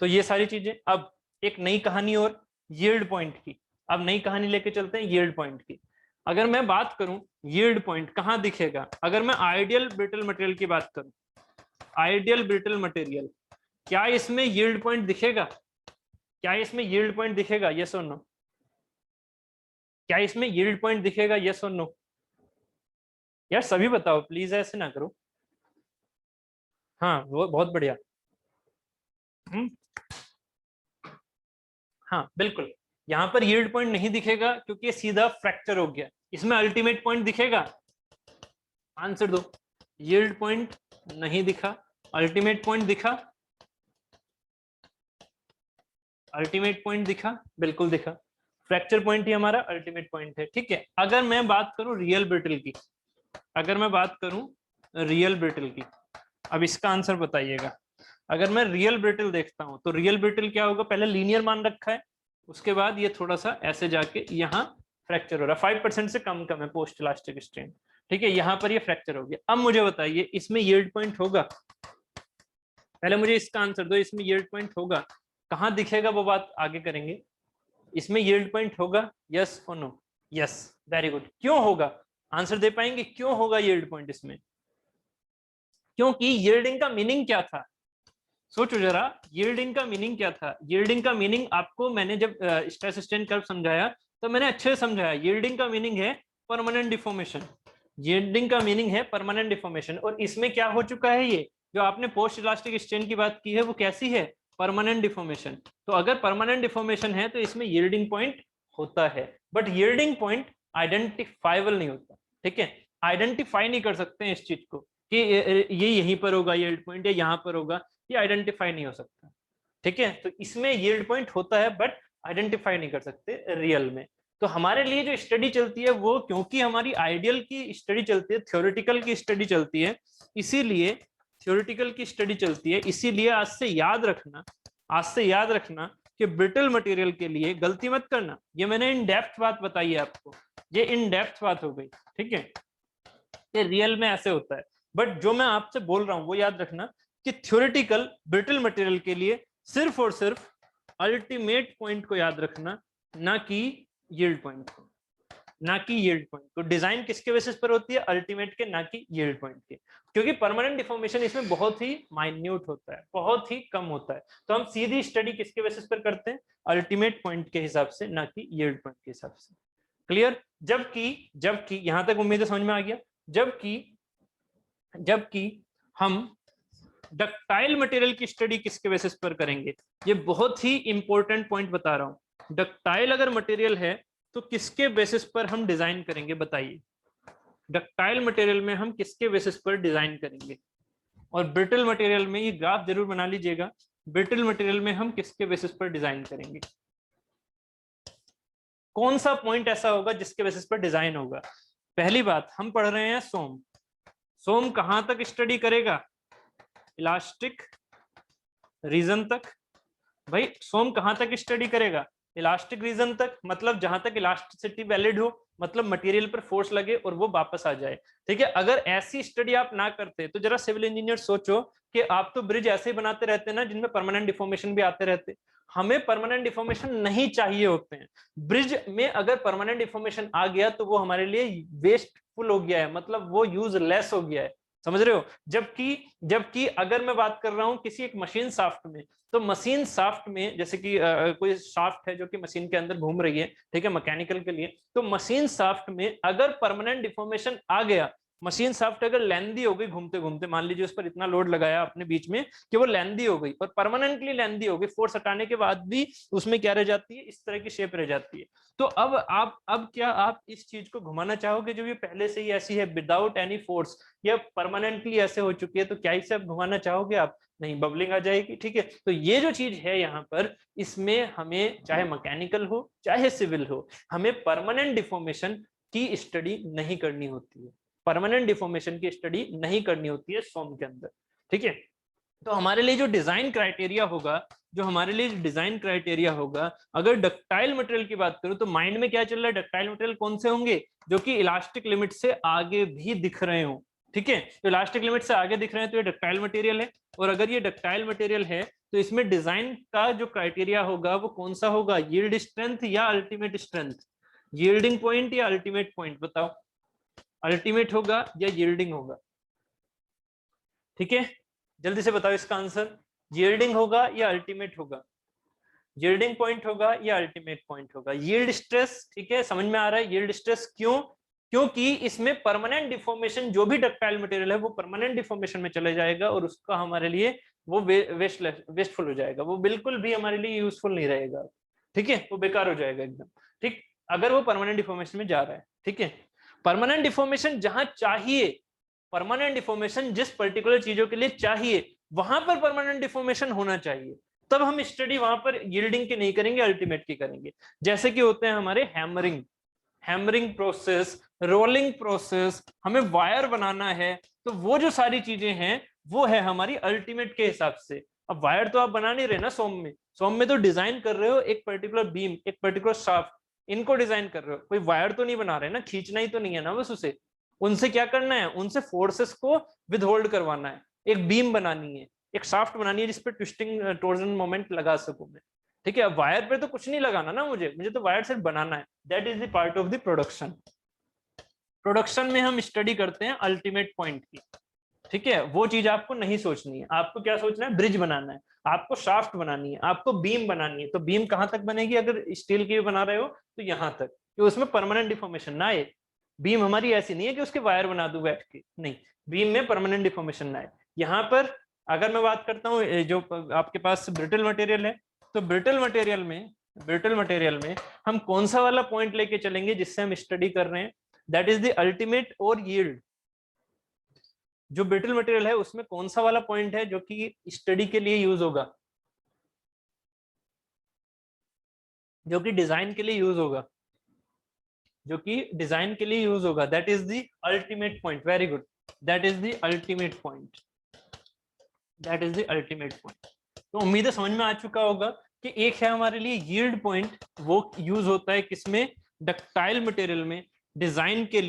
तो ये सारी चीजें। अब एक नई कहानी और, यील्ड पॉइंट की। अब नई कहानी लेके चलते हैं यील्ड पॉइंट की। अगर मैं बात करूं यील्ड पॉइंट कहां दिखेगा, अगर मैं आइडियल ब्रिटल मटेरियल की बात करूं, आइडियल ब्रिटल मटेरियल, क्या इसमें यील्ड पॉइंट दिखेगा, क्या इसमें यील्ड पॉइंट दिखेगा, यस और नो? क्या इसमें यील्ड पॉइंट दिखेगा, यस और नो? यार सभी बताओ प्लीज, ऐसे ना करो। हाँ वो बहुत बढ़िया। हाँ बिल्कुल, यहाँ पर यील्ड पॉइंट नहीं दिखेगा क्योंकि ये सीधा फ्रैक्चर हो गया। इसमें अल्टीमेट पॉइंट दिखेगा, आंसर दो। यील्ड पॉइंट नहीं दिखा, अल्टीमेट पॉइंट दिखा, अल्टीमेट पॉइंट दिखा, बिल्कुल दिखा। फ्रैक्चर पॉइंट ही हमारा अल्टीमेट पॉइंट है, ठीक है। अगर मैं बात करूं रियल ब्रिटल की, अगर मैं बात करूं रियल ब्रिटल की, अब इसका आंसर बताइएगा। अगर मैं रियल ब्रिटल देखता हूं तो रियल ब्रिटल क्या होगा, पहले लीनियर मान रखा है, उसके बाद ये थोड़ा सा ऐसे जाके यहाँ फ्रैक्चर हो रहा है, 5% से कम है पोस्ट इलास्टिक स्ट्रेन, ठीक है। यहाँ पर ये फ्रैक्चर हो गया। अब मुझे बताइए इसमें यील्ड पॉइंट होगा, पहले मुझे इसका आंसर दो, इसमें यील्ड पॉइंट होगा, कहाँ दिखेगा वो बात आगे करेंगे। इसमें यील्ड पॉइंट होगा, यस और नो? Yes, very good. क्यों होगा, आंसर दे पाएंगे क्यों होगा यील्ड पॉइंट इसमें? क्योंकि यील्डिंग का मीनिंग क्या था, सोचो जरा, यील्डिंग का मीनिंग क्या था। यील्डिंग का मीनिंग आपको मैंने जब स्ट्रेस स्ट्रेन कर्व समझाया तो मैंने अच्छे से समझाया। यील्डिंग का मीनिंग है परमानेंट डिफॉर्मेशन, यील्डिंग का मीनिंग है परमानेंट डिफॉर्मेशन। और इसमें क्या हो चुका है, ये जो आपने पोस्ट इलास्टिक स्ट्रेन की बात की है वो कैसी है, परमानेंट डिफॉर्मेशन। तो अगर परमानेंट डिफॉर्मेशन है तो इसमें यील्डिंग पॉइंट होता है, बट यील्डिंग पॉइंट आइडेंटिफाइबल नहीं होता, ठीक है। आइडेंटिफाई नहीं कर सकते हैं इस चीज को कि ये यहीं पर होगा यील्ड पॉइंट या यहाँ पर होगा, ये आइडेंटिफाई नहीं हो सकता, ठीक है। तो इसमें यील्ड पॉइंट होता है बट आइडेंटिफाई नहीं कर सकते रियल में। तो हमारे लिए जो स्टडी चलती है वो, क्योंकि हमारी आइडियल की स्टडी चलती है, थ्योरेटिकल की स्टडी चलती है, इसीलिए थ्योरेटिकल की स्टडी चलती है, इसीलिए आज से याद रखना, आज से याद रखना कि ब्रिटल मटेरियल के लिए गलती मत करना। ये मैंने इन डेप्थ बात बताई है आपको ये इन डेप्थ बात हो गई, ठीक है, ये रियल में ऐसे होता है। बट जो मैं आपसे बोल रहा हूं वो याद रखना कि थ्योरेटिकल ब्रिटल मटेरियल के लिए सिर्फ और सिर्फ अल्टीमेट पॉइंट को याद रखना, ना कि यील्ड पॉइंट को, ना कि यील्ड पॉइंट को। डिजाइन किसके बेसिस पर होती है? अल्टीमेट के, ना कि यील्ड पॉइंट के, क्योंकि परमानेंट डिफॉर्मेशन इसमें बहुत ही माइन्यूट होता है, बहुत ही कम होता है। तो हम सीधी स्टडी किसके बेसिस पर करते हैं? अल्टीमेट पॉइंट के हिसाब से, ना कि यील्ड पॉइंट के हिसाब से। क्लियर? जबकि यहां तक उम्मीद है समझ में आ गया। जबकि हम डक्टाइल मटेरियल की स्टडी किसके बेसिस पर करेंगे? ये बहुत ही इंपॉर्टेंट पॉइंट बता रहा हूं। डक्टाइल अगर मटेरियल है तो किसके बेसिस पर हम डिजाइन करेंगे? बताइए, डक्टाइल मटेरियल में हम किसके बेसिस पर डिजाइन करेंगे? और ब्रिटल मटेरियल में, ये ग्राफ जरूर बना लीजिएगा, ब्रिटल मटेरियल में हम किसके बेसिस पर डिजाइन करेंगे? कौन सा पॉइंट ऐसा होगा जिसके बेसिस पर डिजाइन होगा? पहली बात, हम पढ़ रहे हैं सोम। सोम कहां तक स्टडी करेगा? इलास्टिक रीजन तक। भाई सोम कहां तक स्टडी करेगा? इलास्टिक रीजन तक, मतलब जहां तक इलास्टिसिटी वैलिड हो, मतलब मटेरियल पर फोर्स लगे और वो वापस आ जाए, ठीक है। अगर ऐसी स्टडी आप ना करते तो जरा सिविल इंजीनियर सोचो कि आप तो ब्रिज ऐसे ही बनाते रहते ना जिनमें परमानेंट डिफॉर्मेशन भी आते रहते। हमें परमानेंट डिफॉर्मेशन नहीं चाहिए होते हैं। ब्रिज में अगर परमानेंट डिफॉर्मेशन आ गया तो वो हमारे लिए वेस्टफुल हो गया है, मतलब वो यूजलेस हो गया है, समझ रहे हो। जबकि अगर मैं बात कर रहा हूं किसी एक मशीन शाफ्ट में, तो मशीन शाफ्ट में जैसे कि कोई शाफ्ट है जो कि मशीन के अंदर घूम रही है, ठीक है, मैकेनिकल के लिए, तो मशीन शाफ्ट में अगर परमानेंट डिफॉर्मेशन आ गया, मशीन शाफ्ट अगर लेंदी हो गई घूमते घूमते, मान लीजिए उस पर इतना लोड लगाया अपने बीच में कि वो लेंदी हो गई और परमानेंटली लेंदी हो गई, फोर्स हटाने के बाद भी उसमें क्या रह जाती है? इस तरह की शेप रह जाती है। तो अब क्या आप इस चीज को घुमाना चाहोगे जो ये पहले से ही ऐसी है विदाउट एनी फोर्स, या परमानेंटली ऐसे हो चुकी है, तो क्या इसे आप घुमाना चाहोगे? आप नहीं, बबलिंग आ जाएगी, ठीक है। तो ये जो चीज है यहाँ पर, इसमें हमें चाहे मैकेनिकल हो चाहे सिविल हो, हमें परमानेंट डिफॉर्मेशन की स्टडी नहीं करनी होती है, परमानेंट डिफॉर्मेशन की स्टडी नहीं करनी होती है सोम के अंदर, ठीक है। तो हमारे लिए जो डिजाइन क्राइटेरिया होगा, अगर डक्टाइल मटेरियल की बात करूं तो माइंड में क्या चल रहा है? डक्टाइल मटेरियल कौन से होंगे? जो कि इलास्टिक लिमिट से आगे भी दिख रहे हो, ठीक है। तो इलास्टिक लिमिट से आगे दिख रहे हैं तो ये डक्टाइल मटेरियल है। और अगर ये डक्टाइल मटेरियल है तो इसमें डिजाइन का जो क्राइटेरिया होगा वो कौन सा होगा? यील्ड स्ट्रेंथ या अल्टीमेट स्ट्रेंथ? यील्डिंग पॉइंट या अल्टीमेट पॉइंट? बताओ, अल्टीमेट होगा या यील्डिंग होगा? ठीक है, जल्दी से बताओ इसका आंसर। यील्डिंग होगा या अल्टीमेट होगा? यील्डिंग पॉइंट होगा या अल्टीमेट पॉइंट होगा? यील्ड स्ट्रेस, ठीक है, समझ में आ रहा है यील्ड स्ट्रेस क्यों? क्योंकि इसमें परमानेंट डिफॉर्मेशन, जो भी डक्टाइल मटेरियल है वो परमानेंट डिफॉर्मेशन में चले जाएगा और उसका हमारे लिए वो वेस्टफुल हो जाएगा, वो बिल्कुल भी हमारे लिए यूजफुल नहीं रहेगा, ठीक है, वो बेकार हो जाएगा एकदम, ठीक, अगर वो परमानेंट डिफॉर्मेशन में जा रहा है, ठीक है। परमानेंट डिफॉर्मेशन जहां चाहिए, परमानेंट डिफॉर्मेशन जिस पर्टिकुलर चीजों के लिए चाहिए वहां पर परमानेंट डिफॉर्मेशन होना चाहिए, तब हम स्टडी वहां पर यील्डिंग की नहीं करेंगे, अल्टीमेट की करेंगे। जैसे कि होते हैं हमारे हैमरिंग प्रोसेस, रोलिंग प्रोसेस, हमें वायर बनाना है, तो वो जो सारी चीजें हैं वो है हमारी अल्टीमेट के हिसाब से। अब वायर तो आप बना नहीं रहे ना सोम में तो डिजाइन कर रहे हो एक पर्टिकुलर बीम, एक पर्टिकुलर शाफ्ट, इनको डिजाइन कर रहे हो, कोई वायर तो नहीं बना रहे ना, खींचना ही तो नहीं है ना बस उसे। उनसे क्या करना है? उनसे फोर्सेस को विदहोल्ड करवाना है, एक बीम बनानी है, एक शाफ्ट बनानी है जिसपे ट्विस्टिंग टॉर्जन मोमेंट लगा सकूं मैं, ठीक है। अब वायर पे तो कुछ नहीं लगाना ना मुझे तो वायर सिर्फ बनाना है। That is the part of the production में हम स्टडी करते हैं अल्टीमेट पॉइंट की, ठीक है। वो चीज आपको नहीं सोचनी है, आपको क्या सोचना है? ब्रिज बनाना है, आपको शाफ्ट बनानी है, आपको बीम बनानी है। तो बीम कहां तक बनेगी? अगर स्टील की बना रहे हो तो यहां तक कि उसमें परमानेंट डिफॉर्मेशन ना आए। बीम हमारी ऐसी नहीं है कि उसके वायर बना दूं बैठ के, नहीं, बीम में परमानेंट डिफॉर्मेशन ना आए। यहाँ पर अगर मैं बात करता हूँ जो आपके पास ब्रिटल मटेरियल है, तो ब्रिटल मटेरियल में हम कौन सा वाला पॉइंट लेके चलेंगे जिससे हम स्टडी कर रहे हैं? दैट इज द अल्टीमेट और यील्ड। जो ब्रिटल मटेरियल है उसमें कौन सा वाला पॉइंट है जो कि स्टडी के लिए यूज होगा, जो कि डिजाइन के लिए यूज होगा, that is the ultimate point. Very good, that is the ultimate point. तो उम्मीद है समझ में आ चुका होगा कि एक है हमारे लिए यील्ड पॉइंट, वो यूज होता है किसमें? डक्टाइल मटेरियल में। डिजाइन के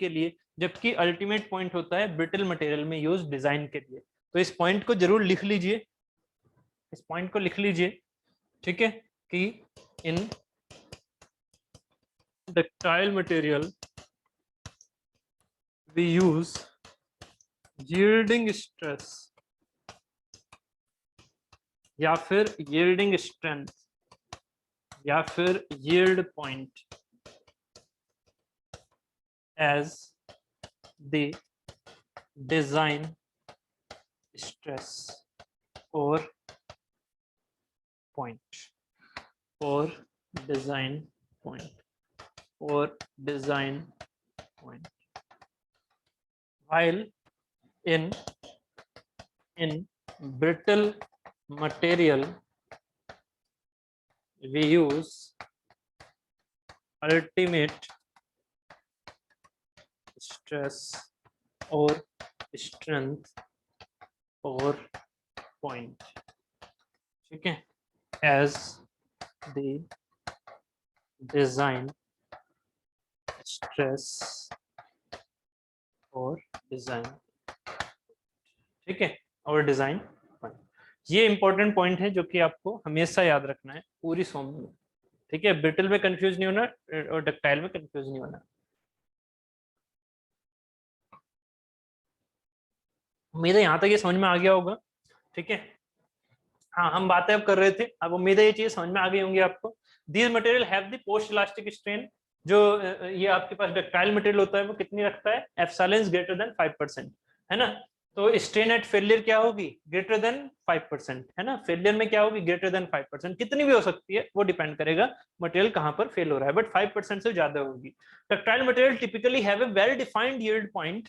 लिए, जबकि अल्टीमेट पॉइंट होता है ब्रिटल मटेरियल में यूज डिजाइन के लिए। तो इस पॉइंट को जरूर लिख लीजिए, इस पॉइंट को लिख लीजिए, ठीक है, कि in ductile material we use yielding stress या फिर यील्डिंग स्ट्रेंथ या फिर yield point as the design stress और पॉइंट और design point while in brittle material we use ultimate stress or strength or point, ठीक है, as the design stress और design, ठीक है, और डिजाइन पॉइंट। ये इंपॉर्टेंट पॉइंट है जो कि आपको हमेशा याद रखना है पूरी सोम में, ठीक है। ब्रिटल में कंफ्यूज नहीं होना और डक्टाइल में कंफ्यूज नहीं होना। उम्मीद है यहाँ तक ये समझ में आ गया होगा, ठीक है। हाँ, हम बातें अब कर रहे थे, अब उम्मीद है ये चीज समझ में आ गई होंगी आपको। These material have the post elastic strain, जो ये आपके पास डक्टाइल मटेरियल होता है वो कितनी रखता है, एप्सिलॉन ग्रेटर देन 5%, है ना। तो स्ट्रेन एट फेलियर क्या होगी, ग्रेटर देन 5%, है ना। फेलियर में क्या होगी, ग्रेटर देन 5%, कितनी भी हो सकती है, वो डिपेंड करेगा मटेरियल कहां पर फेल हो रहा है, बट 5% से ज्यादा होगी। Ductile material typically have a well defined yield point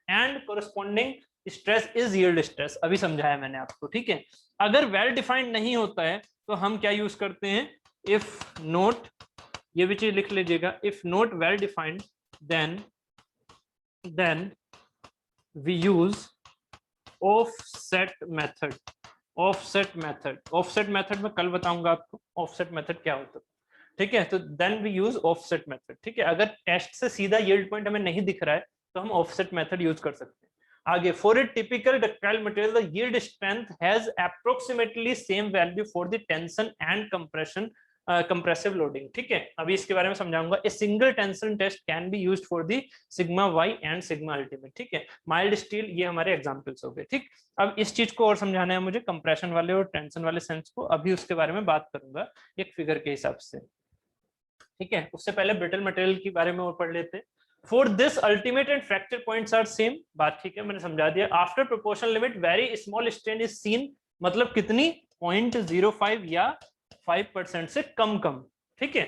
and corresponding stress is yield stress. अभी समझाया मैंने आपको, ठीक है। अगर वेल डिफाइंड नहीं होता है तो हम क्या यूज करते हैं, इफ नोट, ये भी चीज लिख लीजिएगा, if not well defined then we use offset method. Offset method में कल बताऊंगा आपको ऑफसेट मेथड क्या होता है, ठीक है। तो then we use offset method, ठीक है। अगर टेस्ट से सीधा यील्ड पॉइंट हमें नहीं दिख रहा है तो हम ऑफसेट मेथड यूज कर सकते हैं। आगे, for a typical ductile material the yield strength has approximately same value for the tension and compression compressive loading, ठीक है। अभी इसके बारे में समझाऊंगा। A single tension test can be used for the sigma y and sigma ultimate, ठीक है। Mild steel, ये हमारे एग्जांपल्स हो गए, ठीक। अब इस चीज को और समझाना है मुझे, कंप्रेशन वाले और टेंशन वाले सेंस को, अभी उसके बारे में बात करूंगा एक फिगर के हिसाब से, ठीक है। उससे पहले ब्रिटल मटेरियल के बारे में और पढ़ लेते हैं। For this ultimate and fracture points are same, बात ठीक है, मैंने समझा दिया। After proportional limit very small strain is seen, मतलब कितनी, 0.05 या 5% से कम, ठीक है।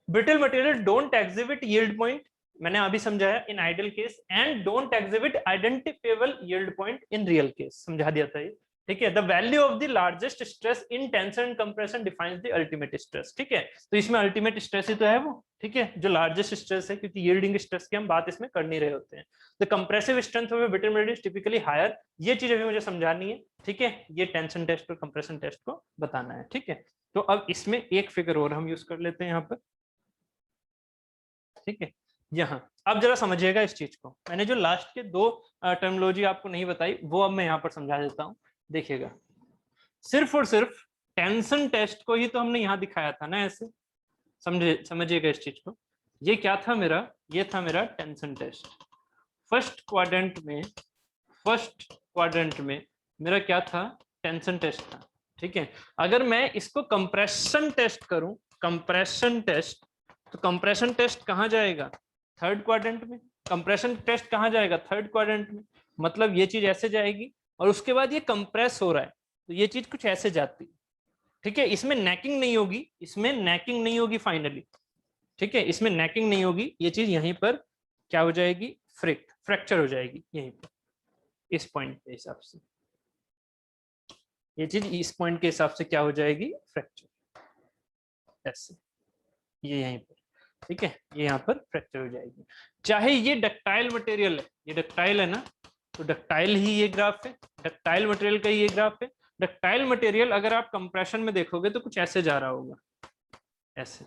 Brittle material don't exhibit yield point, मैंने अभी समझाया, in ideal case, and don't exhibit identifiable yield point in real case, समझा दिया था ये, ठीक है। The value of the largest stress in tension and compression defines the ultimate stress, ठीक है। तो इसमें अल्टीमेट स्ट्रेस ही तो है वो, ठीक है, जो लार्जेस्ट स्ट्रेस है, क्योंकि यील्डिंग स्ट्रेस की हम बात इसमें कर नहीं रहे होते हैं। The compressive strength of brittle material typically higher, ये चीज अभी मुझे समझानी है, ठीक है। ये टेंशन टेस्ट और कंप्रेशन टेस्ट को बताना है, ठीक है। तो अब इसमें एक फिगर और हम यूज कर लेते हैं यहाँ पर, ठीक है। यहाँ अब जरा समझिएगा इस चीज को, मैंने जो लास्ट के दो टर्मिनोलॉजी आपको नहीं बताई वो अब मैं यहाँ पर समझा देता हूँ, देखिएगा। सिर्फ और सिर्फ टेंशन टेस्ट को ही तो हमने यहाँ दिखाया था ना, ऐसे समझिएगा इस चीज को। ये क्या था मेरा, ये था मेरा टेंशन टेस्ट। फर्स्ट क्वाड्रेंट में मेरा क्या था, टेंशन टेस्ट था, ठीक है। अगर मैं इसको कंप्रेशन टेस्ट करूं, कंप्रेशन टेस्ट, तो कंप्रेशन टेस्ट कहां जाएगा, थर्ड क्वाड्रेंट में। कंप्रेशन टेस्ट कहां जाएगा, थर्ड क्वाड्रेंट में, मतलब ये चीज ऐसे जाएगी, और उसके बाद ये कंप्रेस हो रहा है तो ये चीज कुछ ऐसे जाती है, ठीक है। इसमें नेकिंग नहीं होगी, फाइनली, ठीक है। इसमें नेकिंग नहीं होगी, ये चीज यहीं पर क्या हो जाएगी, फ्रैक्चर हो जाएगी यहीं पर, इस पॉइंट के हिसाब से, ये चीज इस पॉइंट के हिसाब से क्या हो जाएगी, फ्रैक्चर, ऐसे, ये यहीं पर, ठीक है, ये यहाँ पर फ्रैक्चर हो जाएगी। चाहे ये डक्टाइल मटेरियल है, ये डक्टाइल है ना, तो डक्टाइल ही ये ग्राफ है, डक्टाइल मटेरियल का ये ग्राफ है। डक्टाइल मटेरियल अगर आप कंप्रेशन में देखोगे तो कुछ ऐसे जा रहा होगा, ऐसे,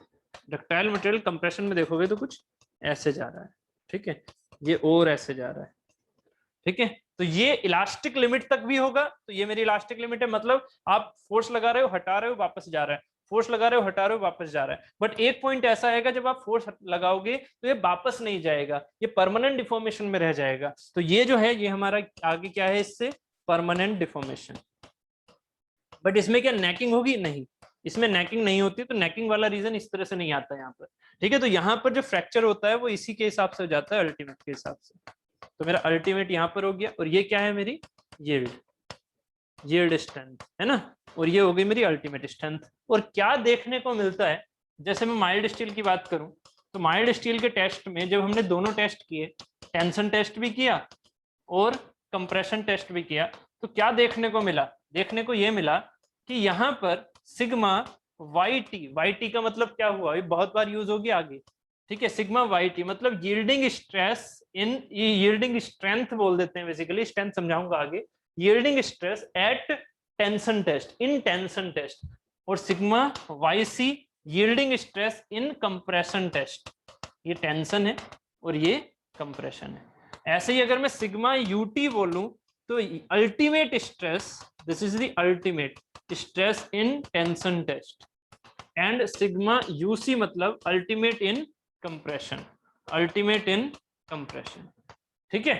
डक्टाइल मटेरियल कंप्रेशन में देखोगे तो कुछ ऐसे जा रहा है, ठीक है, ये और ऐसे जा रहा है, ठीक है। तो ये इलास्टिक लिमिट तक भी होगा, तो ये मेरी इलास्टिक लिमिट है, मतलब आप फोर्स लगा रहे हो, हटा रहे हो, वापस जा रहा है, फोर्स लगा रहे हो, हटा रहे हो, वापस जा रहा है। बट एक पॉइंट ऐसा आएगा जब आप फोर्स लगाओगे तो ये वापस नहीं जाएगा, ये परमानेंट डिफॉर्मेशन में रह जाएगा। तो ये जो है ये हमारा आगे क्या है, इससे परमानेंट डिफॉर्मेशन। बट इसमें क्या नेकिंग होगी? नहीं, इसमें नेकिंग नहीं होती। तो नेकिंग वाला रीजन इस तरह से नहीं आता यहाँ पर, ठीक है। तो यहाँ पर जो फ्रैक्चर होता है वो इसी के हिसाब से हो जाता है, अल्टीमेट के हिसाब से। तो मेरा अल्टीमेट यहाँ पर हो गया, और ये क्या है मेरी यील्ड स्ट्रेंथ है ना, और ये हो गई मेरी अल्टीमेट स्ट्रेंथ। और क्या देखने को मिलता है, जैसे मैं माइल्ड स्टील की बात करूं, तो माइल्ड स्टील के टेस्ट में जब हमने दोनों टेस्ट किए, टेंशन टेस्ट भी किया और कंप्रेशन टेस्ट भी किया, तो क्या देखने को मिला? देखने को ये मिला कि यहाँ पर सिग्मा वाई का मतलब क्या हुआ, ये बहुत बार यूज होगी आगे, ठीक है। सिग्मा वाई टी मतलब yielding stress in, yielding strength बोल देते हैं बेसिकली, स्ट्रेंथ समझाऊंगा आगे। Yielding stress at tension test, in tension test, और sigma Y C yielding stress in compression test. ये टेंशन है और ये कंप्रेशन है। ऐसे ही अगर मैं सिग्मा यूटी बोलूं तो ultimate stress, this is the ultimate stress in tension test, and sigma U C मतलब ultimate in compression, ultimate in compression, ठीक है।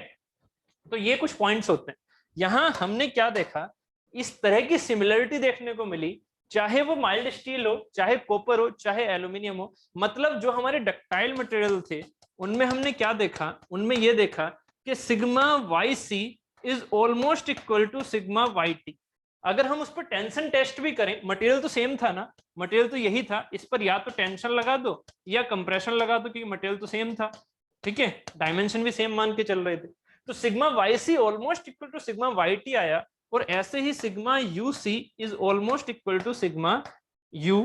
तो ये कुछ पॉइंट्स होते हैं। यहां हमने क्या देखा, इस तरह की सिमिलरिटी देखने को मिली, चाहे वो माइल्ड स्टील हो, चाहे कॉपर हो, चाहे एल्यूमिनियम हो। मतलब जो हमारे डक्टाइल मटेरियल थे उनमें हमने क्या देखा, उनमें ये देखा कि sigma Y C is almost equal to sigma Y T. अगर हम उस पर टेंशन टेस्ट भी करें, मटेरियल तो सेम था ना, मटेरियल तो यही था, इस पर या तो टेंशन लगा दो या कंप्रेशन लगा दो, क्योंकि मटेरियल तो सेम था, ठीक है, डायमेंशन भी सेम मान के चल रहे थे। तो sigma Y C almost equal to sigma Y T आया, और ऐसे ही sigma U C is almost equal to sigma U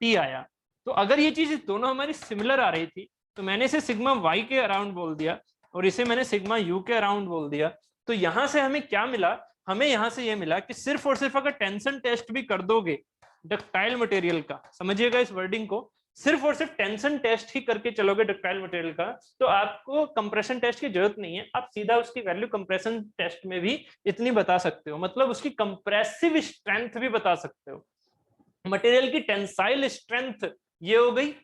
T आया। तो अगर ये चीज दोनों हमारी सिमिलर आ रही थी तो मैंने इसे सिग्मा वाई के अराउंड बोल दिया और इसे मैंने सिग्मा यू के अराउंड बोल दिया। तो यहां से हमें क्या मिला, हमें यहां से ये मिला कि सिर्फ और सिर्फ अगर टेंशन टेस्ट भी कर दोगे डक्टाइल मटेरियल का, समझिएगा इस वर्डिंग को, सिर्फ और सिर्फ टेंशन टेस्ट ही करके चलोगे डक्टाइल मटेरियल का, तो आपको कंप्रेशन टेस्ट की जरूरत नहीं है। आप सीधा उसकी वैल्यू कंप्रेशन टेस्ट में भी इतनी बता सकते हो, मतलब उसकी कंप्रेसिव स्ट्रेंथ भी बता सकते हो। मटेरियल की टेंसाइल स्ट्रेंथ ये हो गई,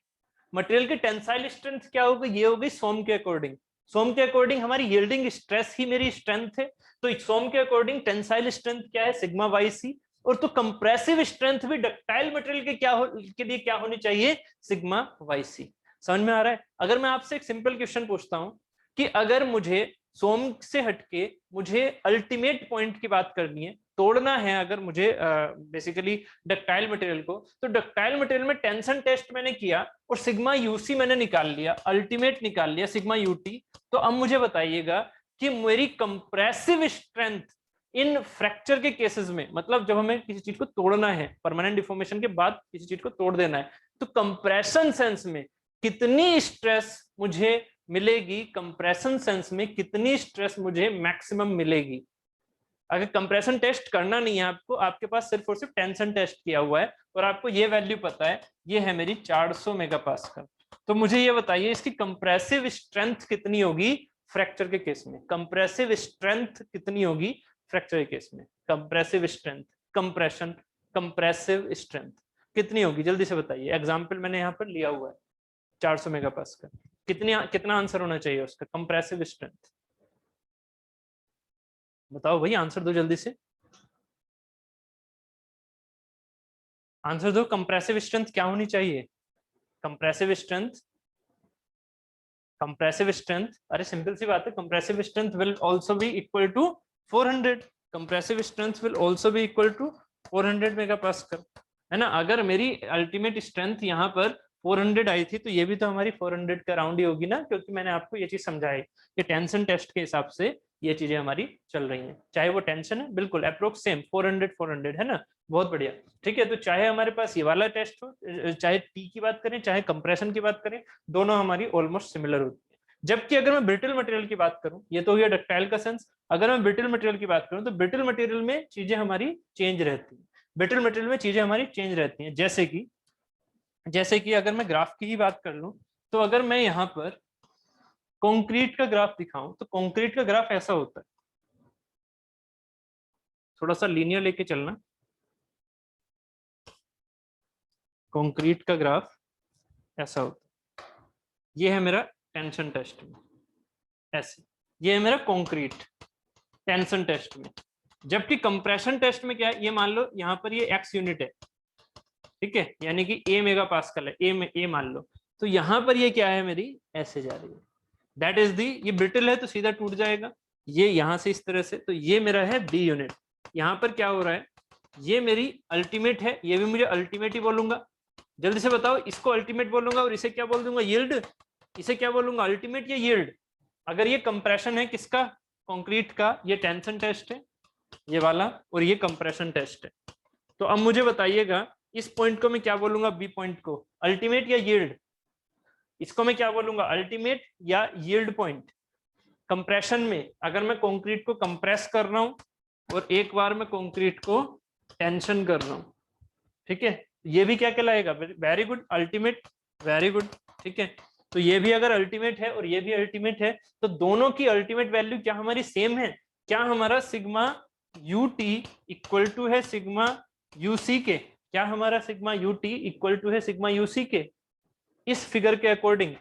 मटेरियल की टेंसाइल स्ट्रेंथ क्या हो गई, ये हो गई सोम के अकॉर्डिंग। सोम के अकॉर्डिंग हमारी यील्डिंग स्ट्रेस ही मेरी स्ट्रेंथ है, तो सोम के अकॉर्डिंग टेंसाइल स्ट्रेंथ क्या है, सिग्मा वाई सी। और तो कंप्रेसिव स्ट्रेंथ भी डक्टाइल मटेरियल के के लिए क्या होनी चाहिए, सिग्मा वाई सी। समझ में आ रहा है? अगर मैं आपसे एक सिंपल क्वेश्चन पूछता हूं कि अगर मुझे सोम से हटके मुझे अल्टीमेट पॉइंट की बात करनी है, तोड़ना है अगर मुझे बेसिकली डक्टाइल मटेरियल को, तो डक्टाइल मटेरियल में टेंशन टेस्ट मैंने किया और सिग्मा यूसी मैंने निकाल लिया, अल्टीमेट निकाल लिया सिग्मा यूटी। तो अब मुझे बताइएगा कि मेरी कंप्रेसिव स्ट्रेंथ इन फ्रैक्चर के केसेस में, मतलब जब हमें किसी चीज को तोड़ना है, परमानेंट डिफॉर्मेशन के बाद किसी चीज को तोड़ देना है, तो कंप्रेशन सेंस में कितनी स्ट्रेस मुझे मिलेगी, कंप्रेशन सेंस में कितनी स्ट्रेस मुझे मैक्सिमम मिलेगी। अगर कंप्रेशन टेस्ट करना नहीं है आपको, आपके पास सिर्फ और सिर्फ टेंशन टेस्ट किया हुआ है और आपको ये वैल्यू पता है, ये है मेरी 400 मेगापास्कल, तो मुझे ये बताइए इसकी कंप्रेसिव स्ट्रेंथ कितनी होगी फ्रैक्चर के केस में। कंप्रेसिव स्ट्रेंथ कितनी होगी फ्रैक्चर के केस में, compressive strength, compression, compressive strength कितनी होगी, जल्दी से बताइए। एग्जाम्पल मैंने यहाँ पर लिया हुआ है 400 मेगापास्कल, कितना आंसर होना चाहिए उसका, कंप्रेसिव स्ट्रेंथ बताओ भाई, आंसर दो जल्दी से, आंसर दो। कंप्रेसिव स्ट्रेंथ क्या होनी चाहिए, कंप्रेसिव स्ट्रेंथ, कंप्रेसिव स्ट्रेंथ, अरे सिंपल सी बात है, compressive strength will also be equal to 400, compressive strength will also be equal to 400 megapascal, है ना। अगर मेरी अल्टीमेट स्ट्रेंथ यहाँ पर 400 आई थी तो ये भी तो हमारी 400 का राउंड ही होगी ना, क्योंकि मैंने आपको ये चीज समझाई कि टेंशन टेस्ट के हिसाब से ये चीजें हमारी चल रही हैं, चाहे वो टेंशन है, बिल्कुल अप्रोक्स सेम 400 है ना, बहुत बढ़िया, ठीक है। तो चाहे हमारे पास ये वाला टेस्ट हो, चाहे टी की बात करें चाहे कंप्रेशन की बात करें, दोनों हमारी ऑलमोस्ट सिमिलर होती है। जबकि अगर मैं ब्रिटल मटेरियल की बात करूं, ये तो हो गया डक्टाइल का सेंस, अगर मैं ब्रिटल मटेरियल की बात करूं तो ब्रिटल मटेरियल में चीजें हमारी चेंज रहती है, ब्रिटल मटेरियल में चीजें हमारी चेंज रहती हैं, जैसे कि जैसे कि अगर मैं ग्राफ की ही बात कर लूं, तो अगर मैं यहाँ पर कंक्रीट का ग्राफ दिखाऊं तो कंक्रीट का ग्राफ ऐसा होता है, थोड़ा सा लीनियर लेके चलना। कंक्रीट का ग्राफ ऐसा होता है, ये है मेरा टेंशन टेस्ट में, ऐसे ये है मेरा कंक्रीट टेंशन टेस्ट में। जबकि कंप्रेशन टेस्ट में क्या है, ये मान लो यहाँ पर ये एक्स यूनिट है, ठीक है, यानी कि ए मेगा पास्कल है, ए मान लो, तो यहाँ पर ये क्या है मेरी, ऐसे जा रही है, दैट इज दी, ये ब्रिटल है तो सीधा टूट जाएगा, ये यहाँ से इस तरह से, तो ये मेरा है बी यूनिट। यहाँ पर क्या हो रहा है, ये मेरी अल्टीमेट है, ये भी मुझे अल्टीमेट ही बोलूंगा। जल्दी से बताओ, इसको अल्टीमेट बोलूंगा और इसे क्या बोल दूंगा, यील्ड। इसे क्या बोलूंगा, अल्टीमेट या यील्ड। अगर ये कंप्रेशन है किसका, कंक्रीट का, ये टेंशन टेस्ट है ये वाला, और ये कंप्रेशन टेस्ट है। तो अब मुझे बताइएगा इस पॉइंट को मैं क्या बोलूंगा, बी पॉइंट को, अल्टीमेट या यील्ड। इसको मैं क्या बोलूंगा, अल्टीमेट या यील्ड पॉइंट। कंप्रेशन में अगर मैं कंक्रीट को कंप्रेस कर रहा हूं और एक बार मैं कंक्रीट को टेंशन कर रहा हूं, ठीक है, ये भी क्या कहलाएगा, very good, ultimate, very good, ठीक है। तो ये भी अगर अल्टीमेट है और ये भी अल्टीमेट है, तो दोनों की अल्टीमेट वैल्यू क्या हमारी सेम है, क्या हमारा सिग्मा यूटी इक्वल टू है सिग्मा यूसी के, क्या हमारा सिग्मा यूटी इक्वल टू है सिग्मा यूसी के इस फिगर के अकॉर्डिंग,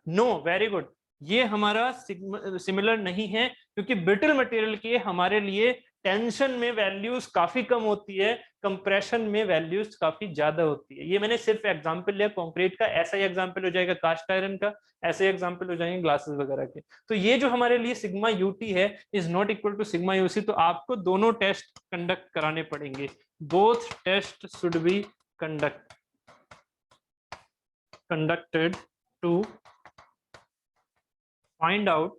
नो, वेरी गुड, ये हमारा सिमिलर नहीं है, क्योंकि ब्रिटल मटेरियल के हमारे लिए टेंशन में वैल्यूज काफी कम होती है, कंप्रेशन में वैल्यूज काफी ज्यादा होती है। ये मैंने सिर्फ एग्जांपल लिया कंक्रीट का, ऐसा ही एग्जांपल हो जाएगा कास्ट आयरन का, ऐसे एग्जांपल हो जाएंगे ग्लासेस वगैरह के। तो ये जो हमारे लिए सिग्मा यूटी है is not equal to sigma UC, तो आपको दोनों टेस्ट कंडक्ट कराने पड़ेंगे, both test should be conducted to find out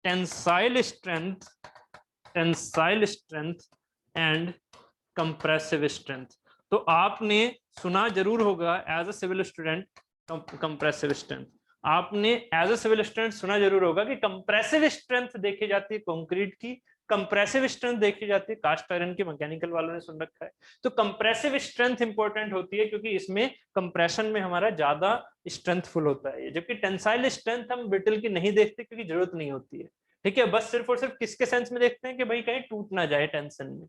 tensile strength and compressive strength। तो आपने सुना जरूर होगा as a civil student compressive strength, आपने एज अ सिविल स्टूडेंट सुना जरूर होगा कि कंप्रेसिव स्ट्रेंथ देखी जाती है कंक्रीट की, कंप्रेसिव स्ट्रेंथ देखी जाती है कास्ट आयरन की, मैकेनिकल वालों ने सुन रखा है। तो कंप्रेसिव स्ट्रेंथ इंपॉर्टेंट होती है क्योंकि इसमें कंप्रेशन में हमारा ज्यादा स्ट्रेंथफुल होता है, जबकि टेंसाइल स्ट्रेंथ हम ब्रिटल की नहीं देखते क्योंकि जरूरत नहीं होती है, ठीक है, बस सिर्फ और सिर्फ किसके सेंस में देखते हैं कि भाई कहीं टूट ना जाए टेंशन में,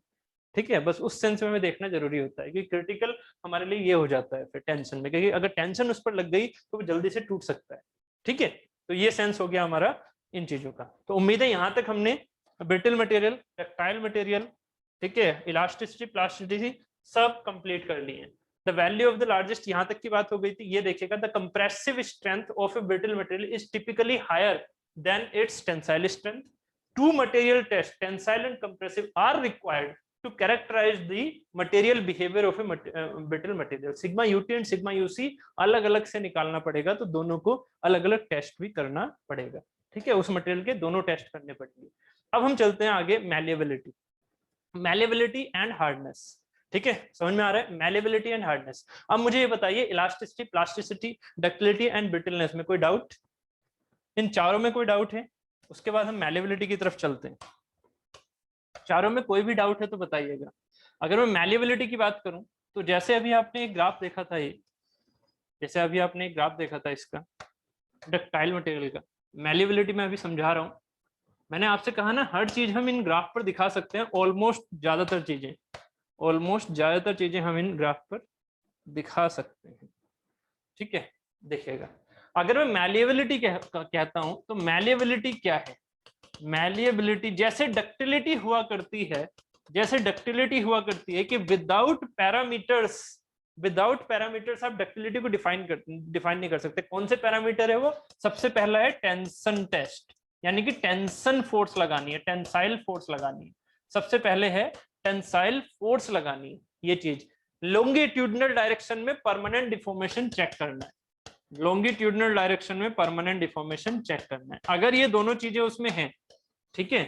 ठीक है, बस उस सेंस में हमें देखना जरूरी होता है कि क्रिटिकल हमारे लिए ये हो जाता है फिर टेंशन में, क्योंकि अगर टेंशन उस पर लग गई तो वो जल्दी से टूट सकता है, ठीक है। तो ये सेंस हो गया हमारा इन चीजों का। तो उम्मीद है यहां तक हमने ब्रिटल मटेरियल, डक्टाइल मटेरियल, ठीक है, इलास्टिसिटी, प्लास्टिसिटी सब कंप्लीट कर ली है। The value of the largest यहां तक की बात हो गई थी। ये देखिएगा, the compressive strength of a brittle material is typically higher than its tensile strength. Two material test, tensile and compressive, are required to characterize the material behavior of a brittle material। Sigma UT and sigma UC अलग अलग से निकालना पड़ेगा, तो दोनों को अलग अलग टेस्ट भी करना पड़ेगा, ठीक है, उस मटेरियल के दोनों टेस्ट करने पड़ेंगे। अब हम चलते हैं आगे, मैलिएबिलिटी, मैलिएबिलिटी एंड हार्डनेस, ठीक है, समझ में आ रहा है, मैलिएबिलिटी एंड हार्डनेस। अब मुझे ये बताइए, elasticity, plasticity, ductility and brittleness में कोई डाउट, इन चारों में कोई डाउट है? उसके बाद हम मैलिएबिलिटी की तरफ चलते हैं। चारों में कोई भी डाउट है तो बताइएगा। अगर मैं मैलिएबिलिटी की बात करूं तो जैसे अभी आपने एक ग्राफ देखा था, ये जैसे अभी आपने एक ग्राफ देखा था इसका डक्टाइल मटेरियल का, मैलिएबिलिटी में अभी समझा रहा हूं। मैंने आपसे कहा ना हर चीज हम इन ग्राफ पर दिखा सकते हैं, ऑलमोस्ट ज्यादातर चीजें हम इन ग्राफ पर दिखा सकते हैं, ठीक है। देखिएगा, अगर मैं मैलिएबिलिटी कहता हूं तो मैलिएबिलिटी क्या है, मैलिएबिलिटी जैसे डक्टिलिटी हुआ करती है, कि विदाउट पैरामीटर्स आप डक्टिलिटी को डिफाइन नहीं कर सकते। कौन से पैरामीटर है वो? सबसे पहला है टेंशन टेस्ट, यानी कि टेंशन फोर्स लगानी है, टेंसाइल फोर्स लगानी है, सबसे पहले है टेंसाइल फोर्स लगानी है ये चीज। लॉन्गिट्यूडनल डायरेक्शन में परमानेंट डिफॉर्मेशन चेक करना है, लॉन्गिट्यूडनल डायरेक्शन में परमानेंट डिफॉर्मेशन चेक करना है। अगर ये दोनों चीजें उसमें हैं, ठीक है,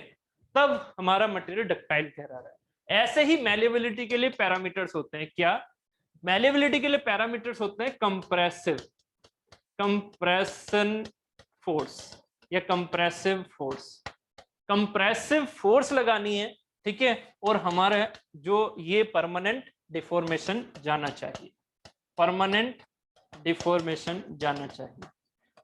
तब हमारा मटेरियल डक्टाइल कहलाता है। ऐसे ही मैलिएबिलिटी के लिए पैरामीटर्स होते हैं, क्या? मैलिएबिलिटी के लिए पैरामीटर्स होते हैं कंप्रेशन फोर्स या कंप्रेसिव फोर्स लगानी है, ठीक है, और हमारा जो ये परमानेंट डिफॉर्मेशन जाना चाहिए, परमानेंट डिफॉर्मेशन जाना चाहिए।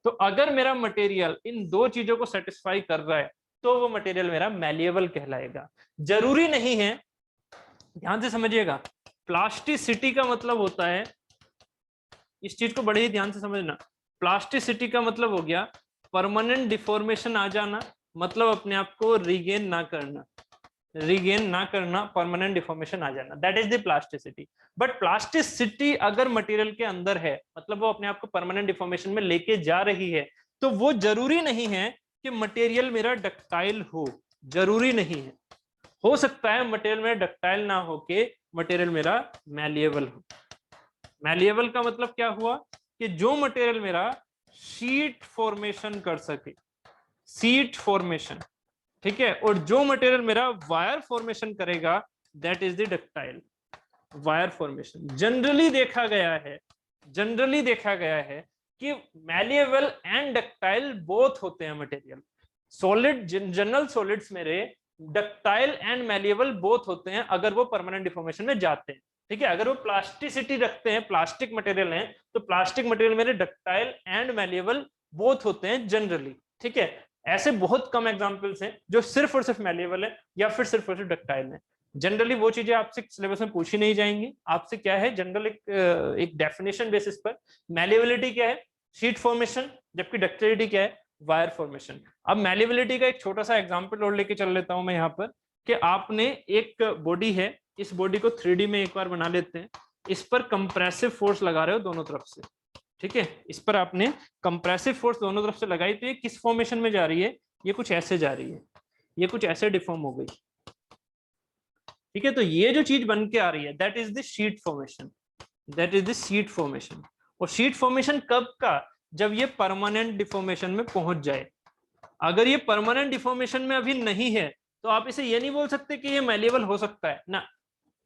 तो अगर मेरा मटेरियल इन दो चीजों को सेटिस्फाई कर रहा है तो वो मटेरियल मेरा मैलिएबल कहलाएगा। जरूरी नहीं है, ध्यान से समझिएगा, प्लास्टिसिटी का मतलब होता है, इस चीज को बड़े ही ध्यान से समझना, प्लास्टिसिटी का मतलब हो गया परमानेंट डिफॉर्मेशन आ जाना, मतलब अपने आप को रिगेन ना करना, रिगेन ना करना, परमानेंट डिफॉर्मेशन आ जाना, that is the plasticity. But plasticity अगर मटेरियल के अंदर है, मतलब वो अपने आप को परमानेंट डिफॉर्मेशन में लेके जा रही है, तो वो जरूरी नहीं है कि मटेरियल मेरा डक्टाइल हो, जरूरी नहीं है। हो सकता है मटेरियल मेरा डक्टाइल ना हो के मटेरियल मेरा मैलिएबल हो। मैलिएबल का मतलब क्या हुआ कि जो मटेरियल मेरा शीट फॉर्मेशन कर सके, शीट फॉर्मेशन, ठीक है, और जो मटेरियल मेरा वायर फॉर्मेशन करेगा that is the ductile wire formation. Generally देखा गया है, जनरली देखा गया है कि मैलिएबल एंड डक्टाइल बोथ होते हैं मटेरियल। सॉलिड, जनरल सॉलिड्स मेरे डक्टाइल एंड मैलिएबल बोथ होते हैं अगर वो परमानेंट डिफॉर्मेशन में जाते हैं, ठीक है। अगर वो प्लास्टिसिटी रखते हैं, प्लास्टिक मटेरियल है, तो प्लास्टिक मटेरियल मेरे डक्टाइल एंड मैलिएबल बोथ होते हैं जनरली, ठीक है। ऐसे बहुत कम एग्जांपल्स हैं जो सिर्फ और सिर्फ मैलिएबल है या फिर सिर्फ और सिर्फ डक्टाइल है। जनरली वो चीजें आपसे सिलेबस में पूछी नहीं जाएंगी। आपसे क्या है, जनरल एक डेफिनेशन बेसिस पर मैलिएबिलिटी क्या है, शीट फॉर्मेशन, जबकि डक्टिलिटी क्या है, वायर फॉर्मेशन। अब मैलिएबिलिटी का एक छोटा सा एग्जांपल और लेके चल लेता हूं मैं यहाँ पर, कि आपने एक बॉडी है, इस बॉडी को 3D में एक बार बना लेते हैं, इस पर कंप्रेसिव फोर्स लगा रहे हो दोनों तरफ से, ठीक है, इस पर आपने कंप्रेसिव फोर्स दोनों तरफ से लगाई, तो ये किस फॉर्मेशन में जा रही है, ये कुछ ऐसे जा रही है, ये कुछ ऐसे डिफॉर्म हो गई, ठीक है। तो ये जो चीज बन के आ रही है that is the sheet formation, that is the sheet formation. और शीट फॉर्मेशन कब का, जब ये परमानेंट डिफॉर्मेशन में पहुंच जाए। अगर ये परमानेंट डिफॉर्मेशन में अभी नहीं है तो आप इसे ये नहीं बोल सकते कि ये मैलिएबल हो सकता है ना,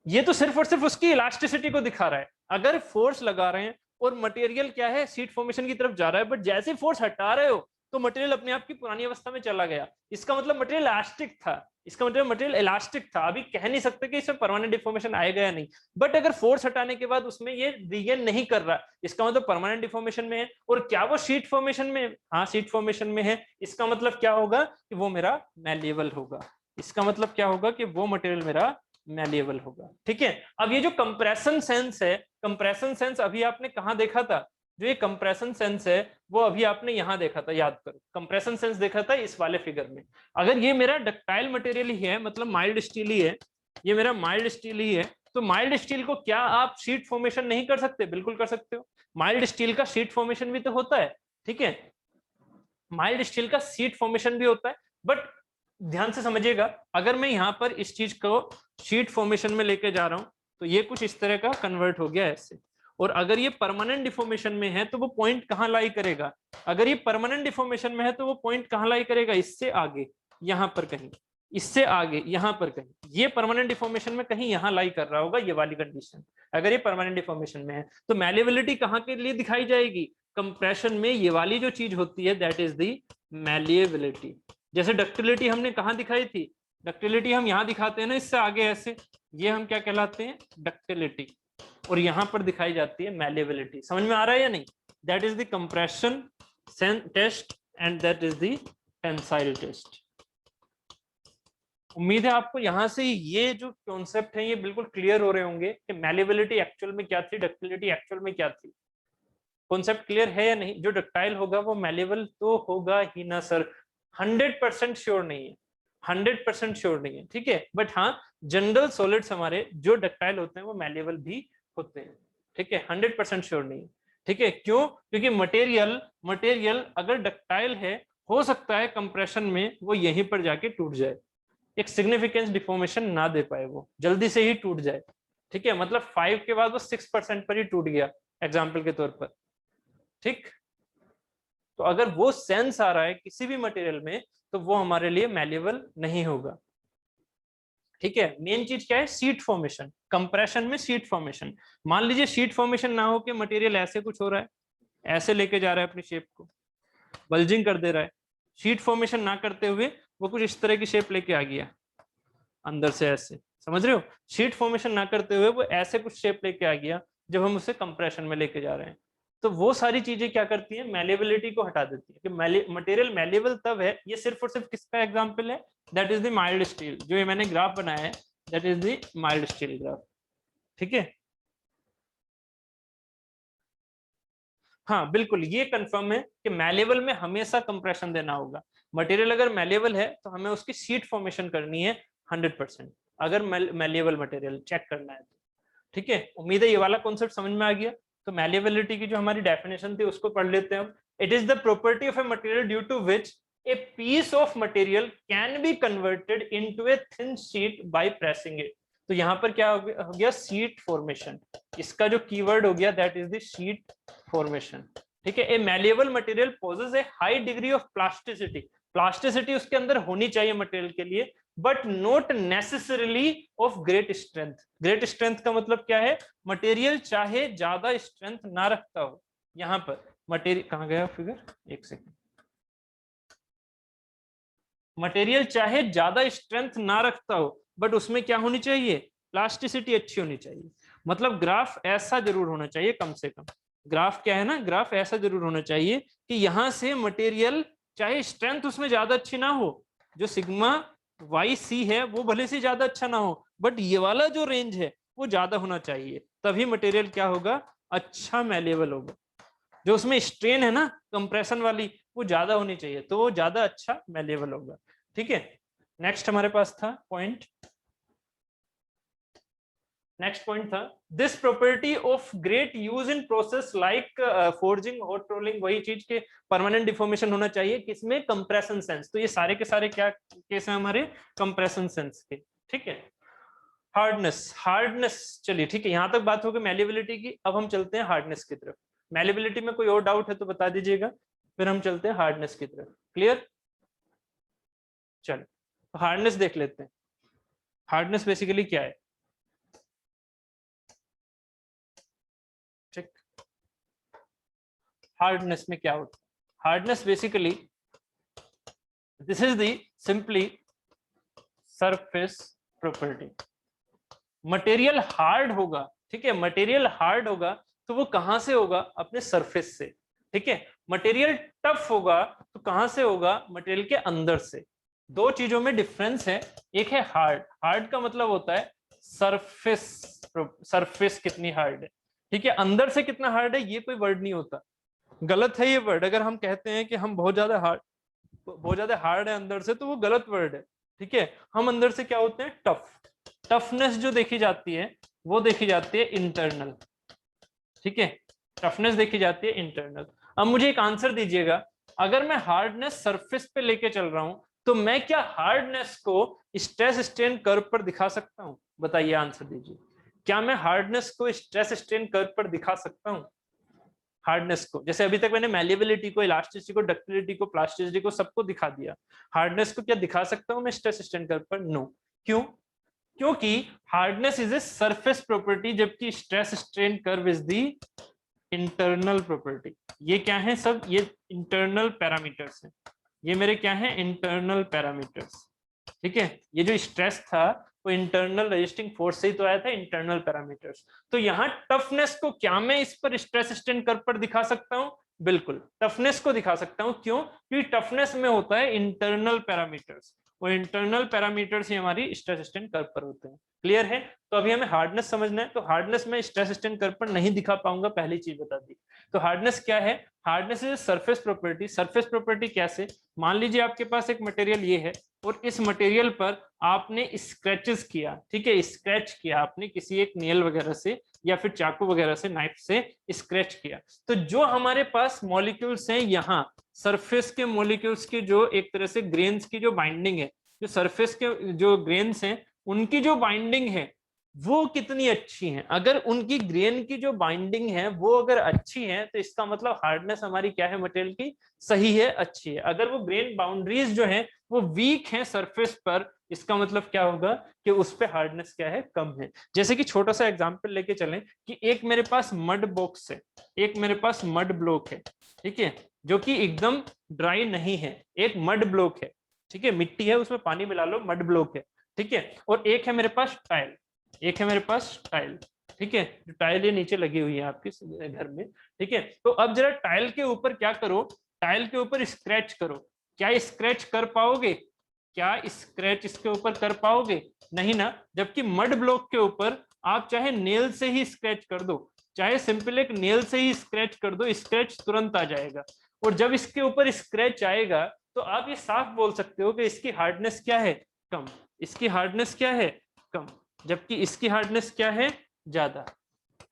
ये तो सिर्फ और सिर्फ उसकी इलास्टिसिटी को दिखा रहा है। अगर फोर्स लगा रहे हैं और मटेरियल क्या है, शीट फॉर्मेशन की तरफ जा रहा है, बट जैसे फोर्स हटा रहे हो तो मटेरियल अपने आप की पुरानी अवस्था में चला गया, इसका मतलब मटेरियल इलास्टिक था, इसका मतलब मटेरियल इलास्टिक था। अभी कह नहीं सकते कि इसमें परमानेंट डिफॉर्मेशन आएगा या नहीं, बट अगर फोर्स हटाने के बाद उसमें ये रीगेन नहीं कर रहा, इसका मतलब परमानेंट डिफॉर्मेशन में है। और क्या वो शीट फॉर्मेशन में, हाँ शीट फॉर्मेशन में है, इसका मतलब क्या होगा कि वो मेरा मैलिएबल होगा, इसका मतलब क्या होगा कि वो मटेरियल मेरा मैलिएबल होगा, ठीक है। अब ये जो कंप्रेशन सेंस है, कंप्रेशन सेंस अभी आपने कहाँ देखा था, जो ये कंप्रेशन सेंस है वो अभी आपने यहां देखा था, याद करो, कंप्रेशन सेंस देखा था इस वाले फिगर में। अगर ये मेरा डक्टाइल मटेरियल ही है, मतलब माइल्ड स्टील ही है, ये मेरा माइल्ड स्टील ही है, तो माइल्ड स्टील को क्या आप शीट फॉर्मेशन नहीं कर सकते, बिल्कुल कर सकते हो। माइल्ड स्टील का शीट फॉर्मेशन भी तो होता है, ठीक है, माइल्ड स्टील का शीट फॉर्मेशन भी होता है। बट ध्यान से समझिएगा, अगर मैं यहाँ पर इस चीज को शीट फॉर्मेशन में लेके जा रहा हूं तो ये कुछ इस तरह का कन्वर्ट हो गया ऐसे, और अगर ये परमानेंट डिफॉर्मेशन में है तो वो पॉइंट कहाँ लाई करेगा, अगर ये परमानेंट डिफॉर्मेशन में है तो वो पॉइंट कहाँ लाई करेगा, इससे आगे यहाँ पर कहीं, इससे आगे यहाँ पर कहीं, ये परमानेंट डिफॉर्मेशन में कहीं यहाँ लाई कर रहा होगा, ये वाली कंडीशन। अगर ये परमानेंट डिफॉर्मेशन में है तो मैलिएबिलिटी कहाँ के लिए दिखाई जाएगी, कंप्रेशन में, ये वाली जो चीज होती है दैट इज द मैलिएबिलिटी। जैसे डक्टिलिटी हमने कहाँ दिखाई थी, डक्टिलिटी हम यहाँ दिखाते हैं ना, इससे आगे ऐसे, ये हम क्या कहलाते हैं, डक्टिलिटी, और यहाँ पर दिखाई जाती है मैलिएबिलिटी। समझ में आ रहा है या नहीं, that is the compression test and that is the tensile test. उम्मीद है आपको यहाँ से ये जो कॉन्सेप्ट है ये बिल्कुल क्लियर हो रहे होंगे कि मैलिएबिलिटी एक्चुअल में क्या थी, डक्टिलिटी एक्चुअल में क्या थी। कॉन्सेप्ट क्लियर है या नहीं, जो डक्टाइल होगा वो मैलिएबल तो होगा ही ना सर, 100% श्योर नहीं है, 100% श्योर नहीं है, ठीक है। बट हाँ, जनरल सॉलिड्स हमारे जो डक्टाइल होते हैं वो मैलिएबल भी होते हैं, ठीक है, 100% श्योर नहीं है, ठीक है। क्यों, क्योंकि मटेरियल अगर डक्टाइल है, हो सकता है कंप्रेशन में वो यहीं पर जाके टूट जाए, एक सिग्निफिकेंस डिफॉर्मेशन ना दे पाए, वो जल्दी से ही टूट जाए, ठीक है। मतलब 5 के बाद वो 6% पर ही टूट गया एग्जाम्पल के तौर पर, ठीक। तो अगर वो सेंस आ रहा है किसी भी मटेरियल में तो वो हमारे लिए मैलिएबल नहीं होगा, ठीक है। मेन चीज क्या है, शीट फॉर्मेशन, कंप्रेशन में शीट फॉर्मेशन। मान लीजिए शीट फॉर्मेशन ना हो के मटेरियल ऐसे कुछ हो रहा है, ऐसे लेके जा रहा है अपनी शेप को, बल्जिंग कर दे रहा है, शीट फॉर्मेशन ना करते हुए वो कुछ इस तरह की शेप लेके आ गया अंदर से ऐसे, समझ रहे हो, शीट फॉर्मेशन ना करते हुए वो ऐसे कुछ शेप लेके आ गया, जब हम उसे कंप्रेशन में लेके जा रहे हैं। तो वो सारी चीजें क्या करती है, मैलिएबिलिटी को हटा देती है कि मटेरियल मैलिएबल तब है, ये सिर्फ और सिर्फ किसका एग्जांपल है, that is the mild steel. जो ये मैंने ग्राफ बनाया है that is the mild steel graph, ठीक है। हाँ बिल्कुल, ये कंफर्म है कि मैलेबल में हमेशा कंप्रेशन देना होगा। मटेरियल अगर मैलेबल है तो हमें उसकी शीट फॉर्मेशन करनी है 100%, अगर मैलेबल मटेरियल चेक करना है तो, ठीक है। उम्मीद है ये वाला कॉन्सेप्ट समझ में आ गया। तो मैलेबिलिटी की जो हमारी डेफिनेशन थी उसको पढ़ लेते हैं हम। It is the property of a material due to which a piece of material can be converted into a thin sheet by pressing it. तो यहाँ पर क्या हो गया, शीट फॉर्मेशन। इसका जो कीवर्ड हो गया that is the sheet formation, ठीक है। A malleable material possesses a high degree of plasticity, plasticity उसके अंदर होनी चाहिए मटेरियल के लिए, but not necessarily of great strength. Great strength का मतलब क्या है, मटेरियल चाहे ज्यादा स्ट्रेंथ ना रखता हो। यहां पर मटेरियल कहां गया फिगर, एक सेकेंड, मटेरियल चाहे ज्यादा स्ट्रेंथ ना रखता हो बट उसमें क्या होनी चाहिए, प्लास्टिसिटी अच्छी होनी चाहिए। मतलब ग्राफ ऐसा जरूर होना चाहिए कम से कम, ग्राफ क्या है ना, ग्राफ ऐसा जरूर होना चाहिए कि यहां से मटेरियल चाहे स्ट्रेंथ उसमें ज्यादा अच्छी ना हो, जो सिग्मा वाई सी है वो भले से ज्यादा अच्छा ना हो, बट ये वाला जो रेंज है वो ज्यादा होना चाहिए, तभी मटेरियल क्या होगा, अच्छा मैलेबल होगा। जो उसमें स्ट्रेन है ना कंप्रेशन वाली वो ज्यादा होनी चाहिए, तो वो ज्यादा अच्छा मैलेबल होगा, ठीक है। नेक्स्ट हमारे पास था पॉइंट, नेक्स्ट पॉइंट था this property of great use in process like forging, hot rolling, वही चीज के परमानेंट डिफॉर्मेशन होना चाहिए किसमें, कंप्रेशन सेंस। तो ये सारे के सारे क्या केस हैं हमारे, कंप्रेशन सेंस के, ठीक है। हार्डनेस, हार्डनेस, चलिए ठीक है, यहां तक बात होगी मैलिएबिलिटी की। अब हम चलते हैं हार्डनेस की तरफ। मैलिएबिलिटी में कोई और डाउट है तो बता दीजिएगा, फिर हम चलते हैं हार्डनेस की तरफ। क्लियर, चलो तो हार्डनेस देख लेते हैं। हार्डनेस बेसिकली क्या है, ठीक, हार्डनेस में क्या होता है, hardness basically this is the simply surface property. Material hard होगा, ठीक है, मटेरियल हार्ड होगा तो वो कहां से होगा, अपने सरफेस से, ठीक है। मटेरियल टफ होगा तो कहां से होगा, मटेरियल के अंदर से। दो चीजों में डिफरेंस है, एक है हार्ड, हार्ड का मतलब होता है सरफेस, सरफेस कितनी हार्ड है, ठीक है। अंदर से कितना हार्ड है ये कोई वर्ड नहीं होता, गलत है ये वर्ड। अगर हम कहते हैं कि हम बहुत ज्यादा हार्ड है अंदर से, तो वो गलत वर्ड है, ठीक है। हम अंदर से क्या होते हैं, टफ। टफनेस जो देखी जाती है वो देखी जाती है इंटरनल, ठीक है, टफनेस देखी जाती है इंटरनल। अब मुझे एक आंसर दीजिएगा, अगर मैं हार्डनेस सरफेस पे लेके चल रहा हूं तो मैं क्या हार्डनेस को स्ट्रेस स्ट्रेन कर्व पर दिखा सकता हूं, बताइए, आंसर दीजिए। क्या मैं हार्डनेस को स्ट्रेस स्ट्रेन कर्व पर दिखा सकता हूं, हार्डनेस को, जैसे अभी तक मैंने मैलिएबिलिटी को, इलास्टिसिटी को, डक्टिलिटी को, प्लास्टिसिटी को, सबको दिखा दिया। हार्डनेस को क्या दिखा सकता हूं मैं स्ट्रेस स्ट्रेन कर्व पर, नो। क्यों, क्योंकि hardness is a surface property, जबकि stress strain curve is the internal property. ये क्या है सब, ये इंटरनल पैरामीटर्स हैं, ये मेरे क्या है, इंटरनल पैरामीटर्स, ठीक है। ये जो स्ट्रेस था वो इंटरनल रेजिस्टिंग फोर्स से ही तो आया था, इंटरनल पैरामीटर्स। तो यहाँ टफनेस को क्या मैं इस पर स्ट्रेस स्ट्रेन कर्व पर दिखा सकता हूँ, बिल्कुल टफनेस को दिखा सकता हूँ। क्यों, क्योंकि टफनेस में होता है इंटरनल पैरामीटर्स, वो इंटरनल पैरामीटर्स ही हमारी स्ट्रेस स्ट्रेन कर्व पर होते हैं। क्लियर है, तो अभी हमें हार्डनेस समझना है। तो हार्डनेस में स्ट्रेस स्ट्रेन कर्व पर नहीं दिखा पाऊंगा, पहली चीज बता दी। तो हार्डनेस क्या है, hardness is surface property. Surface property कैसे, मान लीजिए आपके पास एक मटेरियल ये है और इस मटेरियल पर आपने स्क्रैचेस किया, ठीक है, स्क्रैच किया आपने किसी एक नेल वगैरह से या फिर चाकू वगैरह से, नाइफ से स्क्रैच किया। तो जो हमारे पास मॉलिक्यूल्स हैं यहाँ सरफेस के, मॉलिक्यूल्स की जो एक तरह से ग्रेन्स की जो बाइंडिंग है, जो सरफेस के जो ग्रेन्स हैं उनकी जो बाइंडिंग है वो कितनी अच्छी है। अगर उनकी ग्रेन की जो बाइंडिंग है वो अगर अच्छी है तो इसका मतलब हार्डनेस हमारी क्या है, मटेरियल की सही है, अच्छी है। अगर वो ग्रेन बाउंड्रीज जो है वो वीक है सरफेस पर, इसका मतलब क्या होगा कि उस पे हार्डनेस क्या है, कम है। जैसे कि छोटा सा एग्जांपल लेके चलें कि एक मेरे पास मड बॉक्स है, एक मेरे पास मड ब्लॉक है, ठीक है, जो कि एकदम ड्राई नहीं है, एक मड ब्लॉक है, ठीक है, मिट्टी है उसमें पानी मिला लो, मड ब्लॉक है, ठीक है। और एक है मेरे पास टाइल, एक है मेरे पास टाइल, ठीक है, जो टाइल ये नीचे लगी हुई है आपके घर में। ठीक है, तो अब जरा टाइल के ऊपर क्या करो, टाइल के ऊपर स्क्रैच करो। क्या स्क्रैच कर पाओगे? क्या स्क्रैच इसके ऊपर कर पाओगे? नहीं ना। जबकि मड ब्लॉक के ऊपर आप चाहे नेल से ही स्क्रैच कर दो, चाहे सिंपल एक नेल से ही स्क्रैच कर दो, स्क्रैच तुरंत आ जाएगा। और जब इसके ऊपर स्क्रैच आएगा तो आप ये साफ बोल सकते हो कि इसकी हार्डनेस क्या है? कम। इसकी हार्डनेस क्या है? कम। जबकि इसकी हार्डनेस क्या है? ज्यादा।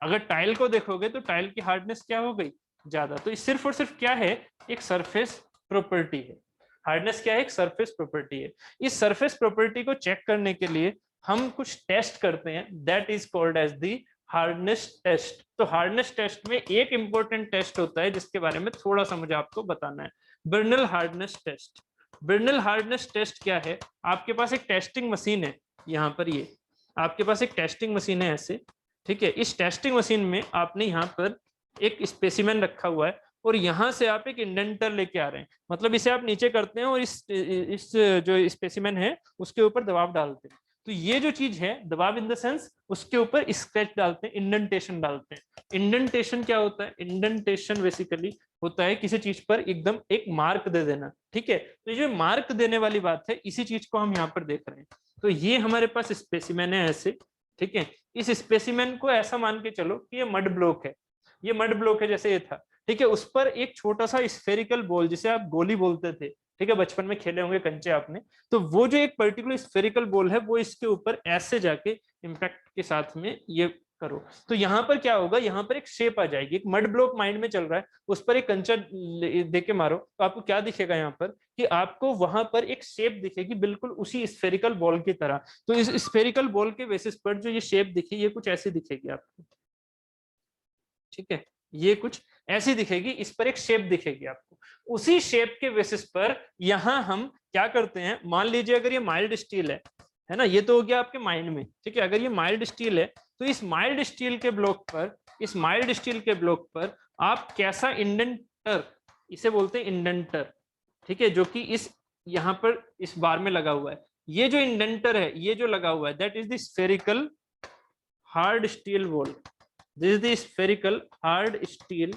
अगर टाइल को देखोगे तो टाइल की हार्डनेस क्या हो गई? ज्यादा। तो सिर्फ और सिर्फ क्या है? एक सरफेस प्रॉपर्टी है। हार्डनेस क्या है? एक सरफेस प्रॉपर्टी है। इस सरफेस प्रॉपर्टी को चेक करने के लिए हम कुछ टेस्ट करते हैं, that is called as the hardness test. तो हार्डनेस टेस्ट में एक इंपॉर्टेंट टेस्ट होता है जिसके बारे में थोड़ा सा मुझे आपको बताना है, Brinell hardness test. Brinell hardness test क्या है? आपके पास एक टेस्टिंग मशीन है, यहाँ पर ये आपके पास एक टेस्टिंग मशीन है ऐसे। ठीक है, इस टेस्टिंग मशीन में आपने यहाँ पर एक स्पेसिमेन रखा हुआ है और यहाँ से आप एक इंडेंटर लेके आ रहे हैं, मतलब इसे आप नीचे करते हैं और इस जो स्पेसिमेन है उसके ऊपर दबाव डालते हैं। तो ये जो चीज है दबाव इन द सेंस उसके ऊपर स्क्रैच डालते हैं, इंडेंटेशन डालते हैं। इंडेंटेशन क्या होता है? इंडेंटेशन बेसिकली होता है किसी चीज पर एकदम एक मार्क दे देना। ठीक है, तो ये मार्क देने वाली बात है, इसी चीज को हम यहाँ पर देख रहे हैं। तो ये हमारे पास स्पेसिमेन है ऐसे। ठीक है, इस स्पेसिमेन को ऐसा मान के चलो कि ये मड ब्लॉक है, ये मड ब्लॉक है जैसे ये था। ठीक है, उस पर एक छोटा सा स्फेरिकल बॉल जिसे आप गोली बोलते थे, ठीक है, बचपन में खेले होंगे कंचे आपने, तो वो जो एक पर्टिकुलर स्फेरिकल बॉल है वो इसके ऊपर ऐसे जाके इम्पैक्ट के साथ में ये करो। तो यहाँ पर क्या होगा? यहाँ पर एक शेप आ जाएगी। एक मड ब्लॉक माइंड में चल रहा है, उस पर एक कंचा देके मारो तो आपको क्या दिखेगा? यहाँ पर कि आपको वहां पर एक शेप दिखेगी बिल्कुल उसी स्फेरिकल बॉल की तरह। तो इस स्फेरिकल बॉल के बेसिस पर जो ये शेप दिखी, ये कुछ ऐसी दिखेगी आपको। ठीक है, ये कुछ ऐसी दिखेगी, इस पर एक शेप दिखेगी आपको। उसी शेप के बेसिस पर यहां हम क्या करते हैं, मान लीजिए अगर ये माइल्ड स्टील है ना, ये तो हो गया आपके माइंड में। ठीक है, अगर ये माइल्ड स्टील है तो इस माइल्ड स्टील के ब्लॉक पर, इस माइल्ड स्टील के ब्लॉक पर आप कैसा इंडेंटर, इसे बोलते हैं इंडेंटर। ठीक है, जो कि इस यहां पर इस बार में लगा हुआ है, ये जो इंडेंटर है ये जो लगा हुआ है that is the spherical hard steel ball. This is the spherical hard steel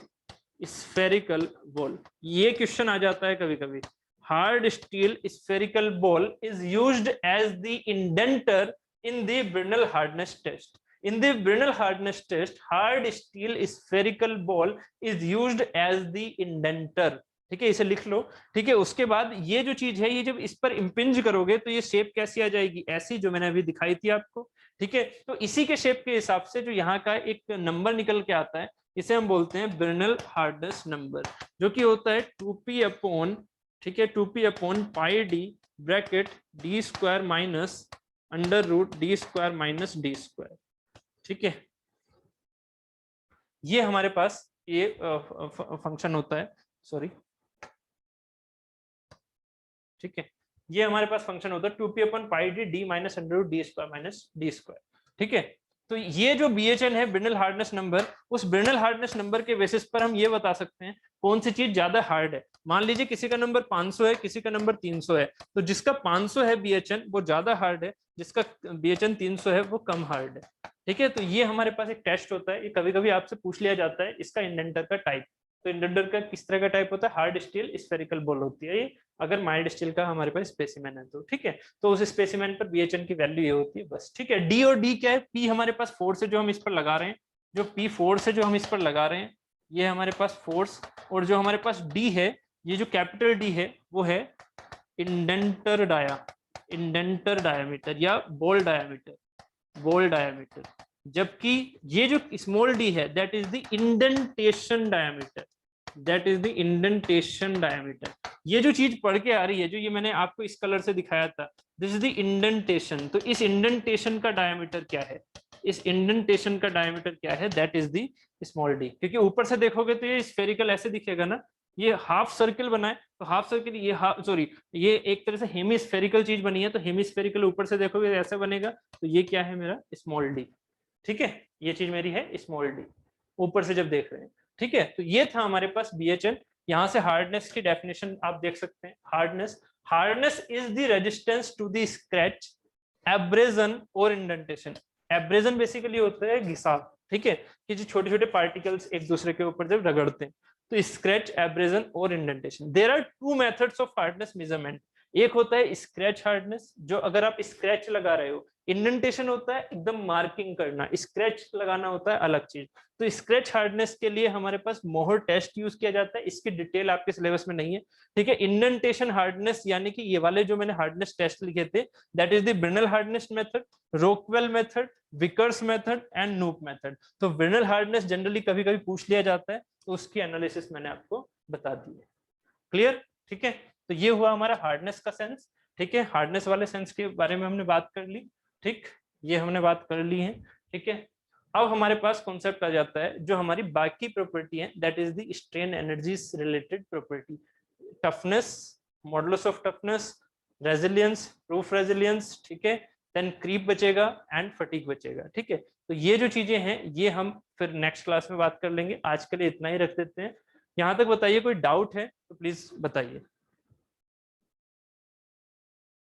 spherical ball. ये क्वेश्चन आ जाता है कभी कभी। Hard steel spherical ball is used as the indenter in the Brinell hardness test. In the Brinell hardness test, hard steel spherical ball is used as the indenter. ठीक है, इसे लिख लो। ठीक है, उसके बाद ये जो चीज है, ये जब इस पर इंपिंज करोगे तो ये शेप कैसी आ जाएगी? ऐसी, जो मैंने अभी दिखाई थी आपको। ठीक है, तो इसी के शेप के हिसाब से जो यहाँ का एक नंबर निकल के आता है, इसे हम बोलते हैं ब्रिनल हार्डनेस नंबर, जो कि होता है 2p अपॉन, ठीक है, 2p upon pi D bracket D square minus under root D square minus D square. ठीक है, ये हमारे पास ये फंक्शन होता है, सॉरी। ठीक है, ये हमारे पास फंक्शन होता है 2p upon pi D D minus under root D square minus D square. ठीक है, तो ये जो BHN है ब्रिनल हार्डनेस नंबर, उस ब्रिनल हार्डनेस नंबर के बेसिस पर हम ये बता सकते हैं कौन सी चीज ज्यादा हार्ड है। मान लीजिए किसी का नंबर 500 है, किसी का नंबर 300 है, तो जिसका 500 है BHN वो ज्यादा हार्ड है, जिसका BHN 300 है वो कम हार्ड है। ठीक है, तो ये हमारे पास एक टेस्ट होता है, ये कभी कभी आपसे पूछ लिया जाता है, इसका इंडेंटर का टाइप। तो इंडेंटर का किस तरह का टाइप होता है? हार्ड स्टील स्फेरिकल बॉल होती है ये, अगर माइल्ड स्टील का हमारे पास स्पेसिमेन है तो। ठीक है, तो उस स्पेसिमेन पर BHN की वैल्यू ये होती है बस। ठीक है, डी और डी क्या है? पी हमारे पास फोर्स है जो हम इस पर लगा रहे हैं, जो पी फोर्स है जो हम इस पर लगा रहे हैं, ये हमारे पास फोर्स। और जो हमारे पास डी है, ये जो कैपिटल डी है वो है इंडेंटर डायामीटर या बॉल डायामीटर। जबकि ये जो स्मॉल डी है that is the indentation diameter. ये जो चीज पढ़ के आ रही है, जो ये मैंने आपको इस कलर से दिखाया था, दिस इज द इंडेंटेशन। तो इस इंडेंटेशन का डायामीटर क्या है? इस इंडेंटेशन का डायामीटर क्या है? That is the small D. क्योंकि ऊपर से देखोगे तो ये स्फेरिकल ऐसे दिखेगा ना, ये हाफ सर्किल बना है, तो हाफ सर्किल ये ये एक तरह से हेमिस्फेरिकल चीज बनी है, तो हेमिस्फेरिकल ऊपर से देखोगे ऐसा बनेगा, तो ये क्या है? मेरा स्मॉल डी। ठीक है, ये चीज मेरी है स्मॉल डी, ऊपर से जब देख रहे हैं। ठीक है, तो ये था हमारे पास BHN। यहाँ से हार्डनेस की डेफिनेशन आप देख सकते हैं। Hardness is the resistance to the scratch, abrasion और इंडेंटेशन। एब्रेजन बेसिकली होता है घिसाव, ठीक है, कि जो छोटे छोटे पार्टिकल्स एक दूसरे के ऊपर जब रगड़ते हैं। तो स्क्रैच, एब्रेजन और indentation, there are two methods of hardness measurement. एक होता है स्क्रैच हार्डनेस, जो अगर आप स्क्रैच लगा रहे हो। इंडेंटेशन होता है एकदम मार्किंग करना, स्क्रैच लगाना होता है अलग चीज। तो स्क्रैच हार्डनेस के लिए हमारे पास मोहर टेस्ट यूज किया जाता है, इसकी डिटेल आपके सिलेबस में नहीं है, ठीक है। इंडेंटेशन हार्डनेस यानी कि ये वाले जो मैंने हार्डनेस टेस्ट लिखे थे, that is the Brinell hardness method, Rockwell method, Vickers method and Knoop method. तो ब्रिनल हार्डनेस जनरली कभी कभी पूछ लिया जाता है, तो उसकी एनालिसिस मैंने आपको बता दी है। क्लियर, ठीक है। तो ये हुआ हमारा हार्डनेस का सेंस, ठीक है। हार्डनेस वाले सेंस के बारे में हमने बात कर ली, ठीक, ये हमने बात कर ली है, ठीक है। अब हमारे पास कॉन्सेप्ट आ जाता है जो हमारी बाकी प्रॉपर्टी है, that is the strain energy related property. Toughness, modulus of toughness, resilience, proof resilience, ठीक है। देन क्रीप बचेगा एंड फटीग बचेगा, ठीक है। तो ये जो चीजें हैं ये हम फिर नेक्स्ट क्लास में बात कर लेंगे, आज के लिए इतना ही रख देते हैं। यहाँ तक बताइए, कोई डाउट है तो प्लीज बताइए।